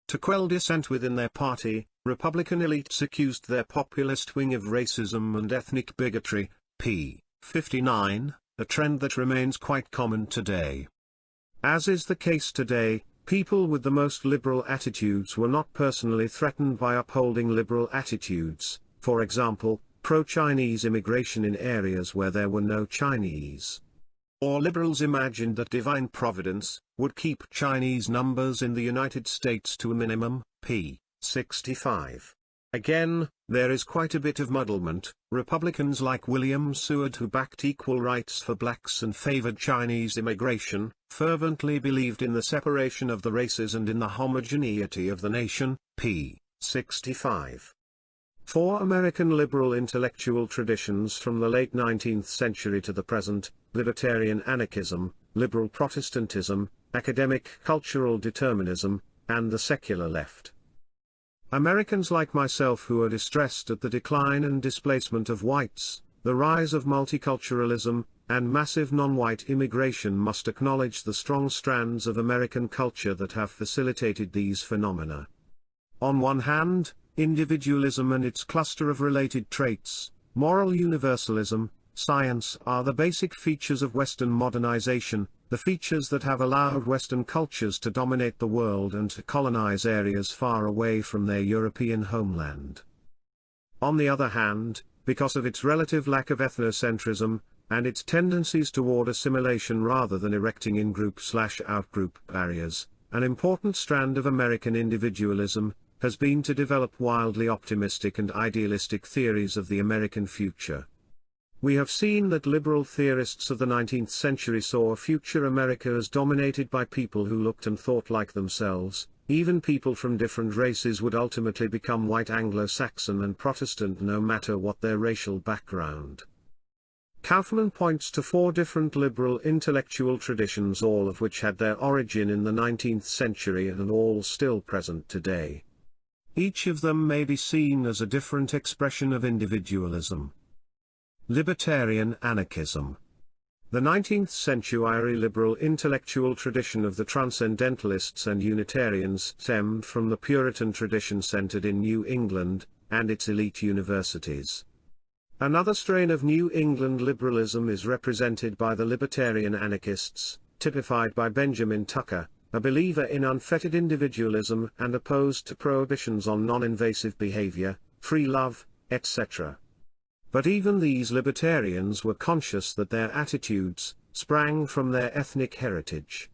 To quell dissent within their party, Republican elites accused their populist wing of racism and ethnic bigotry, p. 59, a trend that remains quite common today. As is the case today, people with the most liberal attitudes were not personally threatened by upholding liberal attitudes, for example, pro-Chinese immigration in areas where there were no Chinese. Or liberals imagined that divine providence would keep Chinese numbers in the United States to a minimum, p. 65. Again, there is quite a bit of muddlement. Republicans like William Seward, who backed equal rights for blacks and favored Chinese immigration, fervently believed in the separation of the races and in the homogeneity of the nation, p. 65. Four American liberal intellectual traditions from the late 19th century to the present: libertarian anarchism, liberal Protestantism, academic cultural determinism, and the secular left. Americans like myself who are distressed at the decline and displacement of whites, the rise of multiculturalism, and massive non-white immigration must acknowledge the strong strands of American culture that have facilitated these phenomena. On one hand, individualism and its cluster of related traits, moral universalism, science are the basic features of Western modernization, the features that have allowed Western cultures to dominate the world and to colonize areas far away from their European homeland. On the other hand, because of its relative lack of ethnocentrism, and its tendencies toward assimilation rather than erecting in-group/out-group barriers, an important strand of American individualism has been to develop wildly optimistic and idealistic theories of the American future. We have seen that liberal theorists of the 19th century saw a future America as dominated by people who looked and thought like themselves. Even people from different races would ultimately become white Anglo-Saxon and Protestant no matter what their racial background. Kaufman points to four different liberal intellectual traditions, all of which had their origin in the 19th century and all still present today. Each of them may be seen as a different expression of individualism. Libertarian anarchism. The 19th century liberal intellectual tradition of the Transcendentalists and Unitarians stemmed from the Puritan tradition centered in New England, and its elite universities. Another strain of New England liberalism is represented by the libertarian anarchists, typified by Benjamin Tucker, a believer in unfettered individualism and opposed to prohibitions on non-invasive behavior, free love, etc. But even these libertarians were conscious that their attitudes sprang from their ethnic heritage.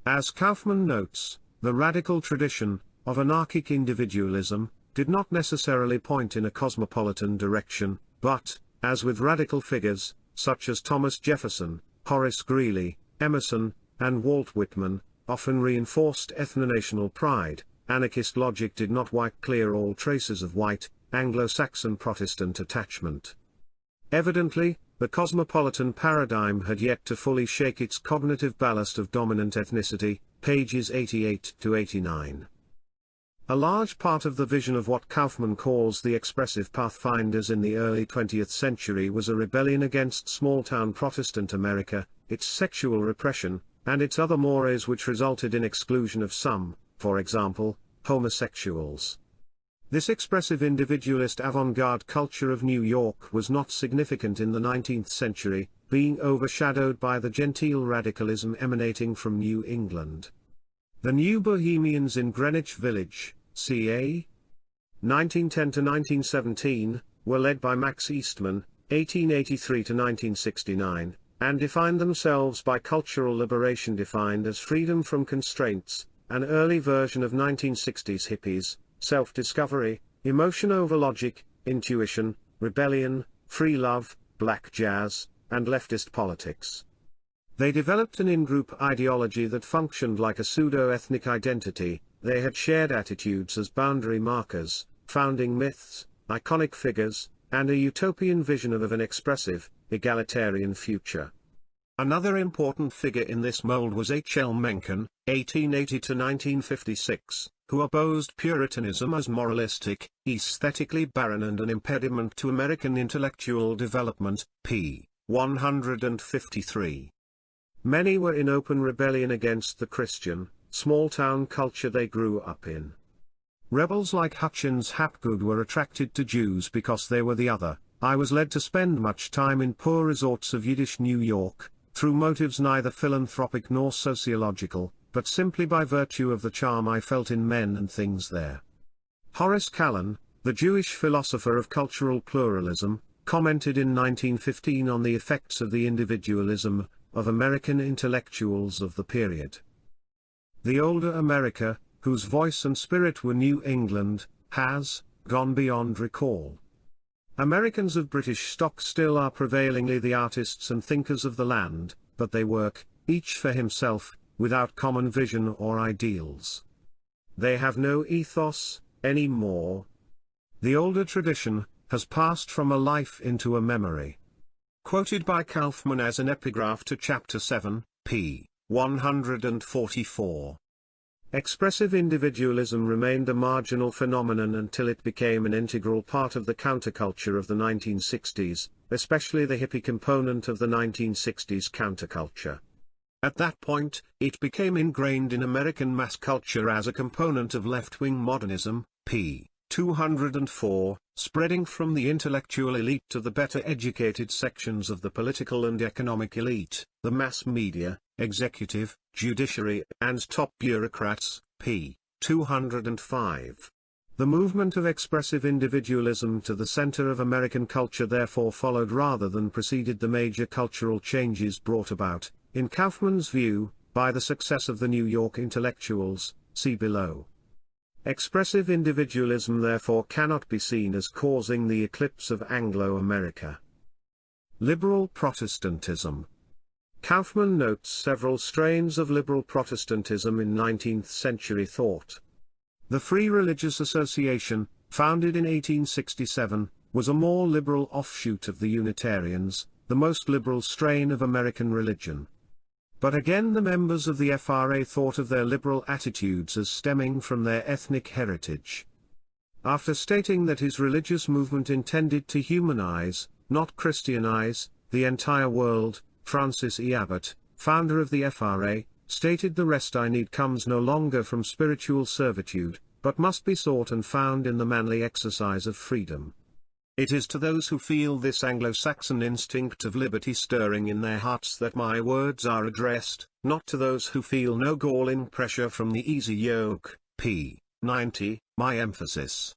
As Kaufman notes, the radical tradition of anarchic individualism did not necessarily point in a cosmopolitan direction, but, as with radical figures, such as Thomas Jefferson, Horace Greeley, Emerson, and Walt Whitman, often reinforced ethno-national pride. Anarchist logic did not wipe clear all traces of white, Anglo-Saxon Protestant attachment. Evidently, the cosmopolitan paradigm had yet to fully shake its cognitive ballast of dominant ethnicity, pages 88 to 89. A large part of the vision of what Kaufman calls the expressive pathfinders in the early 20th century was a rebellion against small-town Protestant America, its sexual repression, and its other mores which resulted in exclusion of some, for example, homosexuals. This expressive individualist avant-garde culture of New York was not significant in the 19th century, being overshadowed by the genteel radicalism emanating from New England. The New Bohemians in Greenwich Village, ca. 1910 to 1917, were led by Max Eastman, 1883 to 1969, and defined themselves by cultural liberation defined as freedom from constraints, an early version of 1960s hippies, self-discovery, emotion over logic, intuition, rebellion, free love, black jazz, and leftist politics. They developed an in-group ideology that functioned like a pseudo-ethnic identity. They had shared attitudes as boundary markers, founding myths, iconic figures, and a utopian vision of an expressive, egalitarian future. Another important figure in this mold was H. L. Mencken, 1880 to 1956, who opposed Puritanism as moralistic, aesthetically barren and an impediment to American intellectual development, p. 153. Many were in open rebellion against the Christian, small-town culture they grew up in. Rebels like Hutchins Hapgood were attracted to Jews because they were the other. I was led to spend much time in poor resorts of Yiddish New York, through motives neither philanthropic nor sociological, but simply by virtue of the charm I felt in men and things there. Horace Kallen, the Jewish philosopher of cultural pluralism, commented in 1915 on the effects of the individualism of American intellectuals of the period. The older America, whose voice and spirit were New England, has gone beyond recall. Americans of British stock still are prevailingly the artists and thinkers of the land, but they work, each for himself, without common vision or ideals. They have no ethos, any more. The older tradition has passed from a life into a memory. Quoted by Kaufman as an epigraph to Chapter 7, p. 144. Expressive individualism remained a marginal phenomenon until it became an integral part of the counterculture of the 1960s, especially the hippie component of the 1960s counterculture. At that point, it became ingrained in American mass culture as a component of left-wing modernism, p. 204, spreading from the intellectual elite to the better-educated sections of the political and economic elite, the mass media, executive, judiciary, and top bureaucrats, p. 205. The movement of expressive individualism to the center of American culture therefore followed rather than preceded the major cultural changes brought about, in Kaufman's view, by the success of the New York intellectuals, see below. Expressive individualism therefore cannot be seen as causing the eclipse of Anglo-America. Liberal Protestantism. Kaufman notes several strains of liberal Protestantism in 19th-century thought. The Free Religious Association, founded in 1867, was a more liberal offshoot of the Unitarians, the most liberal strain of American religion. But again the members of the FRA thought of their liberal attitudes as stemming from their ethnic heritage. After stating that his religious movement intended to humanize, not Christianize, the entire world, Francis E. Abbott, founder of the FRA, stated the rest I need comes no longer from spiritual servitude, but must be sought and found in the manly exercise of freedom. It is to those who feel this Anglo-Saxon instinct of liberty stirring in their hearts that my words are addressed, not to those who feel no galling pressure from the easy yoke, p. 90, my emphasis.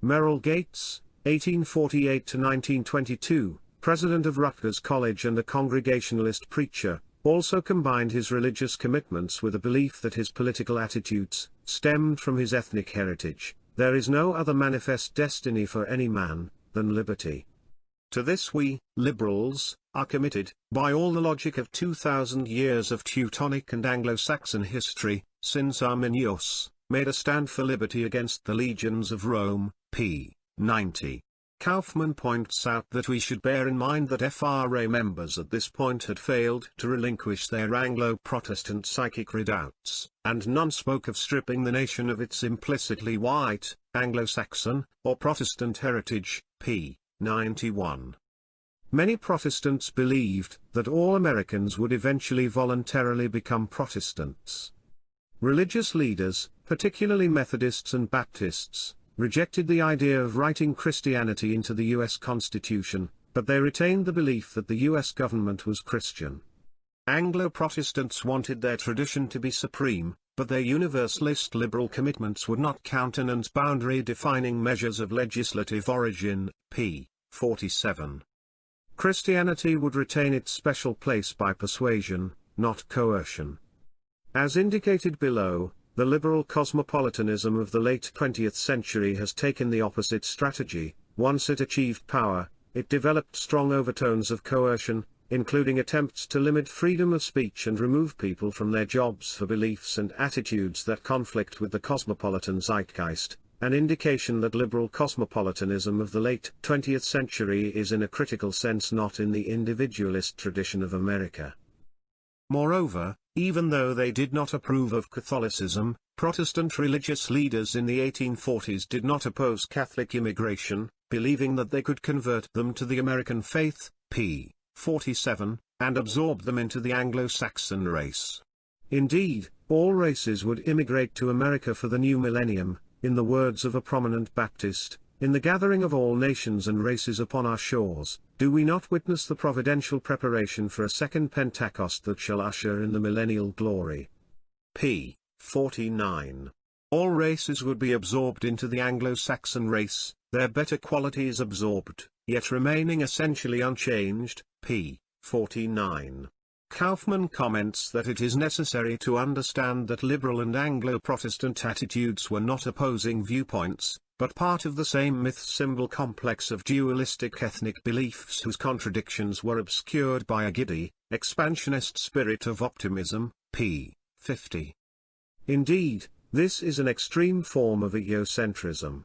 Merrill Gates, 1848 to 1922, president of Rutgers College and a Congregationalist preacher, also combined his religious commitments with a belief that his political attitudes stemmed from his ethnic heritage. There is no other manifest destiny for any man than liberty. To this we, liberals, are committed, by all the logic of 2,000 years of Teutonic and Anglo-Saxon history, since Arminius made a stand for liberty against the legions of Rome, p. 90. Kaufmann points out that we should bear in mind that FRA members at this point had failed to relinquish their Anglo-Protestant psychic redoubts, and none spoke of stripping the nation of its implicitly white, Anglo-Saxon, or Protestant heritage, p. 91. Many Protestants believed that all Americans would eventually voluntarily become Protestants. Religious leaders, particularly Methodists and Baptists, rejected the idea of writing Christianity into the U.S. Constitution, but they retained the belief that the U.S. government was Christian. Anglo-Protestants wanted their tradition to be supreme, but their Universalist liberal commitments would not countenance boundary-defining measures of legislative origin, p. 47. Christianity would retain its special place by persuasion, not coercion. As indicated below, the liberal cosmopolitanism of the late 20th century has taken the opposite strategy. Once it achieved power, it developed strong overtones of coercion, including attempts to limit freedom of speech and remove people from their jobs for beliefs and attitudes that conflict with the cosmopolitan zeitgeist, an indication that liberal cosmopolitanism of the late 20th century is in a critical sense not in the individualist tradition of America. Moreover, even though they did not approve of Catholicism, Protestant religious leaders in the 1840s did not oppose Catholic immigration, believing that they could convert them to the American faith, p. 47, and absorb them into the Anglo-Saxon race. Indeed, all races would immigrate to America for the new millennium, in the words of a prominent Baptist, "In the gathering of all nations and races upon our shores, do we not witness the providential preparation for a second Pentecost that shall usher in the millennial glory?" p. 49. All races would be absorbed into the Anglo-Saxon race, their better qualities absorbed, yet remaining essentially unchanged, p. 49. Kaufmann comments that it is necessary to understand that liberal and Anglo-Protestant attitudes were not opposing viewpoints, but part of the same myth-symbol complex of dualistic ethnic beliefs whose contradictions were obscured by a giddy, expansionist spirit of optimism, p. 50. Indeed, this is an extreme form of egocentricism.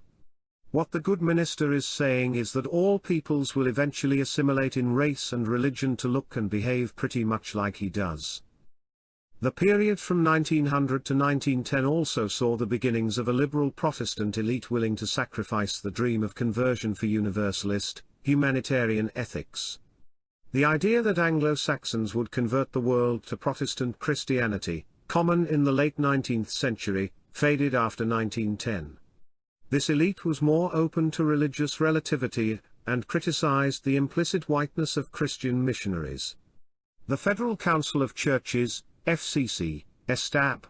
What the good minister is saying is that all peoples will eventually assimilate in race and religion to look and behave pretty much like he does. The period from 1900 to 1910 also saw the beginnings of a liberal Protestant elite willing to sacrifice the dream of conversion for universalist, humanitarian ethics. The idea that Anglo-Saxons would convert the world to Protestant Christianity, common in the late 19th century, faded after 1910. This elite was more open to religious relativity, and criticized the implicit whiteness of Christian missionaries. The Federal Council of Churches, FCC, Estab.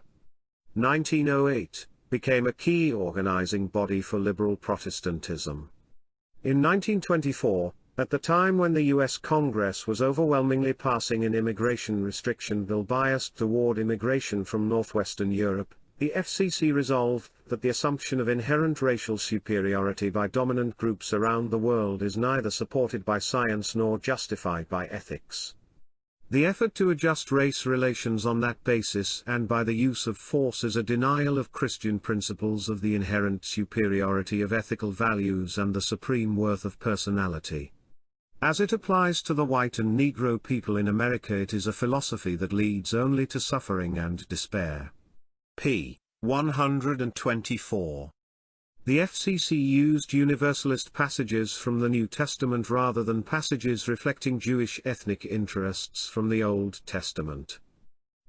1908, became a key organizing body for liberal Protestantism. In 1924, at the time when the U.S. Congress was overwhelmingly passing an immigration restriction bill biased toward immigration from northwestern Europe, the FCC resolved that the assumption of inherent racial superiority by dominant groups around the world is neither supported by science nor justified by ethics. The effort to adjust race relations on that basis and by the use of force is a denial of Christian principles of the inherent superiority of ethical values and the supreme worth of personality. As it applies to the white and Negro people in America, it is a philosophy that leads only to suffering and despair. p. 124. The FCC used Universalist passages from the New Testament rather than passages reflecting Jewish ethnic interests from the Old Testament.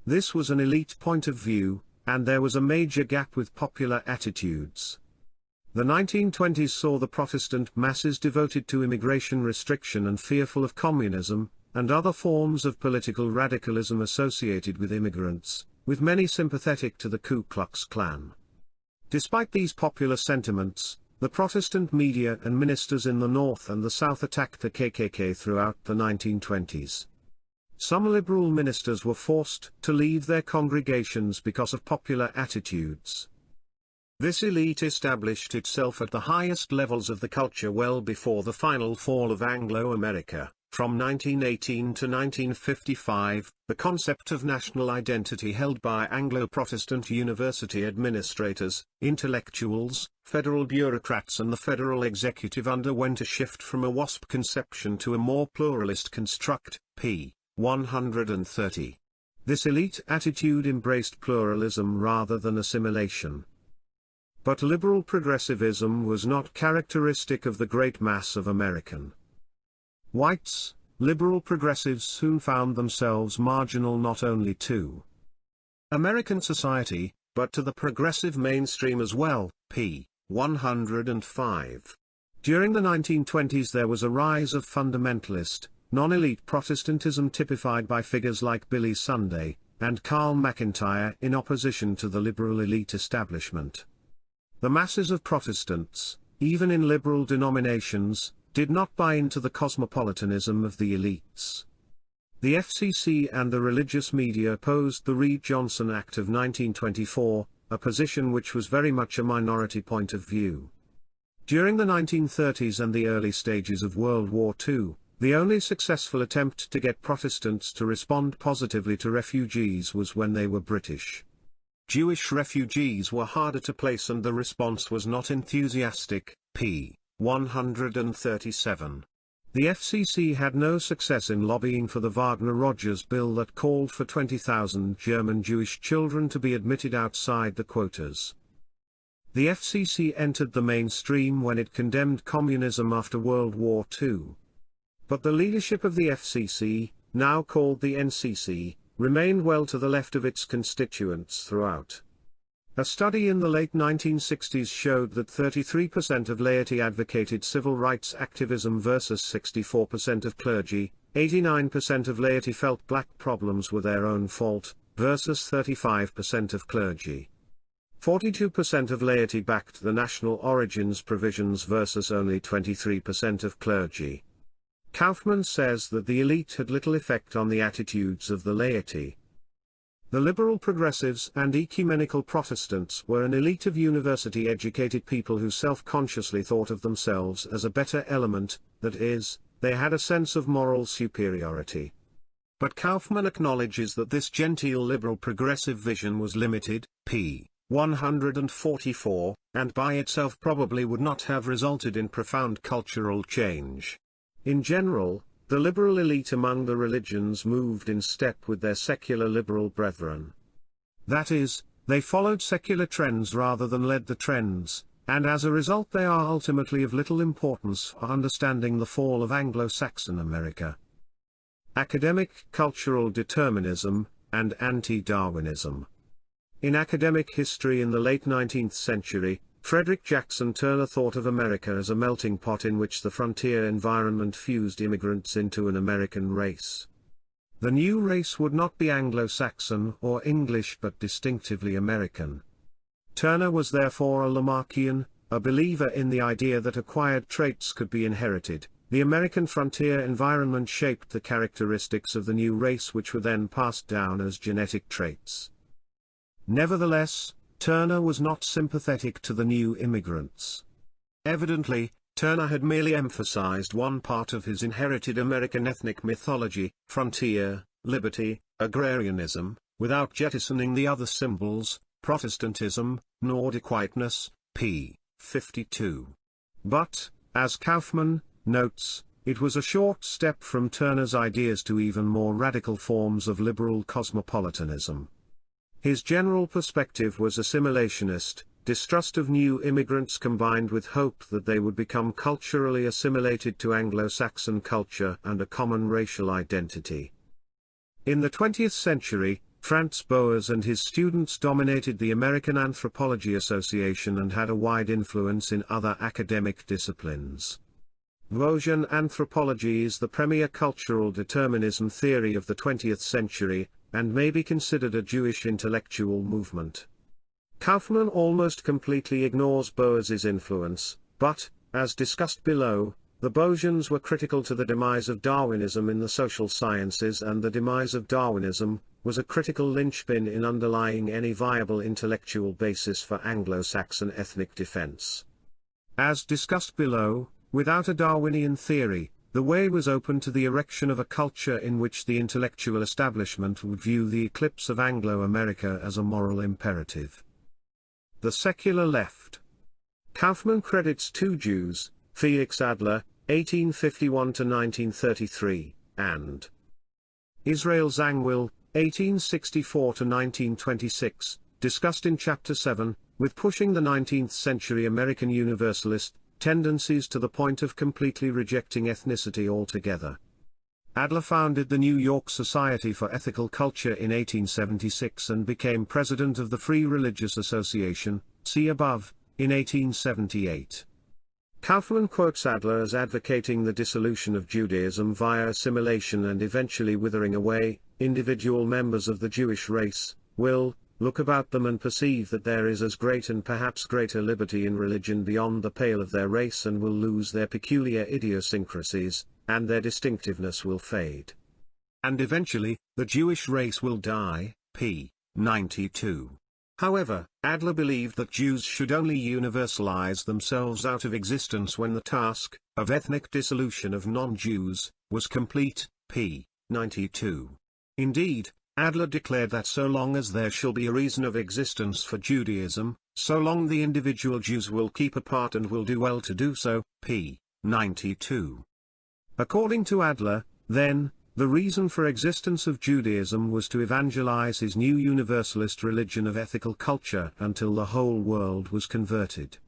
This was an elite point of view, and there was a major gap with popular attitudes. The 1920s saw the Protestant masses devoted to immigration restriction and fearful of communism, and other forms of political radicalism associated with immigrants, with many sympathetic to the Ku Klux Klan. Despite these popular sentiments, the Protestant media and ministers in the North and the South attacked the KKK throughout the 1920s. Some liberal ministers were forced to leave their congregations because of popular attitudes. This elite established itself at the highest levels of the culture well before the final fall of Anglo-America. From 1918 to 1955, the concept of national identity held by Anglo-Protestant university administrators, intellectuals, federal bureaucrats and the federal executive underwent a shift from a WASP conception to a more pluralist construct, p. 130. This elite attitude embraced pluralism rather than assimilation. But liberal progressivism was not characteristic of the great mass of American whites. Liberal progressives soon found themselves marginal not only to American society, but to the progressive mainstream as well, p. 105. During the 1920s there was a rise of fundamentalist, non-elite Protestantism typified by figures like Billy Sunday, and Carl McIntyre in opposition to the liberal elite establishment. The masses of Protestants, even in liberal denominations, did not buy into the cosmopolitanism of the elites. The FCC and the religious media opposed the Reed-Johnson Act of 1924, a position which was very much a minority point of view. During the 1930s and the early stages of World War II, the only successful attempt to get Protestants to respond positively to refugees was when they were British. Jewish refugees were harder to place and the response was not enthusiastic, p. 137. The FCC had no success in lobbying for the Wagner-Rogers bill that called for 20,000 German Jewish children to be admitted outside the quotas. The FCC entered the mainstream when it condemned communism after World War II. But the leadership of the FCC, now called the NCC, remained well to the left of its constituents throughout. A study in the late 1960s showed that 33% of laity advocated civil rights activism versus 64% of clergy, 89% of laity felt black problems were their own fault, versus 35% of clergy. 42% of laity backed the national origins provisions versus only 23% of clergy. Kaufman says that the elite had little effect on the attitudes of the laity. The liberal progressives and ecumenical Protestants were an elite of university-educated people who self-consciously thought of themselves as a better element, that is, they had a sense of moral superiority. But Kaufman acknowledges that this genteel liberal progressive vision was limited, p. 144, and by itself probably would not have resulted in profound cultural change. In general, the liberal elite among the religions moved in step with their secular liberal brethren. That is, they followed secular trends rather than led the trends, and as a result they are ultimately of little importance for understanding the fall of Anglo-Saxon America. Academic cultural determinism, and anti-Darwinism. In academic history in the late 19th century, Frederick Jackson Turner thought of America as a melting pot in which the frontier environment fused immigrants into an American race. The new race would not be Anglo-Saxon or English but distinctively American. Turner was therefore a Lamarckian, a believer in the idea that acquired traits could be inherited. The American frontier environment shaped the characteristics of the new race which were then passed down as genetic traits. Nevertheless, Turner was not sympathetic to the new immigrants. Evidently, Turner had merely emphasized one part of his inherited American ethnic mythology, frontier, liberty, agrarianism, without jettisoning the other symbols, Protestantism, Nordic whiteness, p. 52. But, as Kaufman notes, it was a short step from Turner's ideas to even more radical forms of liberal cosmopolitanism. His general perspective was assimilationist, distrust of new immigrants combined with hope that they would become culturally assimilated to Anglo-Saxon culture and a common racial identity. In the 20th century, Franz Boas and his students dominated the American Anthropology Association and had a wide influence in other academic disciplines. Boasian anthropology is the premier cultural determinism theory of the 20th century, and may be considered a Jewish intellectual movement. Kaufman almost completely ignores Boas's influence, but, as discussed below, the Boasians were critical to the demise of Darwinism in the social sciences and the demise of Darwinism, was a critical linchpin in underlying any viable intellectual basis for Anglo-Saxon ethnic defense. As discussed below, without a Darwinian theory, the way was open to the erection of a culture in which the intellectual establishment would view the eclipse of Anglo-America as a moral imperative. The secular left. Kaufmann credits two Jews, Felix Adler, 1851–1933, and Israel Zangwill, 1864–1926, discussed in Chapter 7, with pushing the 19th-century American Universalist tendencies to the point of completely rejecting ethnicity altogether. Adler founded the New York Society for Ethical Culture in 1876 and became president of the Free Religious Association, see above, in 1878. Kaufmann quotes Adler as advocating the dissolution of Judaism via assimilation and eventually withering away. Individual members of the Jewish race will look about them and perceive that there is as great and perhaps greater liberty in religion beyond the pale of their race and will lose their peculiar idiosyncrasies, and their distinctiveness will fade. And eventually, the Jewish race will die, p. 92. However, Adler believed that Jews should only universalize themselves out of existence when the task of ethnic dissolution of non-Jews was complete, p. 92. Indeed, Adler declared that so long as there shall be a reason of existence for Judaism, so long the individual Jews will keep apart and will do well to do so, p. 92. According to Adler, then, the reason for existence of Judaism was to evangelize his new universalist religion of ethical culture until the whole world was converted.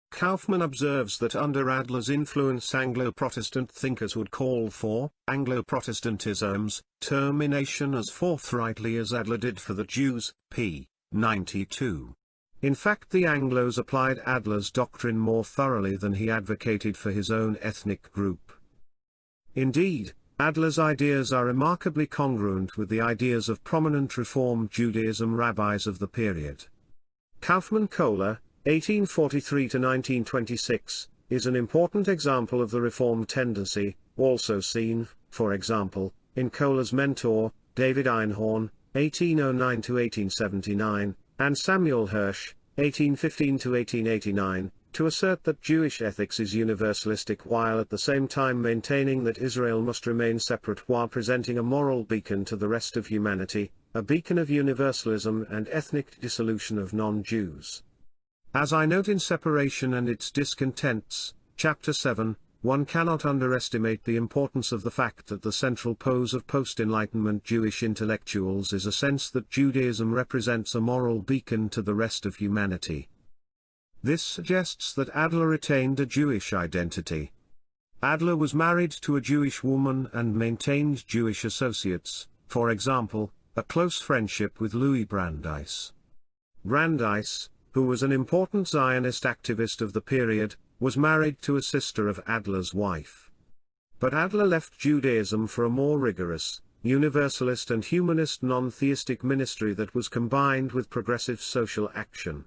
Kaufmann observes that under Adler's influence Anglo-Protestant thinkers would call for Anglo-Protestantism's termination as forthrightly as Adler did for the Jews, p. 92. In fact, the Anglos applied Adler's doctrine more thoroughly than he advocated for his own ethnic group. Indeed, Adler's ideas are remarkably congruent with the ideas of prominent Reform Judaism rabbis of the period. Kaufmann Kohler, 1843–1926, is an important example of the Reform tendency, also seen, for example, in Kohler's mentor, David Einhorn, 1809–1879, and Samuel Hirsch, 1815–1889, to assert that Jewish ethics is universalistic while at the same time maintaining that Israel must remain separate while presenting a moral beacon to the rest of humanity, a beacon of universalism and ethnic dissolution of non-Jews. As I note in Separation and its Discontents, Chapter 7, one cannot underestimate the importance of the fact that the central pose of post-Enlightenment Jewish intellectuals is a sense that Judaism represents a moral beacon to the rest of humanity. This suggests that Adler retained a Jewish identity. Adler was married to a Jewish woman and maintained Jewish associates, for example, a close friendship with Louis Brandeis. Brandeis, who was an important Zionist activist of the period, was married to a sister of Adler's wife. But Adler left Judaism for a more rigorous, universalist and humanist non-theistic ministry that was combined with progressive social action.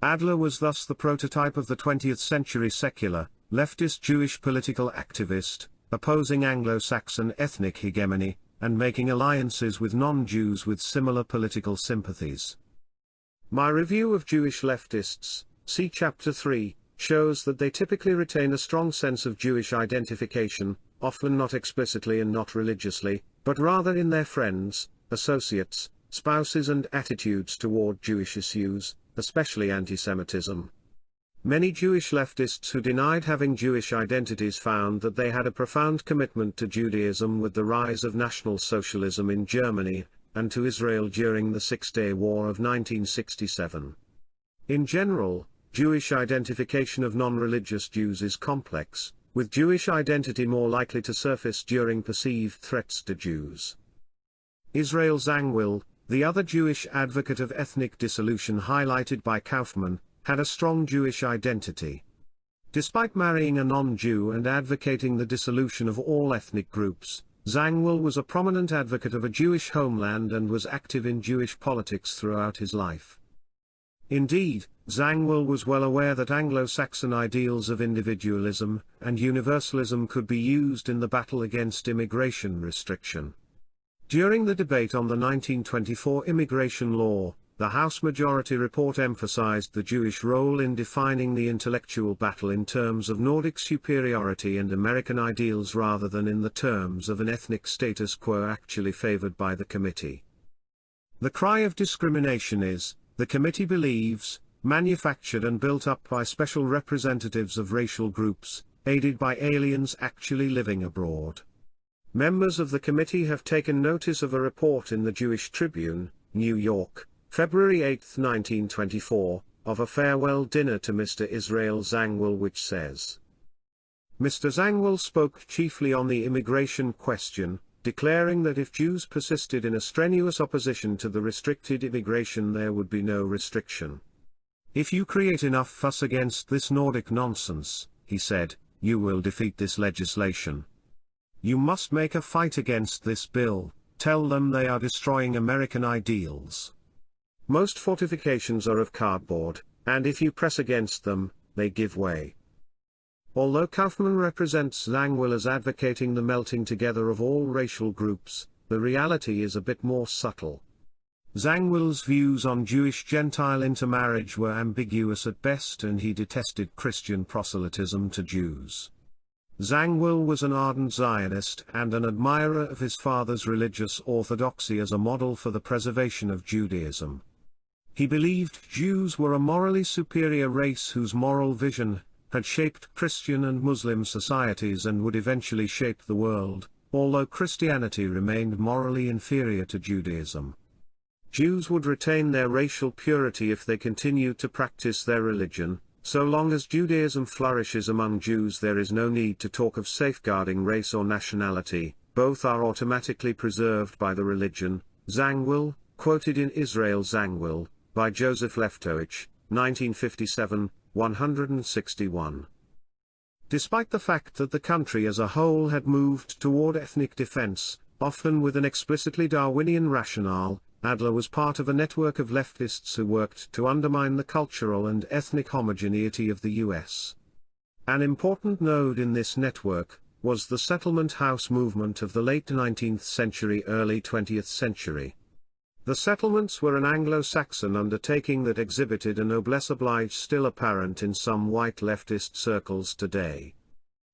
Adler was thus the prototype of the 20th-century secular, leftist Jewish political activist, opposing Anglo-Saxon ethnic hegemony, and making alliances with non-Jews with similar political sympathies. My review of Jewish leftists, see Chapter 3, shows that they typically retain a strong sense of Jewish identification, often not explicitly and not religiously, but rather in their friends, associates, spouses and attitudes toward Jewish issues, especially anti-Semitism. Many Jewish leftists who denied having Jewish identities found that they had a profound commitment to Judaism with the rise of National Socialism in Germany, and to Israel during the Six-Day War of 1967. In general, Jewish identification of non-religious Jews is complex, with Jewish identity more likely to surface during perceived threats to Jews. Israel Zangwill, the other Jewish advocate of ethnic dissolution highlighted by Kaufmann, had a strong Jewish identity. Despite marrying a non-Jew and advocating the dissolution of all ethnic groups, Zangwill was a prominent advocate of a Jewish homeland and was active in Jewish politics throughout his life. Indeed, Zangwill was well aware that Anglo-Saxon ideals of individualism and universalism could be used in the battle against immigration restriction. During the debate on the 1924 immigration law, the House Majority Report emphasized the Jewish role in defining the intellectual battle in terms of Nordic superiority and American ideals rather than in the terms of an ethnic status quo actually favored by the committee. The cry of discrimination is, the committee believes, manufactured and built up by special representatives of racial groups, aided by aliens actually living abroad. Members of the committee have taken notice of a report in the Jewish Tribune, New York, February 8, 1924, of a farewell dinner to Mr. Israel Zangwill which says, Mr. Zangwill spoke chiefly on the immigration question, declaring that if Jews persisted in a strenuous opposition to the restricted immigration there would be no restriction. If you create enough fuss against this Nordic nonsense, he said, you will defeat this legislation. You must make a fight against this bill, tell them they are destroying American ideals. Most fortifications are of cardboard, and if you press against them, they give way. Although Kaufman represents Zangwill as advocating the melting together of all racial groups, the reality is a bit more subtle. Zangwill's views on Jewish-Gentile intermarriage were ambiguous at best and he detested Christian proselytism to Jews. Zangwill was an ardent Zionist and an admirer of his father's religious orthodoxy as a model for the preservation of Judaism. He believed Jews were a morally superior race whose moral vision had shaped Christian and Muslim societies and would eventually shape the world, although Christianity remained morally inferior to Judaism. Jews would retain their racial purity if they continued to practice their religion. So long as Judaism flourishes among Jews there is no need to talk of safeguarding race or nationality, both are automatically preserved by the religion. Zangwill, quoted in Israel Zangwill, by Joseph Leftovich, 1957, 161. Despite the fact that the country as a whole had moved toward ethnic defense, often with an explicitly Darwinian rationale, Adler was part of a network of leftists who worked to undermine the cultural and ethnic homogeneity of the U.S. An important node in this network was the settlement house movement of the late 19th century, early 20th century. The settlements were an Anglo-Saxon undertaking that exhibited a noblesse oblige still apparent in some white leftist circles today.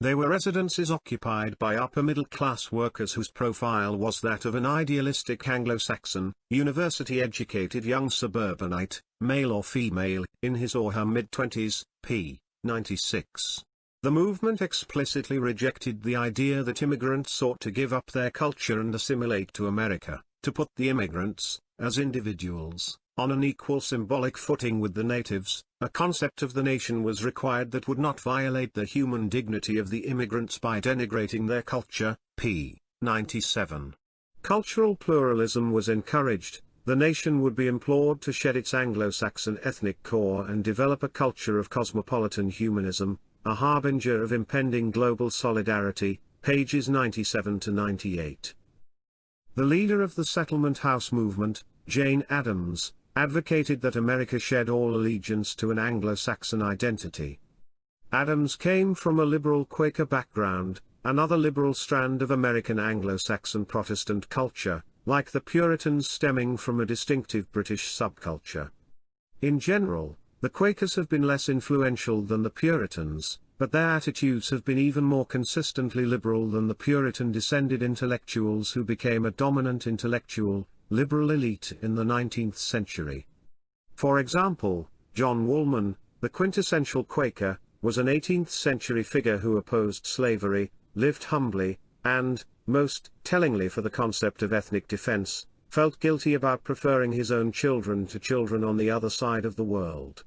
They were residences occupied by upper-middle-class workers whose profile was that of an idealistic Anglo-Saxon, university-educated young suburbanite, male or female, in his or her mid-twenties, p. 96. The movement explicitly rejected the idea that immigrants ought to give up their culture and assimilate to America, to put the immigrants, as individuals, on an equal symbolic footing with the natives. A concept of the nation was required that would not violate the human dignity of the immigrants by denigrating their culture, p. 97. Cultural pluralism was encouraged. The nation would be implored to shed its Anglo-Saxon ethnic core and develop a culture of cosmopolitan humanism, a harbinger of impending global solidarity, pages 97 to 98. The leader of the settlement house movement, Jane Addams, advocated that America shed all allegiance to an Anglo-Saxon identity. Addams came from a liberal Quaker background, another liberal strand of American Anglo-Saxon Protestant culture, like the Puritans stemming from a distinctive British subculture. In general, the Quakers have been less influential than the Puritans, but their attitudes have been even more consistently liberal than the Puritan-descended intellectuals who became a dominant intellectual, liberal elite in the 19th century. For example, John Woolman, the quintessential Quaker, was an 18th-century figure who opposed slavery, lived humbly, and, most tellingly for the concept of ethnic defense, felt guilty about preferring his own children to children on the other side of the world.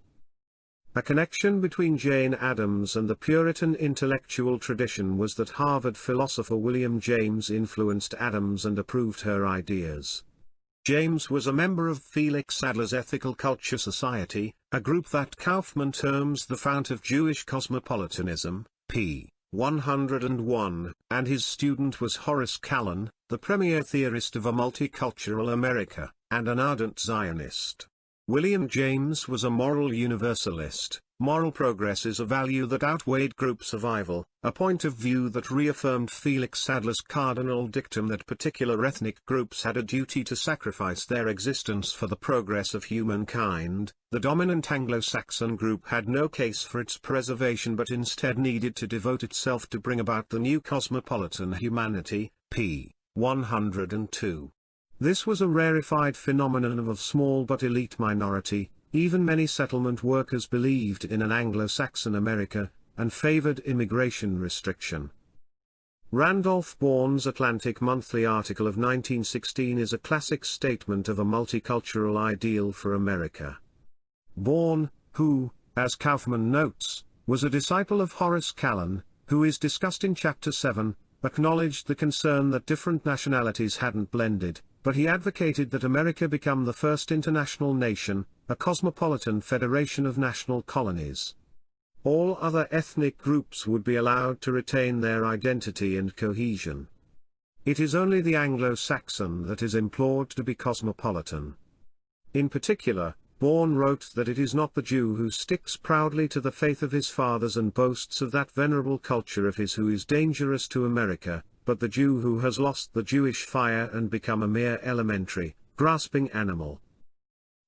A connection between Jane Addams and the Puritan intellectual tradition was that Harvard philosopher William James influenced Addams and approved her ideas. James was a member of Felix Adler's Ethical Culture Society, a group that Kaufman terms the fount of Jewish cosmopolitanism, p. 101, and his student was Horace Callan, the premier theorist of a multicultural America, and an ardent Zionist. William James was a moral universalist, moral progress is a value that outweighed group survival, a point of view that reaffirmed Felix Adler's cardinal dictum that particular ethnic groups had a duty to sacrifice their existence for the progress of humankind. The dominant Anglo-Saxon group had no case for its preservation but instead needed to devote itself to bring about the new cosmopolitan humanity, p. 102. This was a rarefied phenomenon of a small but elite minority. Even many settlement workers believed in an Anglo-Saxon America, and favored immigration restriction. Randolph Bourne's Atlantic Monthly article of 1916 is a classic statement of a multicultural ideal for America. Bourne, who, as Kaufman notes, was a disciple of Horace Callan, who is discussed in Chapter 7, acknowledged the concern that different nationalities hadn't blended, but he advocated that America become the first international nation, a cosmopolitan federation of national colonies. All other ethnic groups would be allowed to retain their identity and cohesion. It is only the Anglo-Saxon that is implored to be cosmopolitan. In particular, Bourne wrote that it is not the Jew who sticks proudly to the faith of his fathers and boasts of that venerable culture of his who is dangerous to America, but the Jew who has lost the Jewish fire and become a mere elementary, grasping animal.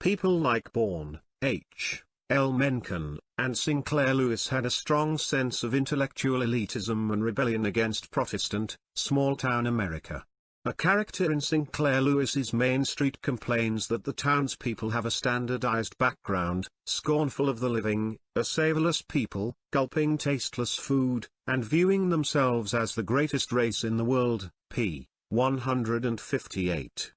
People like Bourne, H. L. Mencken, and Sinclair Lewis had a strong sense of intellectual elitism and rebellion against Protestant, small-town America. A character in Sinclair Lewis's Main Street complains that the townspeople have a standardized background, scornful of the living, a savorless people, gulping tasteless food, and viewing themselves as the greatest race in the world, p. 158.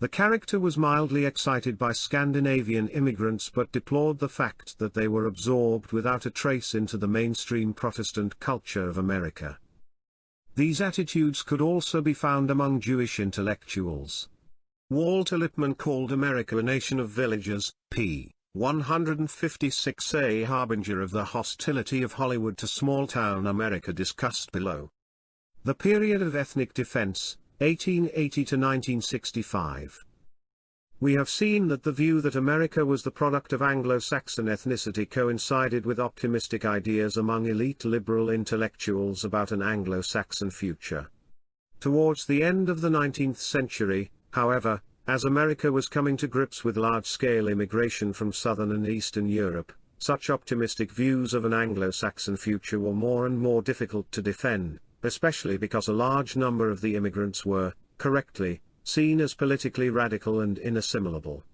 The character was mildly excited by Scandinavian immigrants but deplored the fact that they were absorbed without a trace into the mainstream Protestant culture of America. These attitudes could also be found among Jewish intellectuals. Walter Lippmann called America a nation of villagers, p. 156, a harbinger of the hostility of Hollywood to small-town America discussed below. The period of ethnic defense, 1880 to 1965. We have seen that the view that America was the product of Anglo-Saxon ethnicity coincided with optimistic ideas among elite liberal intellectuals about an Anglo-Saxon future. Towards the end of the 19th century, however, as America was coming to grips with large-scale immigration from southern and eastern Europe, such optimistic views of an Anglo-Saxon future were more and more difficult to defend, especially because a large number of the immigrants were, correctly, seen as politically radical and inassimilable.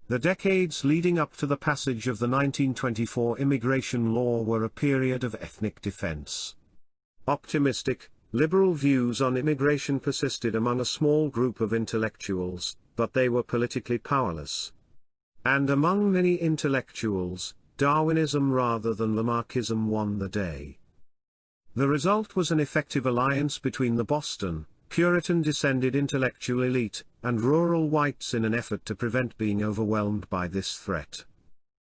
The decades leading up to the passage of the 1924 immigration law were a period of ethnic defense. Optimistic, liberal views on immigration persisted among a small group of intellectuals, but they were politically powerless. And among many intellectuals, Darwinism rather than Lamarckism won the day. The result was an effective alliance between the Boston, Puritan-descended intellectual elite, and rural whites in an effort to prevent being overwhelmed by this threat.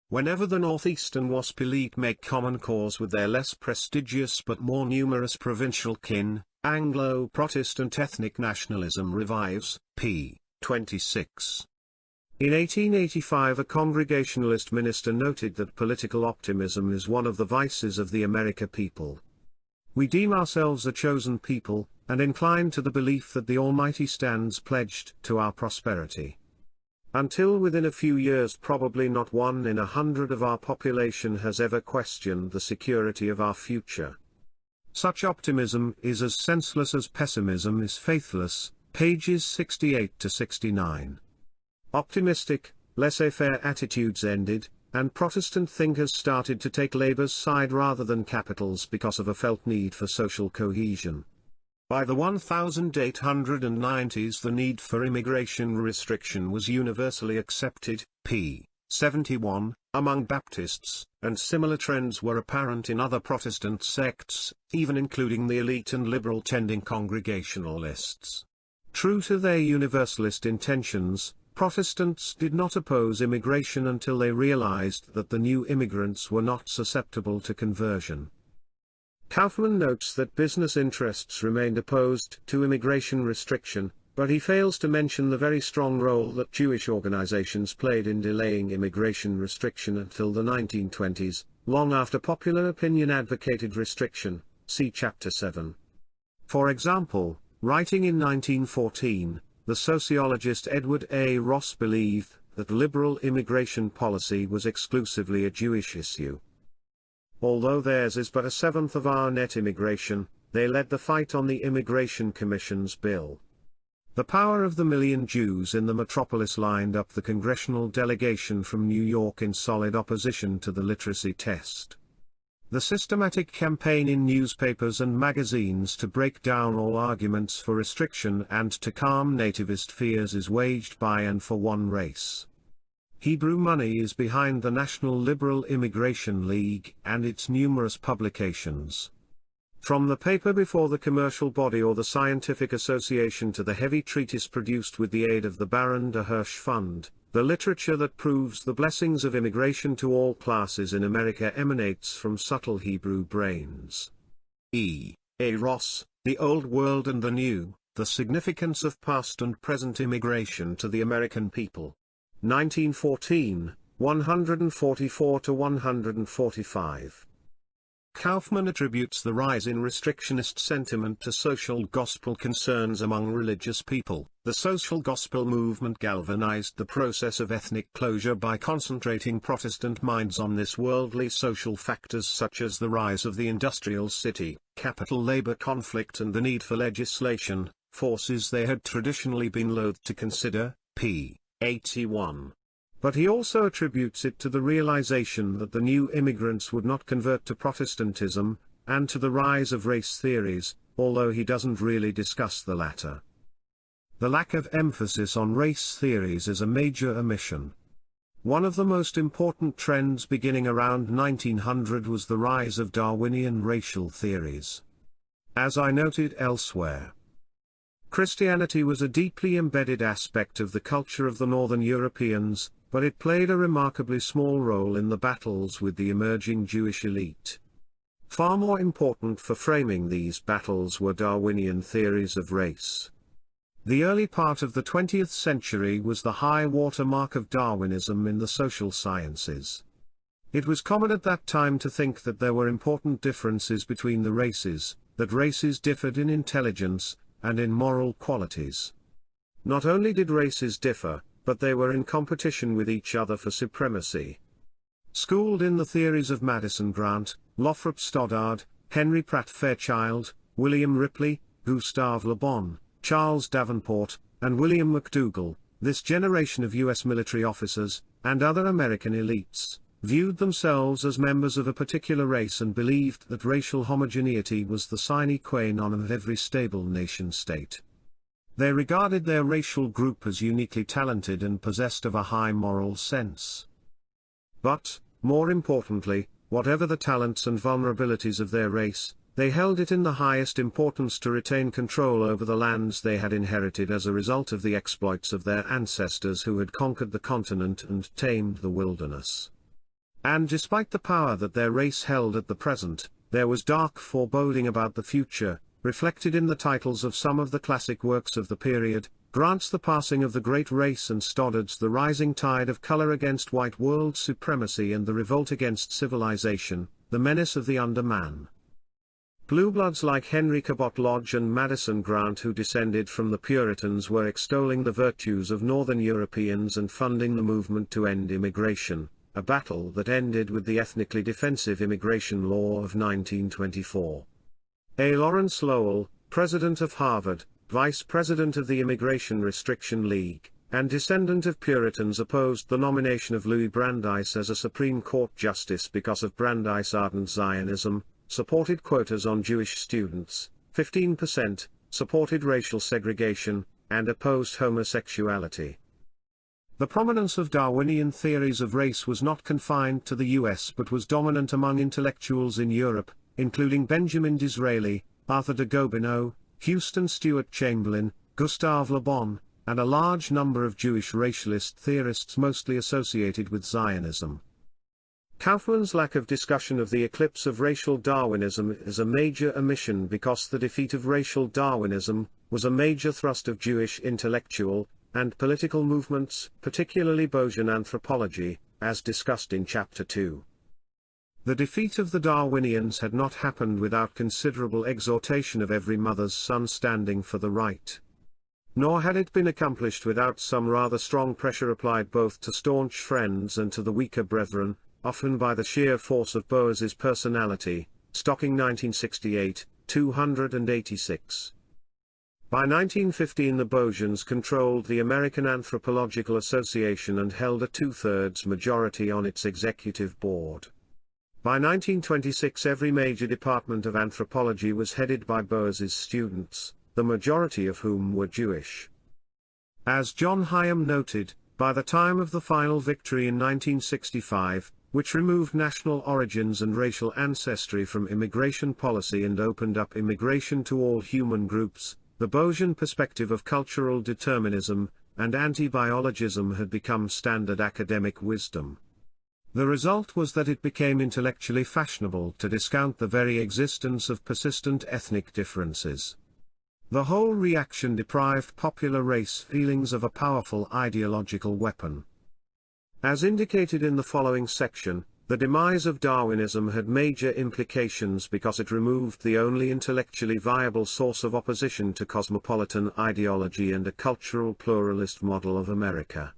Whenever the Northeastern WASP elite make common cause with their less prestigious but more numerous provincial kin, Anglo-Protestant ethnic nationalism revives, p. 26. In 1885 a Congregationalist minister noted that political optimism is one of the vices of the America people. We deem ourselves a chosen people, and incline to the belief that the Almighty stands pledged to our prosperity. Until within a few years probably not 1 in 100 of our population has ever questioned the security of our future. Such optimism is as senseless as pessimism is faithless, pages 68 to 69. Optimistic, laissez-faire attitudes ended, and Protestant thinkers started to take Labour's side rather than capital's because of a felt need for social cohesion. By the 1890s the need for immigration restriction was universally accepted, p. 71, among Baptists, and similar trends were apparent in other Protestant sects, even including the elite and liberal-tending Congregationalists. True to their universalist intentions, Protestants did not oppose immigration until they realized that the new immigrants were not susceptible to conversion. Kaufman notes that business interests remained opposed to immigration restriction, but he fails to mention the very strong role that Jewish organizations played in delaying immigration restriction until the 1920s, long after popular opinion advocated restriction, see Chapter 7. For example, writing in 1914, the sociologist Edward A. Ross believed that liberal immigration policy was exclusively a Jewish issue. Although theirs is but a seventh of our net immigration, they led the fight on the Immigration Commission's bill. The power of the million Jews in the metropolis lined up the congressional delegation from New York in solid opposition to the literacy test. The systematic campaign in newspapers and magazines to break down all arguments for restriction and to calm nativist fears is waged by and for one race. Hebrew money is behind the National Liberal Immigration League and its numerous publications. From the paper before the commercial body or the scientific association to the heavy treatise produced with the aid of the Baron de Hirsch Fund, the literature that proves the blessings of immigration to all classes in America emanates from subtle Hebrew brains. E. A. Ross, The Old World and the New, The Significance of Past and Present Immigration to the American People. 1914, 144-145. Kaufman attributes the rise in restrictionist sentiment to social gospel concerns among religious people. The social gospel movement galvanized the process of ethnic closure by concentrating Protestant minds on this worldly social factors such as the rise of the industrial city, capital-labor conflict and the need for legislation, forces they had traditionally been loath to consider, p. 81. But he also attributes it to the realization that the new immigrants would not convert to Protestantism, and to the rise of race theories, although he doesn't really discuss the latter. The lack of emphasis on race theories is a major omission. One of the most important trends beginning around 1900 was the rise of Darwinian racial theories. As I noted elsewhere, Christianity was a deeply embedded aspect of the culture of the Northern Europeans, but it played a remarkably small role in the battles with the emerging Jewish elite. Far more important for framing these battles were Darwinian theories of race. The early part of the 20th century was the high water mark of Darwinism in the social sciences. It was common at that time to think that there were important differences between the races, that races differed in intelligence, and in moral qualities. Not only did races differ, but they were in competition with each other for supremacy. Schooled in the theories of Madison Grant, Lothrop Stoddard, Henry Pratt Fairchild, William Ripley, Gustave Le Bon, Charles Davenport, and William McDougall, this generation of U.S. military officers, and other American elites, viewed themselves as members of a particular race and believed that racial homogeneity was the sine qua non of every stable nation-state. They regarded their racial group as uniquely talented and possessed of a high moral sense. But, more importantly, whatever the talents and vulnerabilities of their race, they held it in the highest importance to retain control over the lands they had inherited as a result of the exploits of their ancestors who had conquered the continent and tamed the wilderness. And despite the power that their race held at the present, there was dark foreboding about the future, reflected in the titles of some of the classic works of the period, Grant's The Passing of the Great Race and Stoddard's The Rising Tide of Color Against White World Supremacy and the Revolt Against Civilization, The Menace of the Underman. Bluebloods like Henry Cabot Lodge and Madison Grant, who descended from the Puritans, were extolling the virtues of Northern Europeans and funding the movement to end immigration, a battle that ended with the ethnically defensive immigration law of 1924. A. Lawrence Lowell, president of Harvard, vice president of the Immigration Restriction League, and descendant of Puritans, opposed the nomination of Louis Brandeis as a Supreme Court justice because of Brandeis' ardent Zionism, supported quotas on Jewish students, 15%, supported racial segregation, and opposed homosexuality. The prominence of Darwinian theories of race was not confined to the US but was dominant among intellectuals in Europe, including Benjamin Disraeli, Arthur de Gobineau, Houston Stewart Chamberlain, Gustave Le Bon, and a large number of Jewish racialist theorists mostly associated with Zionism. Kaufman's lack of discussion of the eclipse of racial Darwinism is a major omission because the defeat of racial Darwinism was a major thrust of Jewish intellectual and political movements, particularly Bayesian anthropology, as discussed in Chapter 2. The defeat of the Darwinians had not happened without considerable exhortation of every mother's son standing for the right. Nor had it been accomplished without some rather strong pressure applied both to staunch friends and to the weaker brethren, often by the sheer force of Boas's personality. Stocking 1968, 286. By 1915 the Boasians controlled the American Anthropological Association and held a two-thirds majority on its executive board. By 1926 every major department of anthropology was headed by Boas's students, the majority of whom were Jewish. As John Hyam noted, by the time of the final victory in 1965, which removed national origins and racial ancestry from immigration policy and opened up immigration to all human groups, the Boasian perspective of cultural determinism and anti-biologism had become standard academic wisdom. The result was that it became intellectually fashionable to discount the very existence of persistent ethnic differences. The whole reaction deprived popular race feelings of a powerful ideological weapon. As indicated in the following section, the demise of Darwinism had major implications because it removed the only intellectually viable source of opposition to cosmopolitan ideology and a cultural pluralist model of America.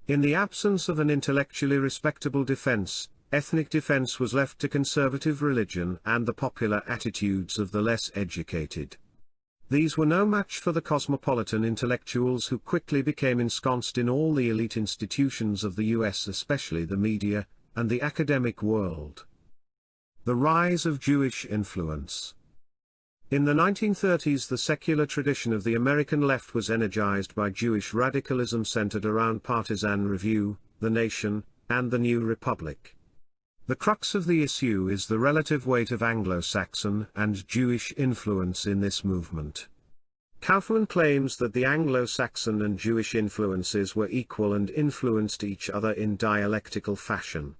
In the absence of an intellectually respectable defense, ethnic defense was left to conservative religion and the popular attitudes of the less educated. These were no match for the cosmopolitan intellectuals who quickly became ensconced in all the elite institutions of the US, especially the media and the academic world. The rise of Jewish influence. In the 1930s the secular tradition of the American left was energized by Jewish radicalism centered around Partisan Review, The Nation, and the New Republic. The crux of the issue is the relative weight of Anglo-Saxon and Jewish influence in this movement. Kaufman claims that the Anglo-Saxon and Jewish influences were equal and influenced each other in dialectical fashion.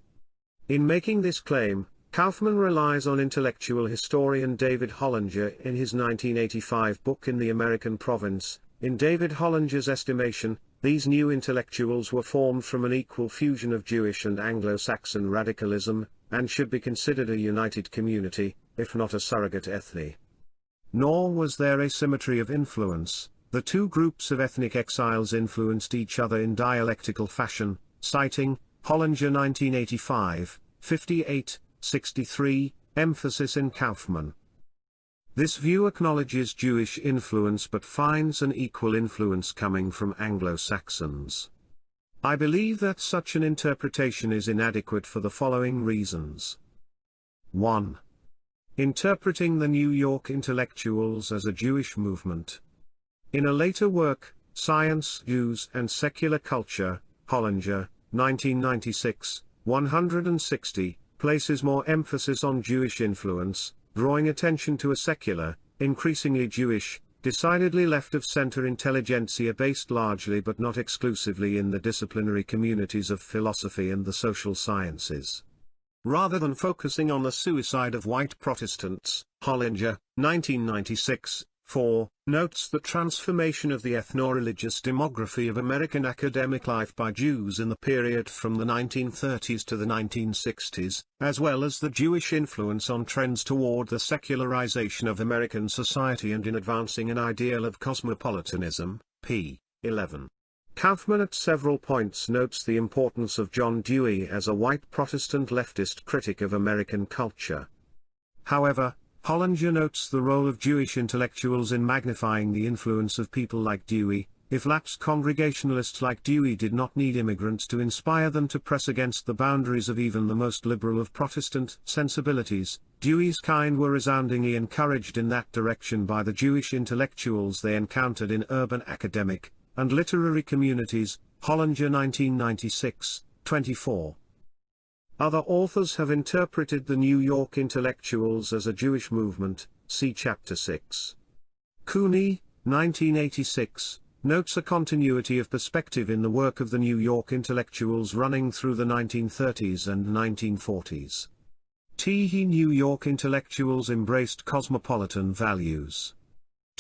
In making this claim, Kaufman relies on intellectual historian David Hollinger in his 1985 book In the American Province. In David Hollinger's estimation, these new intellectuals were formed from an equal fusion of Jewish and Anglo-Saxon radicalism, and should be considered a united community, if not a surrogate ethne. Nor was there asymmetry of influence. The two groups of ethnic exiles influenced each other in dialectical fashion, citing Hollinger 1985, 58, 63, emphasis in Kaufman. This view acknowledges Jewish influence but finds an equal influence coming from Anglo-Saxons. I believe that such an interpretation is inadequate for the following reasons. 1. Interpreting the New York intellectuals as a Jewish movement. In a later work, Science, Jews and Secular Culture, Hollinger, 1996, 160, places more emphasis on Jewish influence, drawing attention to a secular, increasingly Jewish, decidedly left-of-center intelligentsia based largely but not exclusively in the disciplinary communities of philosophy and the social sciences. Rather than focusing on the suicide of white Protestants, Hollinger, 1996, 4, notes the transformation of the ethno-religious demography of American academic life by Jews in the period from the 1930s to the 1960s, as well as the Jewish influence on trends toward the secularization of American society and in advancing an ideal of cosmopolitanism, p. 11. Kaufman at several points notes the importance of John Dewey as a white Protestant leftist critic of American culture. However, Hollinger notes the role of Jewish intellectuals in magnifying the influence of people like Dewey. If lapsed Congregationalists like Dewey did not need immigrants to inspire them to press against the boundaries of even the most liberal of Protestant sensibilities, Dewey's kind were resoundingly encouraged in that direction by the Jewish intellectuals they encountered in urban academic and literary communities. Hollinger 1996, 24. Other authors have interpreted the New York intellectuals as a Jewish movement, see Chapter 6. Cooney, 1986, notes a continuity of perspective in the work of the New York intellectuals running through the 1930s and 1940s. New York intellectuals embraced cosmopolitan values.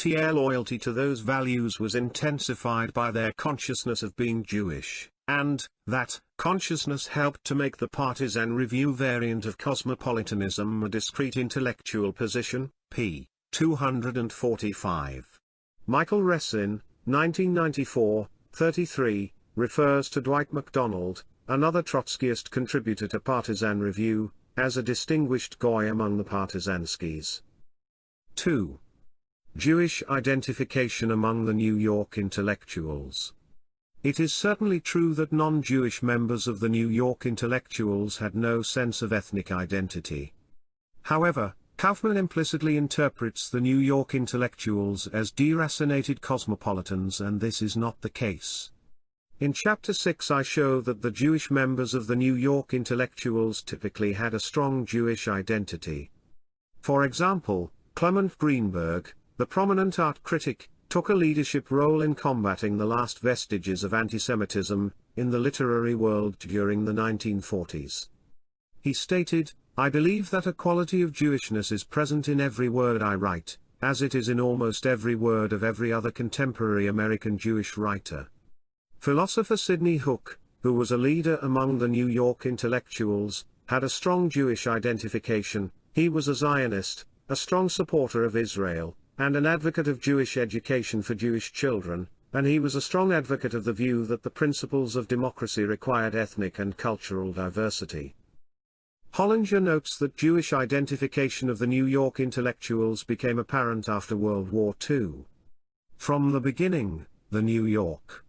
Their loyalty to those values was intensified by their consciousness of being Jewish. and that consciousness helped to make the Partisan Review variant of cosmopolitanism a discrete intellectual position, p. 245. Michael Ressin, 1994, 33, refers to Dwight Macdonald, another Trotskyist contributor to Partisan Review, as a distinguished goy among the Partisanskis. 2. Jewish identification among the New York intellectuals. It is certainly true that non-Jewish members of the New York intellectuals had no sense of ethnic identity. However, Kaufman implicitly interprets the New York intellectuals as deracinated cosmopolitans, and this is not the case. In Chapter 6 I show that the Jewish members of the New York intellectuals typically had a strong Jewish identity. For example, Clement Greenberg, the prominent art critic, took a leadership role in combating the last vestiges of antisemitism in the literary world during the 1940s. He stated, "I believe that a quality of Jewishness is present in every word I write, as it is in almost every word of every other contemporary American Jewish writer." Philosopher Sidney Hook, who was a leader among the New York intellectuals, had a strong Jewish identification. He was a Zionist, a strong supporter of Israel, and an advocate of Jewish education for Jewish children, and he was a strong advocate of the view that the principles of democracy required ethnic and cultural diversity. Hollinger notes that Jewish identification of the New York intellectuals became apparent after World War II. From the beginning, the New York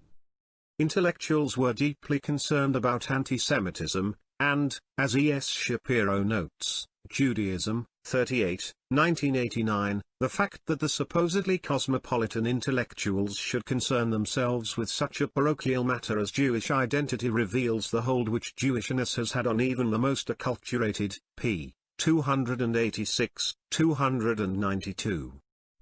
intellectuals were deeply concerned about anti-Semitism, and, as E.S. Shapiro notes, Judaism, 38, 1989, the fact that the supposedly cosmopolitan intellectuals should concern themselves with such a parochial matter as Jewish identity reveals the hold which Jewishness has had on even the most acculturated, p. 286, 292.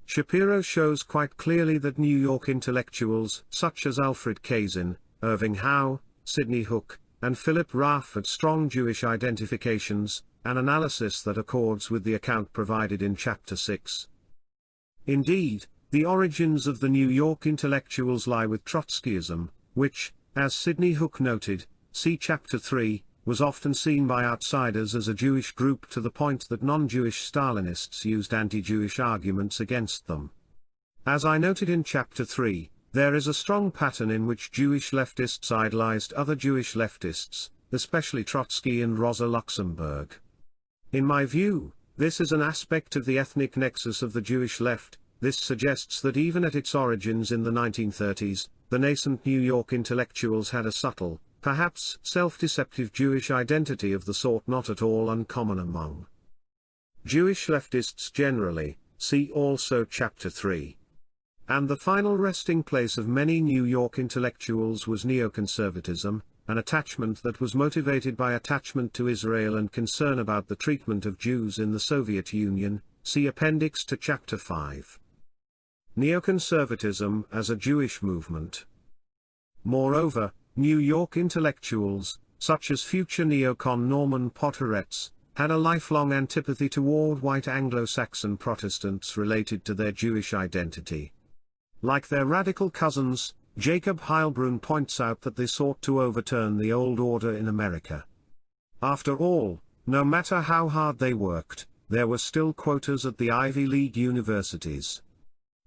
Shapiro shows quite clearly that New York intellectuals such as Alfred Kazin, Irving Howe, Sidney Hook, and Philip Raff had strong Jewish identifications, an analysis that accords with the account provided in Chapter 6. Indeed, the origins of the New York intellectuals lie with Trotskyism, which, as Sidney Hook noted, see Chapter 3, was often seen by outsiders as a Jewish group to the point that non-Jewish Stalinists used anti-Jewish arguments against them. As I noted in Chapter 3, there is a strong pattern in which Jewish leftists idolized other Jewish leftists, especially Trotsky and Rosa Luxemburg. In my view, this is an aspect of the ethnic nexus of the Jewish left. This suggests that even at its origins in the 1930s, the nascent New York intellectuals had a subtle, perhaps self-deceptive Jewish identity of the sort not at all uncommon among Jewish leftists generally, see also Chapter 3. And the final resting place of many New York intellectuals was neoconservatism, an attachment that was motivated by attachment to Israel and concern about the treatment of Jews in the Soviet Union, see Appendix to Chapter 5. Neoconservatism as a Jewish movement. Moreover, New York intellectuals, such as future neocon Norman Podhoretz, had a lifelong antipathy toward white Anglo-Saxon Protestants related to their Jewish identity. Like their radical cousins, Jacob Heilbrunn points out that they sought to overturn the old order in America. After all, no matter how hard they worked, there were still quotas at the Ivy League universities.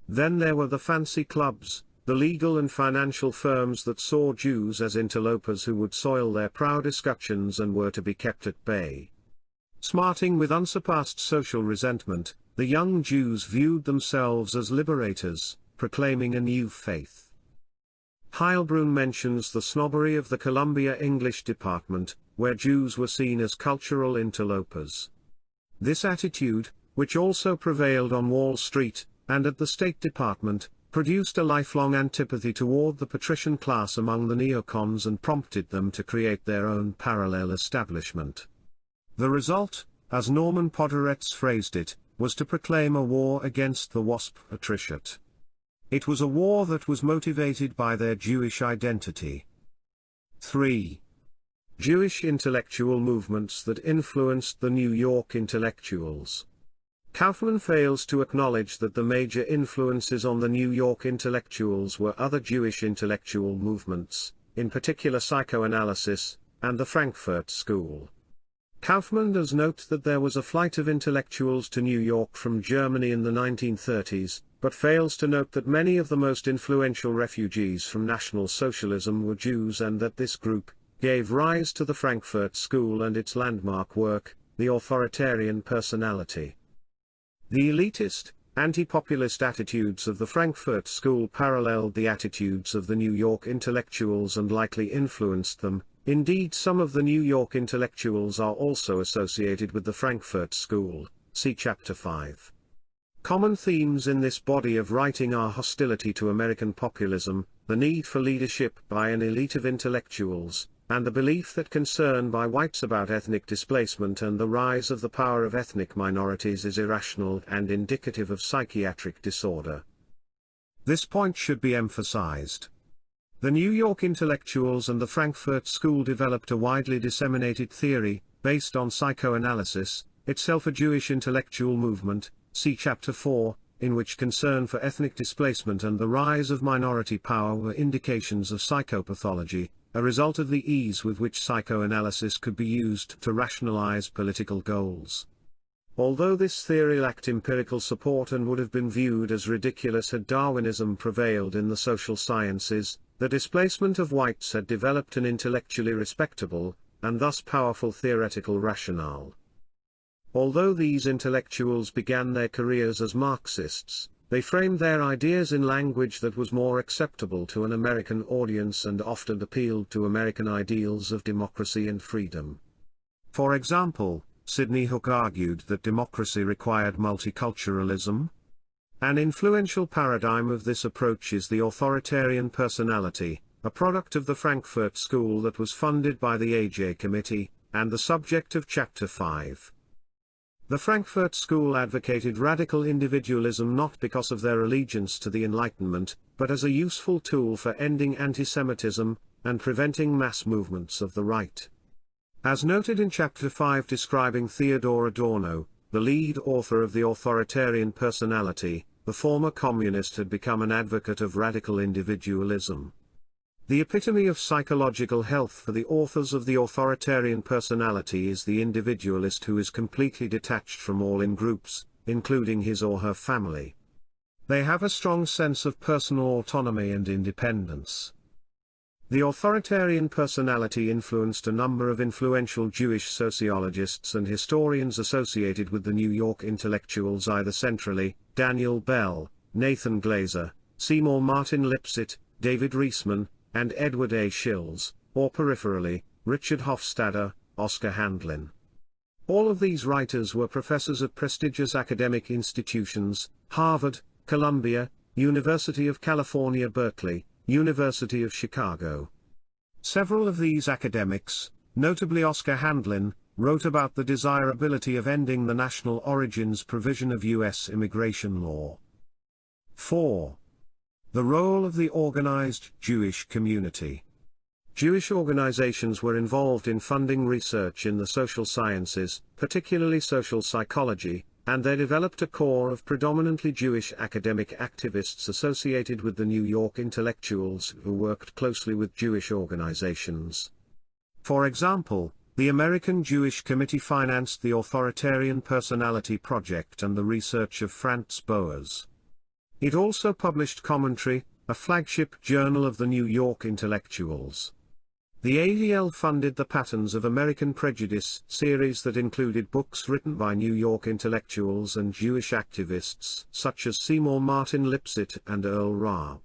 Then there were the fancy clubs, the legal and financial firms that saw Jews as interlopers who would soil their proud escutcheons and were to be kept at bay. Smarting with unsurpassed social resentment, the young Jews viewed themselves as liberators, proclaiming a new faith. Heilbrunn mentions the snobbery of the Columbia English department, where Jews were seen as cultural interlopers. This attitude, which also prevailed on Wall Street, and at the State Department, produced a lifelong antipathy toward the patrician class among the neocons and prompted them to create their own parallel establishment. The result, as Norman Podhoretz phrased it, was to proclaim a war against the WASP patriciate. It was a war that was motivated by their Jewish identity. 3. Jewish intellectual movements that influenced the New York intellectuals. Kaufman fails to acknowledge that the major influences on the New York intellectuals were other Jewish intellectual movements, in particular psychoanalysis, and the Frankfurt School. Kaufman does note that there was a flight of intellectuals to New York from Germany in the 1930s, but fails to note that many of the most influential refugees from National Socialism were Jews and that this group gave rise to the Frankfurt School and its landmark work, The Authoritarian Personality. The elitist, anti-populist attitudes of the Frankfurt School paralleled the attitudes of the New York intellectuals and likely influenced them. Indeed, some of the New York intellectuals are also associated with the Frankfurt School, see Chapter 5. Common themes in this body of writing are hostility to American populism, the need for leadership by an elite of intellectuals, and the belief that concern by whites about ethnic displacement and the rise of the power of ethnic minorities is irrational and indicative of psychiatric disorder. This point should be emphasized. The New York intellectuals and the Frankfurt School developed a widely disseminated theory, based on psychoanalysis, itself a Jewish intellectual movement, see Chapter 4, in which concern for ethnic displacement and the rise of minority power were indications of psychopathology, a result of the ease with which psychoanalysis could be used to rationalize political goals. Although this theory lacked empirical support and would have been viewed as ridiculous had Darwinism prevailed in the social sciences, the displacement of whites had developed an intellectually respectable, and thus powerful theoretical rationale. Although these intellectuals began their careers as Marxists, they framed their ideas in language that was more acceptable to an American audience and often appealed to American ideals of democracy and freedom. For example, Sidney Hook argued that democracy required multiculturalism. An influential paradigm of this approach is the authoritarian personality, a product of the Frankfurt School that was funded by the A.J. Committee, and the subject of Chapter 5. The Frankfurt School advocated radical individualism not because of their allegiance to the Enlightenment, but as a useful tool for ending anti-Semitism, and preventing mass movements of the right. As noted in Chapter 5 describing Theodor Adorno, the lead author of The Authoritarian Personality, the former communist had become an advocate of radical individualism. The epitome of psychological health for the authors of The Authoritarian Personality is the individualist who is completely detached from all in groups, including his or her family. They have a strong sense of personal autonomy and independence. The authoritarian personality influenced a number of influential Jewish sociologists and historians associated with the New York intellectuals either centrally, Daniel Bell, Nathan Glazer, Seymour Martin Lipset, David Reisman, and Edward A. Shills, or peripherally, Richard Hofstadter, Oscar Handlin. All of these writers were professors at prestigious academic institutions, Harvard, Columbia, University of California, Berkeley, University of Chicago. Several of these academics, notably Oscar Handlin, wrote about the desirability of ending the national origins provision of U.S. immigration law. 4. The role of the organized Jewish community. Jewish organizations were involved in funding research in the social sciences, particularly social psychology, and they developed a core of predominantly Jewish academic activists associated with the New York intellectuals who worked closely with Jewish organizations. For example, the American Jewish Committee financed the Authoritarian Personality Project and the research of Franz Boas. It also published Commentary, a flagship journal of the New York intellectuals. The ADL funded the Patterns of American Prejudice series that included books written by New York intellectuals and Jewish activists such as Seymour Martin Lipset and Earl Raab.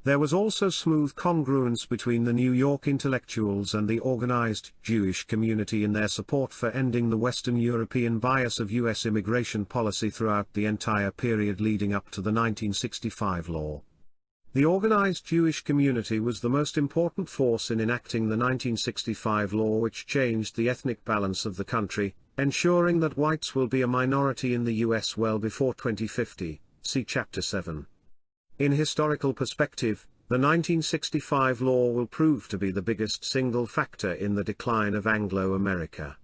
There was also smooth congruence between the New York intellectuals and the organized Jewish community in their support for ending the Western European bias of U.S. immigration policy throughout the entire period leading up to the 1965 law. The organized Jewish community was the most important force in enacting the 1965 law, which changed the ethnic balance of the country, ensuring that whites will be a minority in the U.S. well before 2050, see Chapter 7. In historical perspective, the 1965 law will prove to be the biggest single factor in the decline of Anglo-America.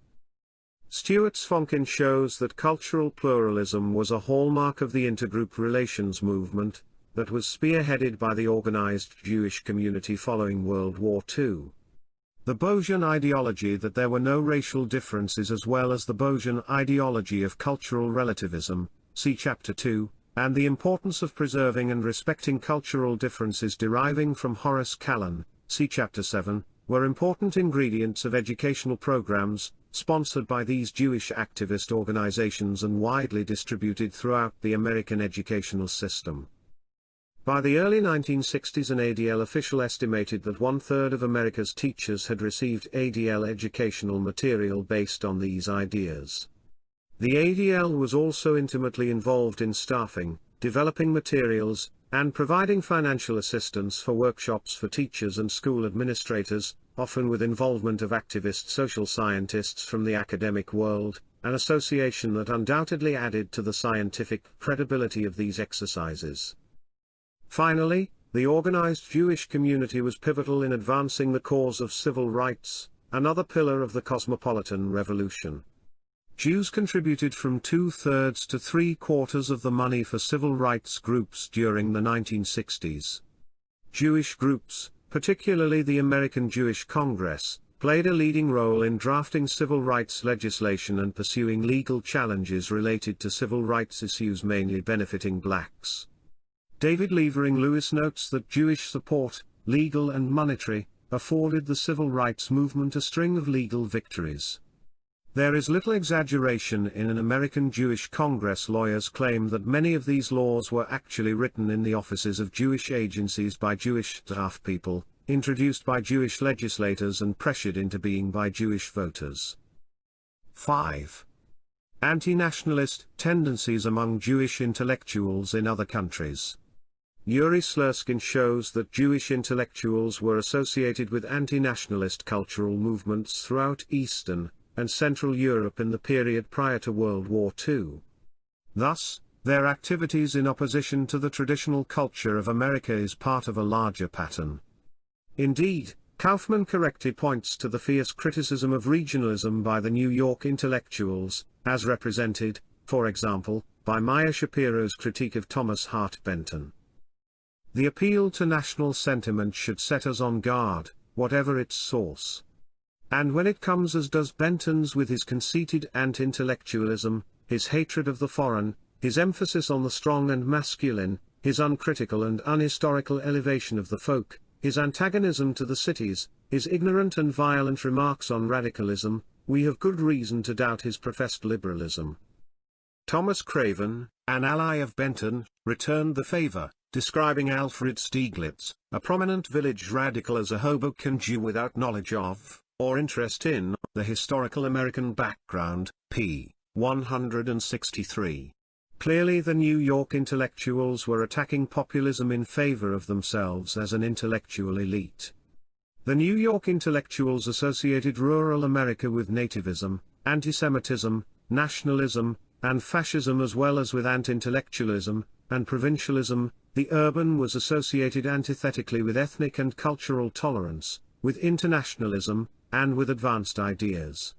Stuart Svonkin shows that cultural pluralism was a hallmark of the intergroup relations movement, that was spearheaded by the organized Jewish community following World War II. The Bojan ideology that there were no racial differences, as well as the Bojan ideology of cultural relativism, see Chapter 2, and the importance of preserving and respecting cultural differences deriving from Horace Callan, see Chapter 7, were important ingredients of educational programs, sponsored by these Jewish activist organizations and widely distributed throughout the American educational system. By the early 1960s, an ADL official estimated that 1/3 of America's teachers had received ADL educational material based on these ideas. The ADL was also intimately involved in staffing, developing materials, and providing financial assistance for workshops for teachers and school administrators, often with involvement of activist social scientists from the academic world, an association that undoubtedly added to the scientific credibility of these exercises. Finally, the organized Jewish community was pivotal in advancing the cause of civil rights, another pillar of the cosmopolitan revolution. Jews contributed from 2/3 to 3/4 of the money for civil rights groups during the 1960s. Jewish groups, particularly the American Jewish Congress, played a leading role in drafting civil rights legislation and pursuing legal challenges related to civil rights issues mainly benefiting blacks. David Levering Lewis notes that Jewish support, legal and monetary, afforded the civil rights movement a string of legal victories. There is little exaggeration in an American Jewish Congress lawyer's claim that many of these laws were actually written in the offices of Jewish agencies by Jewish staff people, introduced by Jewish legislators and pressured into being by Jewish voters. 5. Anti-nationalist tendencies among Jewish intellectuals in other countries. Yuri Slurskin shows that Jewish intellectuals were associated with anti-nationalist cultural movements throughout Eastern and Central Europe in the period prior to World War II. Thus, their activities in opposition to the traditional culture of America is part of a larger pattern. Indeed, Kaufman correctly points to the fierce criticism of regionalism by the New York intellectuals, as represented, for example, by Maya Shapiro's critique of Thomas Hart Benton. The appeal to national sentiment should set us on guard, whatever its source. And when it comes as does Benton's with his conceited anti-intellectualism, his hatred of the foreign, his emphasis on the strong and masculine, his uncritical and unhistorical elevation of the folk, his antagonism to the cities, his ignorant and violent remarks on radicalism, we have good reason to doubt his professed liberalism. Thomas Craven, an ally of Benton, returned the favor, describing Alfred Stieglitz, a prominent village radical, as a Hoboken Jew without knowledge of, or interest in, the historical American background, p. 163. Clearly the New York intellectuals were attacking populism in favor of themselves as an intellectual elite. The New York intellectuals associated rural America with nativism, antisemitism, nationalism, and fascism, as well as with anti-intellectualism and provincialism. The urban was associated antithetically with ethnic and cultural tolerance, with internationalism, and with advanced ideas.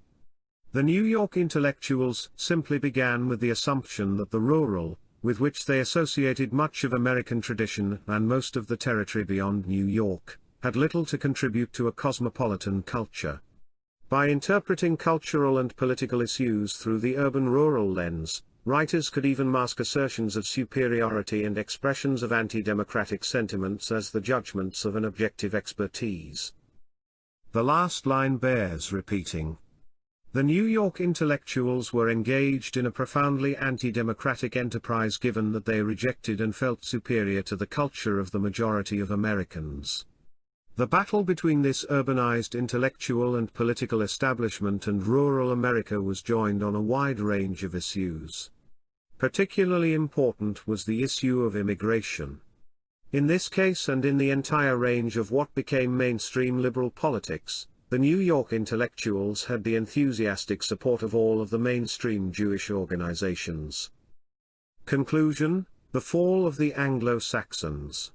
The New York intellectuals simply began with the assumption that the rural, with which they associated much of American tradition and most of the territory beyond New York, had little to contribute to a cosmopolitan culture. By interpreting cultural and political issues through the urban-rural lens, writers could even mask assertions of superiority and expressions of anti-democratic sentiments as the judgments of an objective expertise. The last line bears repeating. The New York intellectuals were engaged in a profoundly anti-democratic enterprise, given that they rejected and felt superior to the culture of the majority of Americans. The battle between this urbanized intellectual and political establishment and rural America was joined on a wide range of issues. Particularly important was the issue of immigration. In this case, and in the entire range of what became mainstream liberal politics, the New York intellectuals had the enthusiastic support of all of the mainstream Jewish organizations. Conclusion: the fall of the Anglo-Saxons.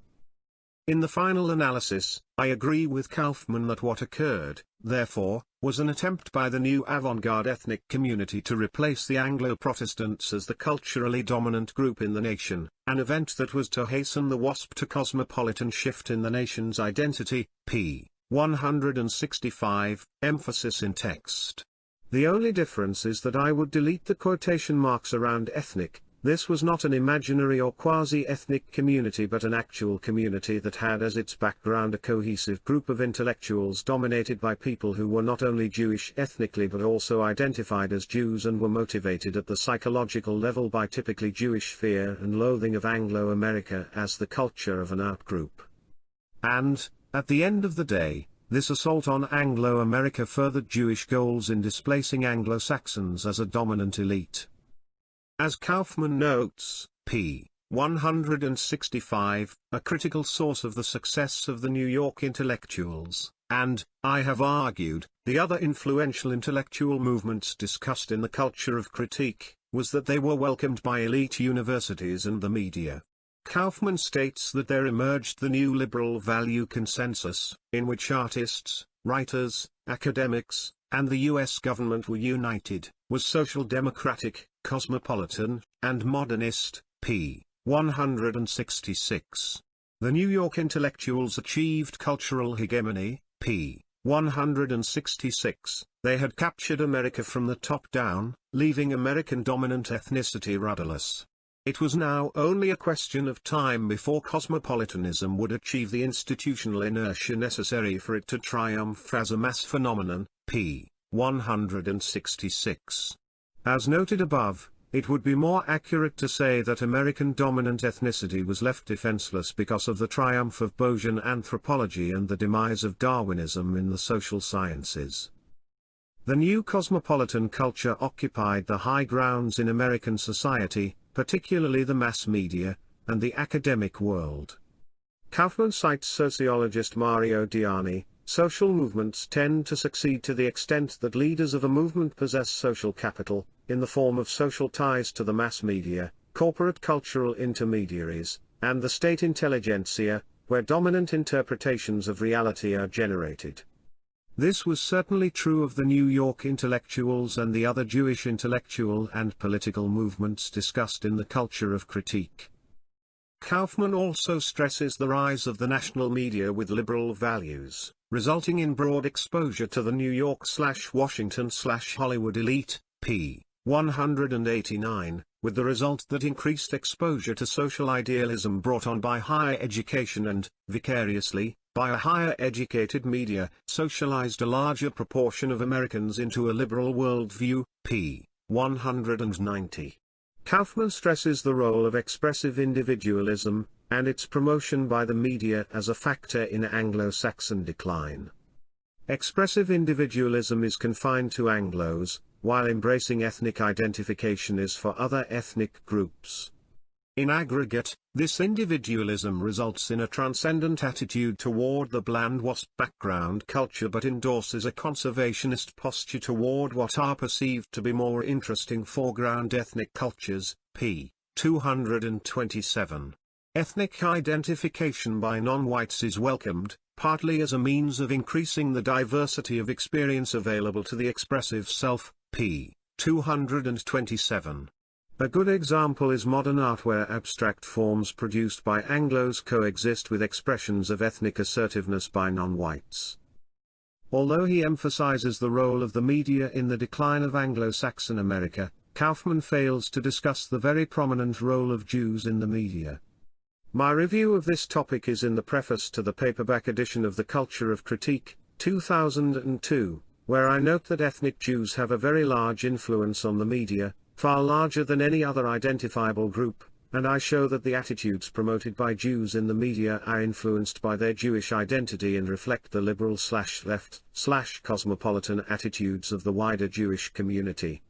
In the final analysis, I agree with Kaufman that what occurred, therefore, was an attempt by the new avant-garde ethnic community to replace the Anglo-Protestants as the culturally dominant group in the nation, an event that was to hasten the WASP to cosmopolitan shift in the nation's identity. p. 165, emphasis in text. The only difference is that I would delete the quotation marks around ethnic. This was not an imaginary or quasi-ethnic community but an actual community that had as its background a cohesive group of intellectuals dominated by people who were not only Jewish ethnically but also identified as Jews and were motivated at the psychological level by typically Jewish fear and loathing of Anglo-America as the culture of an outgroup. And, at the end of the day, this assault on Anglo-America furthered Jewish goals in displacing Anglo-Saxons as a dominant elite. As Kaufman notes, p. 165, a critical source of the success of the New York intellectuals, and, I have argued, the other influential intellectual movements discussed in the culture of critique, was that they were welcomed by elite universities and the media. Kaufman states that there emerged the new liberal value consensus, in which artists, writers, academics, and the U.S. government were united, was social democratic, cosmopolitan, and modernist. p. 166. The New York intellectuals achieved cultural hegemony. p. 166. They had captured America from the top down, leaving American dominant ethnicity rudderless. It was now only a question of time before cosmopolitanism would achieve the institutional inertia necessary for it to triumph as a mass phenomenon. p. 166. As noted above, it would be more accurate to say that American dominant ethnicity was left defenseless because of the triumph of Bayesian anthropology and the demise of Darwinism in the social sciences. The new cosmopolitan culture occupied the high grounds in American society, particularly the mass media, and the academic world. Kaufman cites sociologist Mario Diani. Social movements tend to succeed to the extent that leaders of a movement possess social capital, in the form of social ties to the mass media, corporate cultural intermediaries, and the state intelligentsia, where dominant interpretations of reality are generated. This was certainly true of the New York intellectuals and the other Jewish intellectual and political movements discussed in the culture of critique. Kaufman also stresses the rise of the national media with liberal values, resulting in broad exposure to the New York/Washington/Hollywood elite. p. 189, with the result that increased exposure to social idealism brought on by higher education and, vicariously, by a higher educated media, socialized a larger proportion of Americans into a liberal worldview. p. 190. Kaufman stresses the role of expressive individualism, and its promotion by the media as a factor in Anglo-Saxon decline. Expressive individualism is confined to Anglos, while embracing ethnic identification is for other ethnic groups. In aggregate, this individualism results in a transcendent attitude toward the bland WASP background culture but endorses a conservationist posture toward what are perceived to be more interesting foreground ethnic cultures. p. 227. Ethnic identification by non-whites is welcomed, partly as a means of increasing the diversity of experience available to the expressive self. p. 227. A good example is modern art where abstract forms produced by Anglos coexist with expressions of ethnic assertiveness by non-whites. Although he emphasizes the role of the media in the decline of Anglo-Saxon America, Kaufman fails to discuss the very prominent role of Jews in the media. My review of this topic is in the preface to the paperback edition of The Culture of Critique, 2002, where I note that ethnic Jews have a very large influence on the media, far larger than any other identifiable group, and I show that the attitudes promoted by Jews in the media are influenced by their Jewish identity and reflect the liberal/left/cosmopolitan attitudes of the wider Jewish community.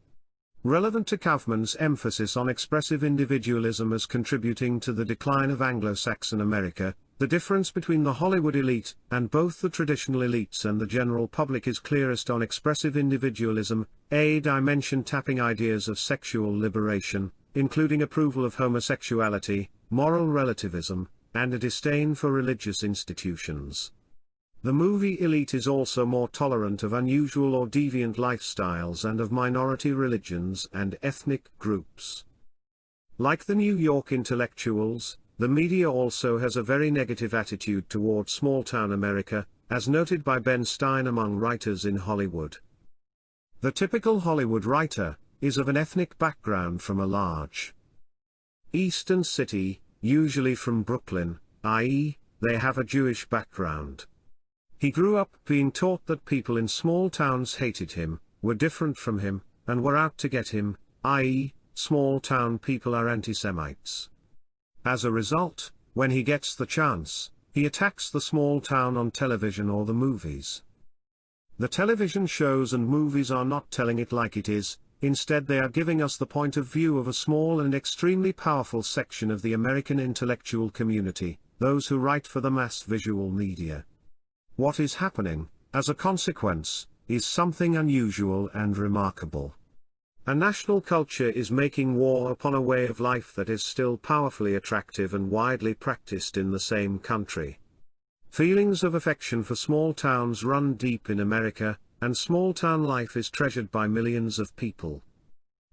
Relevant to Kaufman's emphasis on expressive individualism as contributing to the decline of Anglo-Saxon America, the difference between the Hollywood elite and both the traditional elites and the general public is clearest on expressive individualism, a dimension tapping ideas of sexual liberation, including approval of homosexuality, moral relativism, and a disdain for religious institutions. The movie elite is also more tolerant of unusual or deviant lifestyles and of minority religions and ethnic groups. Like the New York intellectuals, the media also has a very negative attitude toward small-town America, as noted by Ben Stein among writers in Hollywood. The typical Hollywood writer is of an ethnic background from a large eastern city, usually from Brooklyn, i.e., they have a Jewish background. He grew up being taught that people in small towns hated him, were different from him, and were out to get him, i.e., small town people are anti-Semites. As a result, when he gets the chance, he attacks the small town on television or the movies. The television shows and movies are not telling it like it is, instead they are giving us the point of view of a small and extremely powerful section of the American intellectual community, those who write for the mass visual media. What is happening, as a consequence, is something unusual and remarkable. A national culture is making war upon a way of life that is still powerfully attractive and widely practiced in the same country. Feelings of affection for small towns run deep in America, and small town life is treasured by millions of people.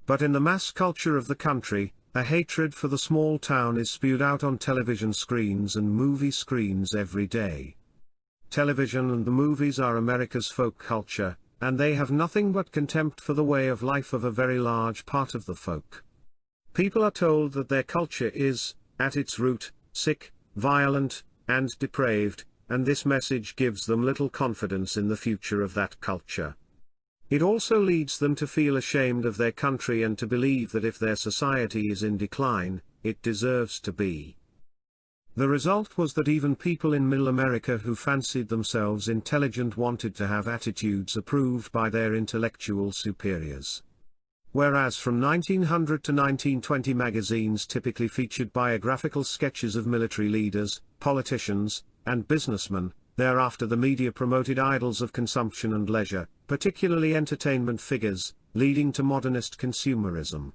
But in the mass culture of the country, a hatred for the small town is spewed out on television screens and movie screens every day. Television and the movies are America's folk culture, and they have nothing but contempt for the way of life of a very large part of the folk. People are told that their culture is, at its root, sick, violent, and depraved, and this message gives them little confidence in the future of that culture. It also leads them to feel ashamed of their country and to believe that if their society is in decline, it deserves to be. The result was that even people in Middle America who fancied themselves intelligent wanted to have attitudes approved by their intellectual superiors. Whereas from 1900 to 1920 magazines typically featured biographical sketches of military leaders, politicians, and businessmen, thereafter the media promoted idols of consumption and leisure, particularly entertainment figures, leading to modernist consumerism.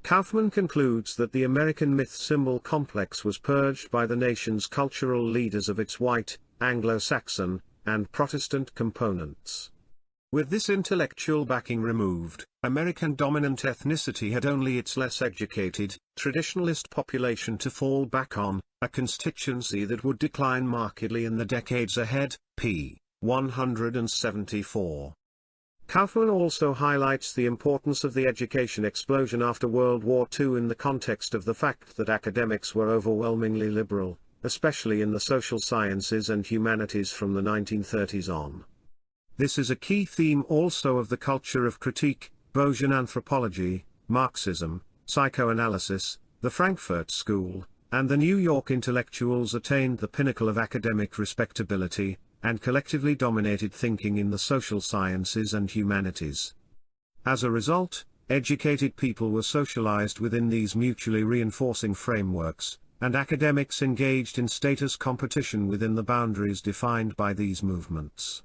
Kaufman concludes that the American myth-symbol complex was purged by the nation's cultural leaders of its white, Anglo-Saxon, and Protestant components. With this intellectual backing removed, American dominant ethnicity had only its less educated, traditionalist population to fall back on, a constituency that would decline markedly in the decades ahead, p. 174. Kaufman also highlights the importance of the education explosion after World War II in the context of the fact that academics were overwhelmingly liberal, especially in the social sciences and humanities from the 1930s on. This is a key theme also of the culture of critique, Bayesian anthropology, Marxism, psychoanalysis, the Frankfurt School, and the New York intellectuals attained the pinnacle of academic respectability, and collectively dominated thinking in the social sciences and humanities. As a result, educated people were socialized within these mutually reinforcing frameworks, and academics engaged in status competition within the boundaries defined by these movements.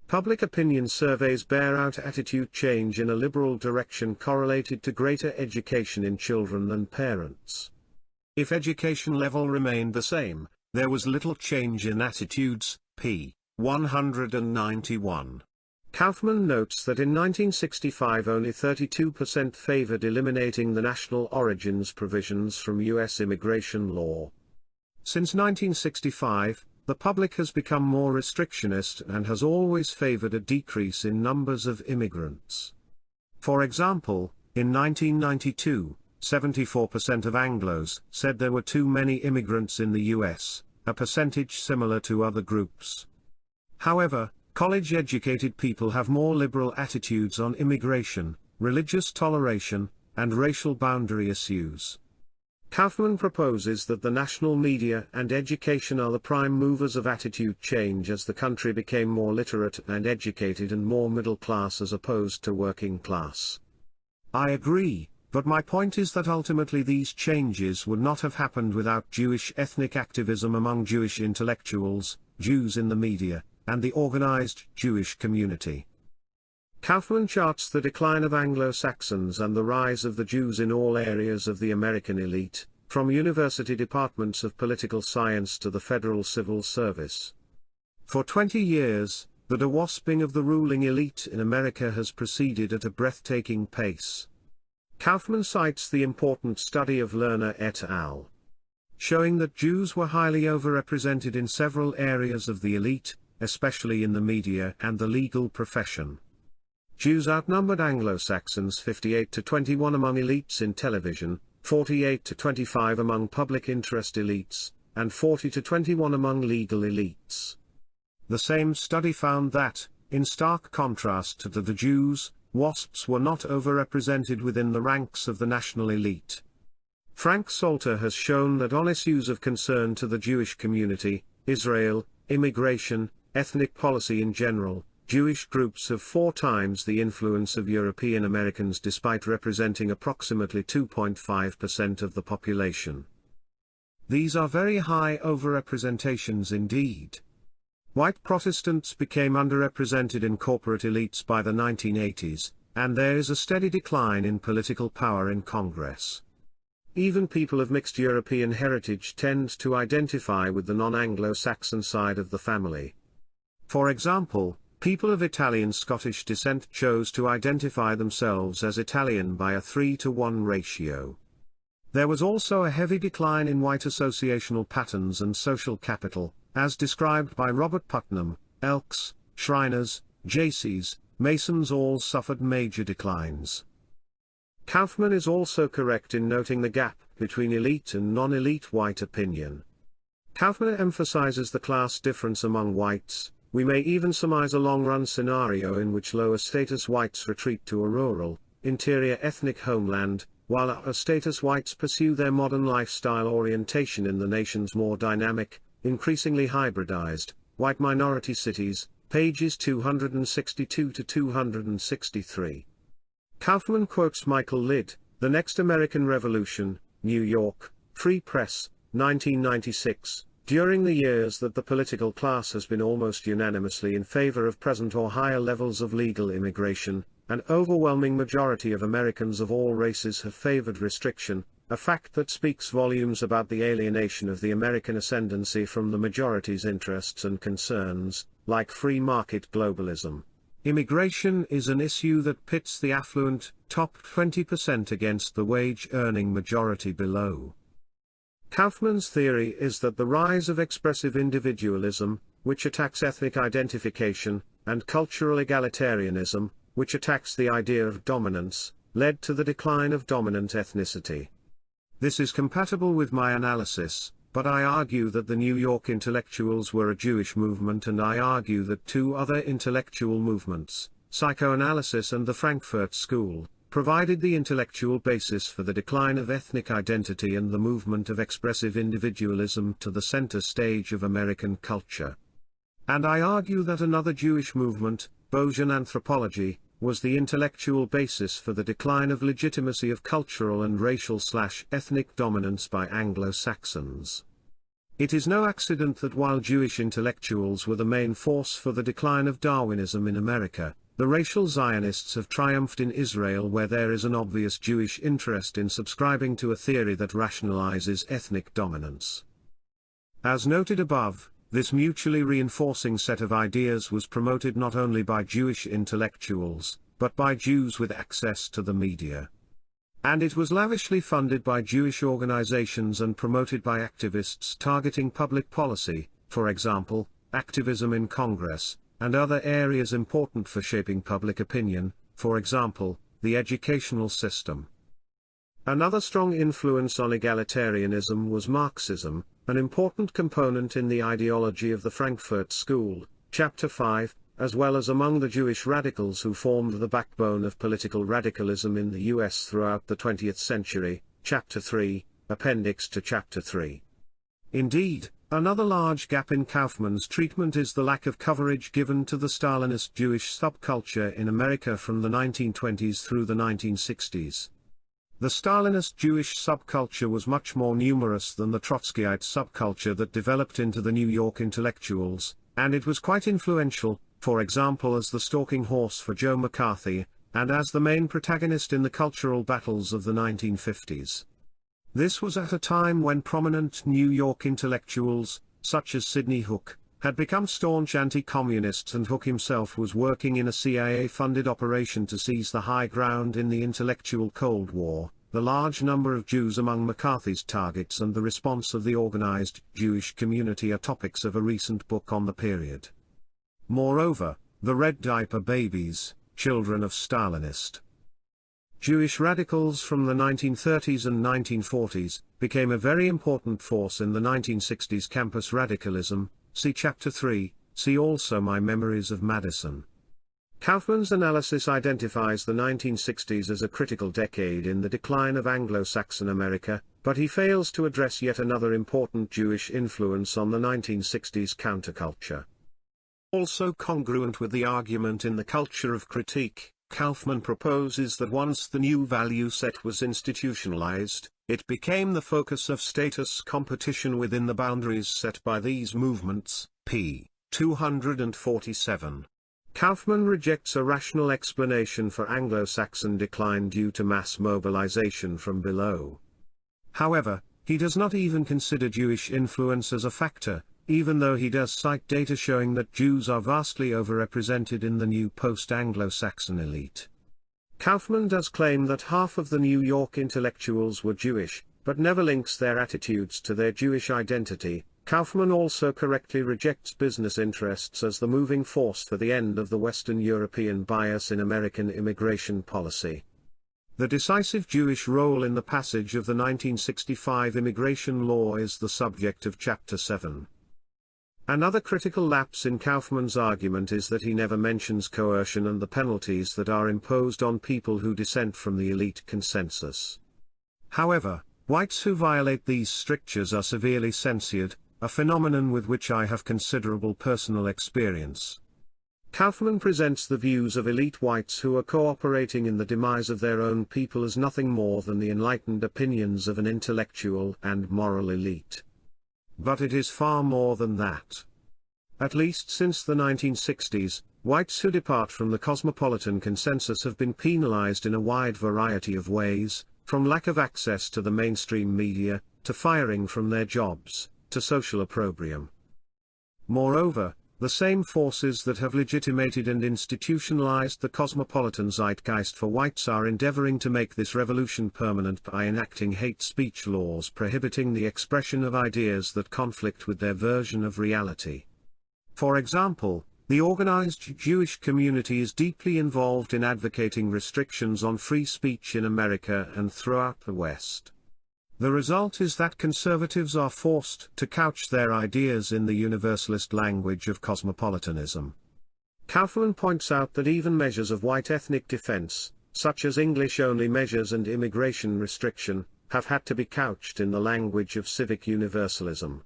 Public opinion surveys bear out attitude change in a liberal direction correlated to greater education in children and parents. If education level remained the same, there was little change in attitudes, p. 191. Kaufman notes that in 1965 only 32% favored eliminating the national origins provisions from U.S. immigration law. Since 1965, the public has become more restrictionist and has always favored a decrease in numbers of immigrants. For example, in 1992, 74% of Anglos said there were too many immigrants in the U.S., a percentage similar to other groups. However, college-educated people have more liberal attitudes on immigration, religious toleration, and racial boundary issues. Kaufman proposes that the national media and education are the prime movers of attitude change as the country became more literate and educated and more middle class as opposed to working class. I agree, but my point is that ultimately these changes would not have happened without Jewish ethnic activism among Jewish intellectuals, Jews in the media, and the organized Jewish community. Kaufman charts the decline of Anglo-Saxons and the rise of the Jews in all areas of the American elite, from university departments of political science to the federal civil service. For 20 years, the dewasping of the ruling elite in America has proceeded at a breathtaking pace. Kaufman cites the important study of Lerner et al., showing that Jews were highly overrepresented in several areas of the elite, especially in the media and the legal profession. Jews outnumbered Anglo-Saxons 58-21 among elites in television, 48-25 among public interest elites, and 40-21 among legal elites. The same study found that, in stark contrast to the Jews, WASPs were not overrepresented within the ranks of the national elite. Frank Salter has shown that on issues of concern to the Jewish community, Israel, immigration, ethnic policy in general, Jewish groups have 4 times the influence of European Americans despite representing approximately 2.5% of the population. These are very high overrepresentations indeed. White Protestants became underrepresented in corporate elites by the 1980s, and there is a steady decline in political power in Congress. Even people of mixed European heritage tend to identify with the non-Anglo-Saxon side of the family. For example, people of Italian-Scottish descent chose to identify themselves as Italian by a 3-to-1 ratio. There was also a heavy decline in white associational patterns and social capital, as described by Robert Putnam. Elks, Shriners, Jaycees, Masons all suffered major declines. Kaufman is also correct in noting the gap between elite and non-elite white opinion. Kaufman emphasizes the class difference among whites. We may even surmise a long-run scenario in which lower-status whites retreat to a rural, interior ethnic homeland, while upper-status whites pursue their modern lifestyle orientation in the nation's more dynamic, increasingly hybridized, white minority cities, pages 262-263. Kaufman quotes Michael Lidd, The Next American Revolution, New York, Free Press, 1996. During the years that the political class has been almost unanimously in favor of present or higher levels of legal immigration, an overwhelming majority of Americans of all races have favored restriction, a fact that speaks volumes about the alienation of the American ascendancy from the majority's interests and concerns, like free market globalism. Immigration is an issue that pits the affluent, top 20% against the wage-earning majority below. Kaufman's theory is that the rise of expressive individualism, which attacks ethnic identification, and cultural egalitarianism, which attacks the idea of dominance, led to the decline of dominant ethnicity. This is compatible with my analysis, but I argue that the New York intellectuals were a Jewish movement, and I argue that 2 other intellectual movements, psychoanalysis and the Frankfurt School, provided the intellectual basis for the decline of ethnic identity and the movement of expressive individualism to the center stage of American culture. And I argue that another Jewish movement, Bayesian anthropology, was the intellectual basis for the decline of legitimacy of cultural and racial/ethnic dominance by Anglo-Saxons. It is no accident that while Jewish intellectuals were the main force for the decline of Darwinism in America, the racial Zionists have triumphed in Israel, where there is an obvious Jewish interest in subscribing to a theory that rationalizes ethnic dominance. As noted above, this mutually reinforcing set of ideas was promoted not only by Jewish intellectuals, but by Jews with access to the media. And it was lavishly funded by Jewish organizations and promoted by activists targeting public policy, for example, activism in Congress, and other areas important for shaping public opinion, for example, the educational system. Another strong influence on egalitarianism was Marxism, an important component in the ideology of the Frankfurt School, Chapter 5, as well as among the Jewish radicals who formed the backbone of political radicalism in the U.S. throughout the 20th century, Chapter 3, Appendix to Chapter 3. Indeed, another large gap in Kaufman's treatment is the lack of coverage given to the Stalinist Jewish subculture in America from the 1920s through the 1960s. The Stalinist Jewish subculture was much more numerous than the Trotskyite subculture that developed into the New York intellectuals, and it was quite influential, for example as the stalking horse for Joe McCarthy, and as the main protagonist in the cultural battles of the 1950s. This was at a time when prominent New York intellectuals, such as Sidney Hook, had become staunch anti-communists, and Hooke himself was working in a CIA-funded operation to seize the high ground in the intellectual Cold War. The large number of Jews among McCarthy's targets and the response of the organized Jewish community are topics of a recent book on the period. Moreover, the Red Diaper Babies, children of Stalinist Jewish radicals from the 1930s and 1940s, became a very important force in the 1960s campus radicalism. See Chapter 3, see also My Memories of Madison. Kaufman's analysis identifies the 1960s as a critical decade in the decline of Anglo-Saxon America, but he fails to address yet another important Jewish influence on the 1960s counterculture. Also congruent with the argument in The Culture of Critique, Kaufman proposes that once the new value set was institutionalized, it became the focus of status competition within the boundaries set by these movements. p. 247. Kaufman rejects a rational explanation for Anglo-Saxon decline due to mass mobilization from below. However, he does not even consider Jewish influence as a factor, even though he does cite data showing that Jews are vastly overrepresented in the new post-Anglo-Saxon elite. Kaufman does claim that half of the New York intellectuals were Jewish, but never links their attitudes to their Jewish identity. Kaufman also correctly rejects business interests as the moving force for the end of the Western European bias in American immigration policy. The decisive Jewish role in the passage of the 1965 immigration law is the subject of Chapter 7. Another critical lapse in Kaufman's argument is that he never mentions coercion and the penalties that are imposed on people who dissent from the elite consensus. However, whites who violate these strictures are severely censured, a phenomenon with which I have considerable personal experience. Kaufman presents the views of elite whites who are cooperating in the demise of their own people as nothing more than the enlightened opinions of an intellectual and moral elite. But it is far more than that. At least since the 1960s, whites who depart from the cosmopolitan consensus have been penalized in a wide variety of ways, from lack of access to the mainstream media, to firing from their jobs, to social opprobrium. Moreover, the same forces that have legitimated and institutionalized the cosmopolitan zeitgeist for whites are endeavoring to make this revolution permanent by enacting hate speech laws prohibiting the expression of ideas that conflict with their version of reality. For example, the organized Jewish community is deeply involved in advocating restrictions on free speech in America and throughout the West. The result is that conservatives are forced to couch their ideas in the universalist language of cosmopolitanism. Kaufman points out that even measures of white ethnic defense, such as English-only measures and immigration restriction, have had to be couched in the language of civic universalism.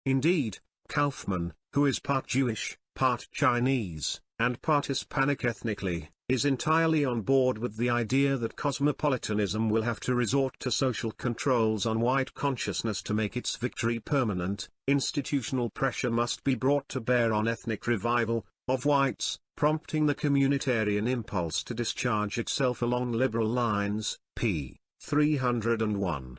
Indeed, Kaufman, who is part Jewish, part Chinese, and part Hispanic ethnically, is entirely on board with the idea that cosmopolitanism will have to resort to social controls on white consciousness to make its victory permanent. Institutional pressure must be brought to bear on ethnic revival of whites, prompting the communitarian impulse to discharge itself along liberal lines. p. 301.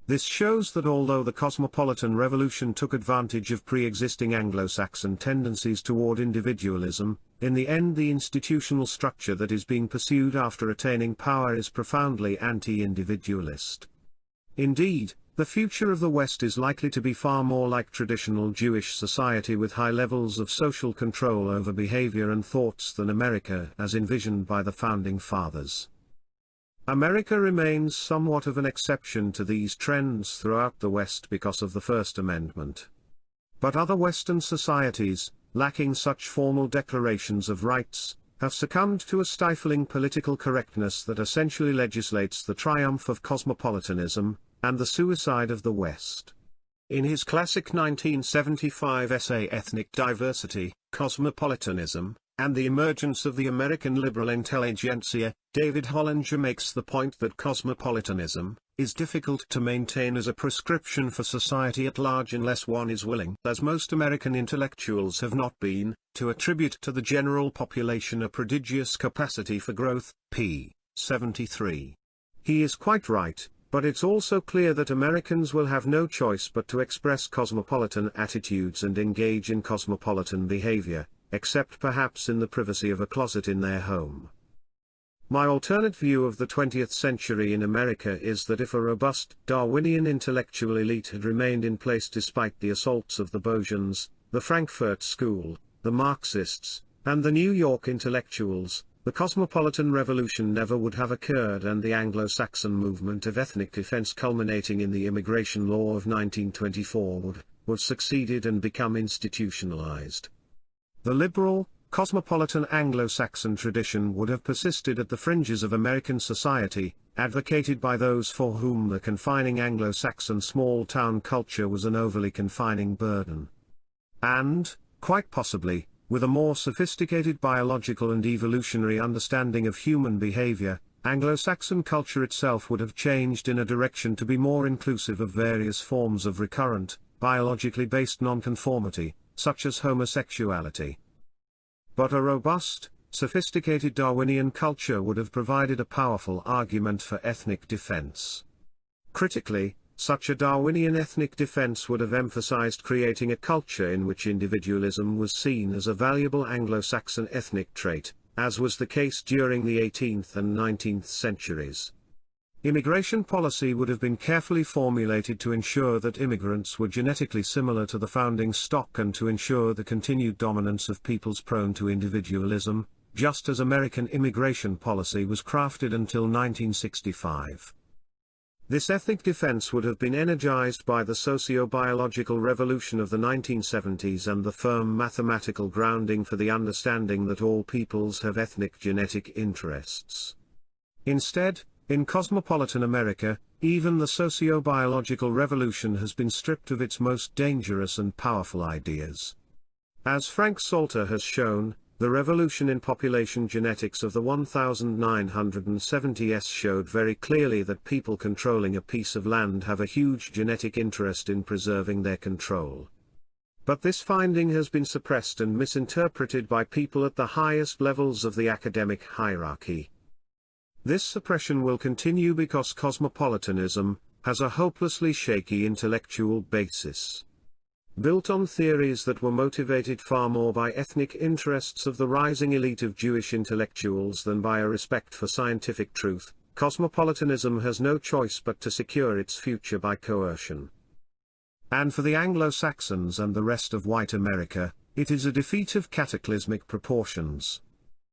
This shows that although the cosmopolitan revolution took advantage of pre-existing Anglo-Saxon tendencies toward individualism, in the end the institutional structure that is being pursued after attaining power is profoundly anti-individualist. Indeed, the future of the West is likely to be far more like traditional Jewish society with high levels of social control over behavior and thoughts than America as envisioned by the Founding Fathers. America remains somewhat of an exception to these trends throughout the West because of the First Amendment. But other Western societies, lacking such formal declarations of rights, have succumbed to a stifling political correctness that essentially legislates the triumph of cosmopolitanism, and the suicide of the West. In his classic 1975 essay Ethnic Diversity, Cosmopolitanism, and the Emergence of the American Liberal Intelligentsia, David Hollinger makes the point that cosmopolitanism is difficult to maintain as a prescription for society at large unless one is willing, as most American intellectuals have not been, to attribute to the general population a prodigious capacity for growth. p. 73. He is quite right. But it's also clear that Americans will have no choice but to express cosmopolitan attitudes and engage in cosmopolitan behavior, except perhaps in the privacy of a closet in their home. My alternate view of the 20th century in America is that if a robust, Darwinian intellectual elite had remained in place despite the assaults of the Bojans, the Frankfurt School, the Marxists, and the New York intellectuals, the cosmopolitan revolution never would have occurred and the Anglo-Saxon movement of ethnic defense culminating in the immigration law of 1924 would have succeeded and become institutionalized. The liberal, cosmopolitan Anglo-Saxon tradition would have persisted at the fringes of American society, advocated by those for whom the confining Anglo-Saxon small-town culture was an overly confining burden. And, quite possibly, with a more sophisticated biological and evolutionary understanding of human behavior, Anglo-Saxon culture itself would have changed in a direction to be more inclusive of various forms of recurrent, biologically based nonconformity, such as homosexuality. But a robust, sophisticated Darwinian culture would have provided a powerful argument for ethnic defense. Critically, such a Darwinian ethnic defense would have emphasized creating a culture in which individualism was seen as a valuable Anglo-Saxon ethnic trait, as was the case during the 18th and 19th centuries. Immigration policy would have been carefully formulated to ensure that immigrants were genetically similar to the founding stock and to ensure the continued dominance of peoples prone to individualism, just as American immigration policy was crafted until 1965. This ethnic defense would have been energized by the socio-biological revolution of the 1970s and the firm mathematical grounding for the understanding that all peoples have ethnic genetic interests. Instead, in cosmopolitan America, even the socio-biological revolution has been stripped of its most dangerous and powerful ideas. As Frank Salter has shown, the revolution in population genetics of the 1970s showed very clearly that people controlling a piece of land have a huge genetic interest in preserving their control. But this finding has been suppressed and misinterpreted by people at the highest levels of the academic hierarchy. This suppression will continue because cosmopolitanism has a hopelessly shaky intellectual basis. Built on theories that were motivated far more by ethnic interests of the rising elite of Jewish intellectuals than by a respect for scientific truth, cosmopolitanism has no choice but to secure its future by coercion. And for the Anglo-Saxons and the rest of white America, it is a defeat of cataclysmic proportions.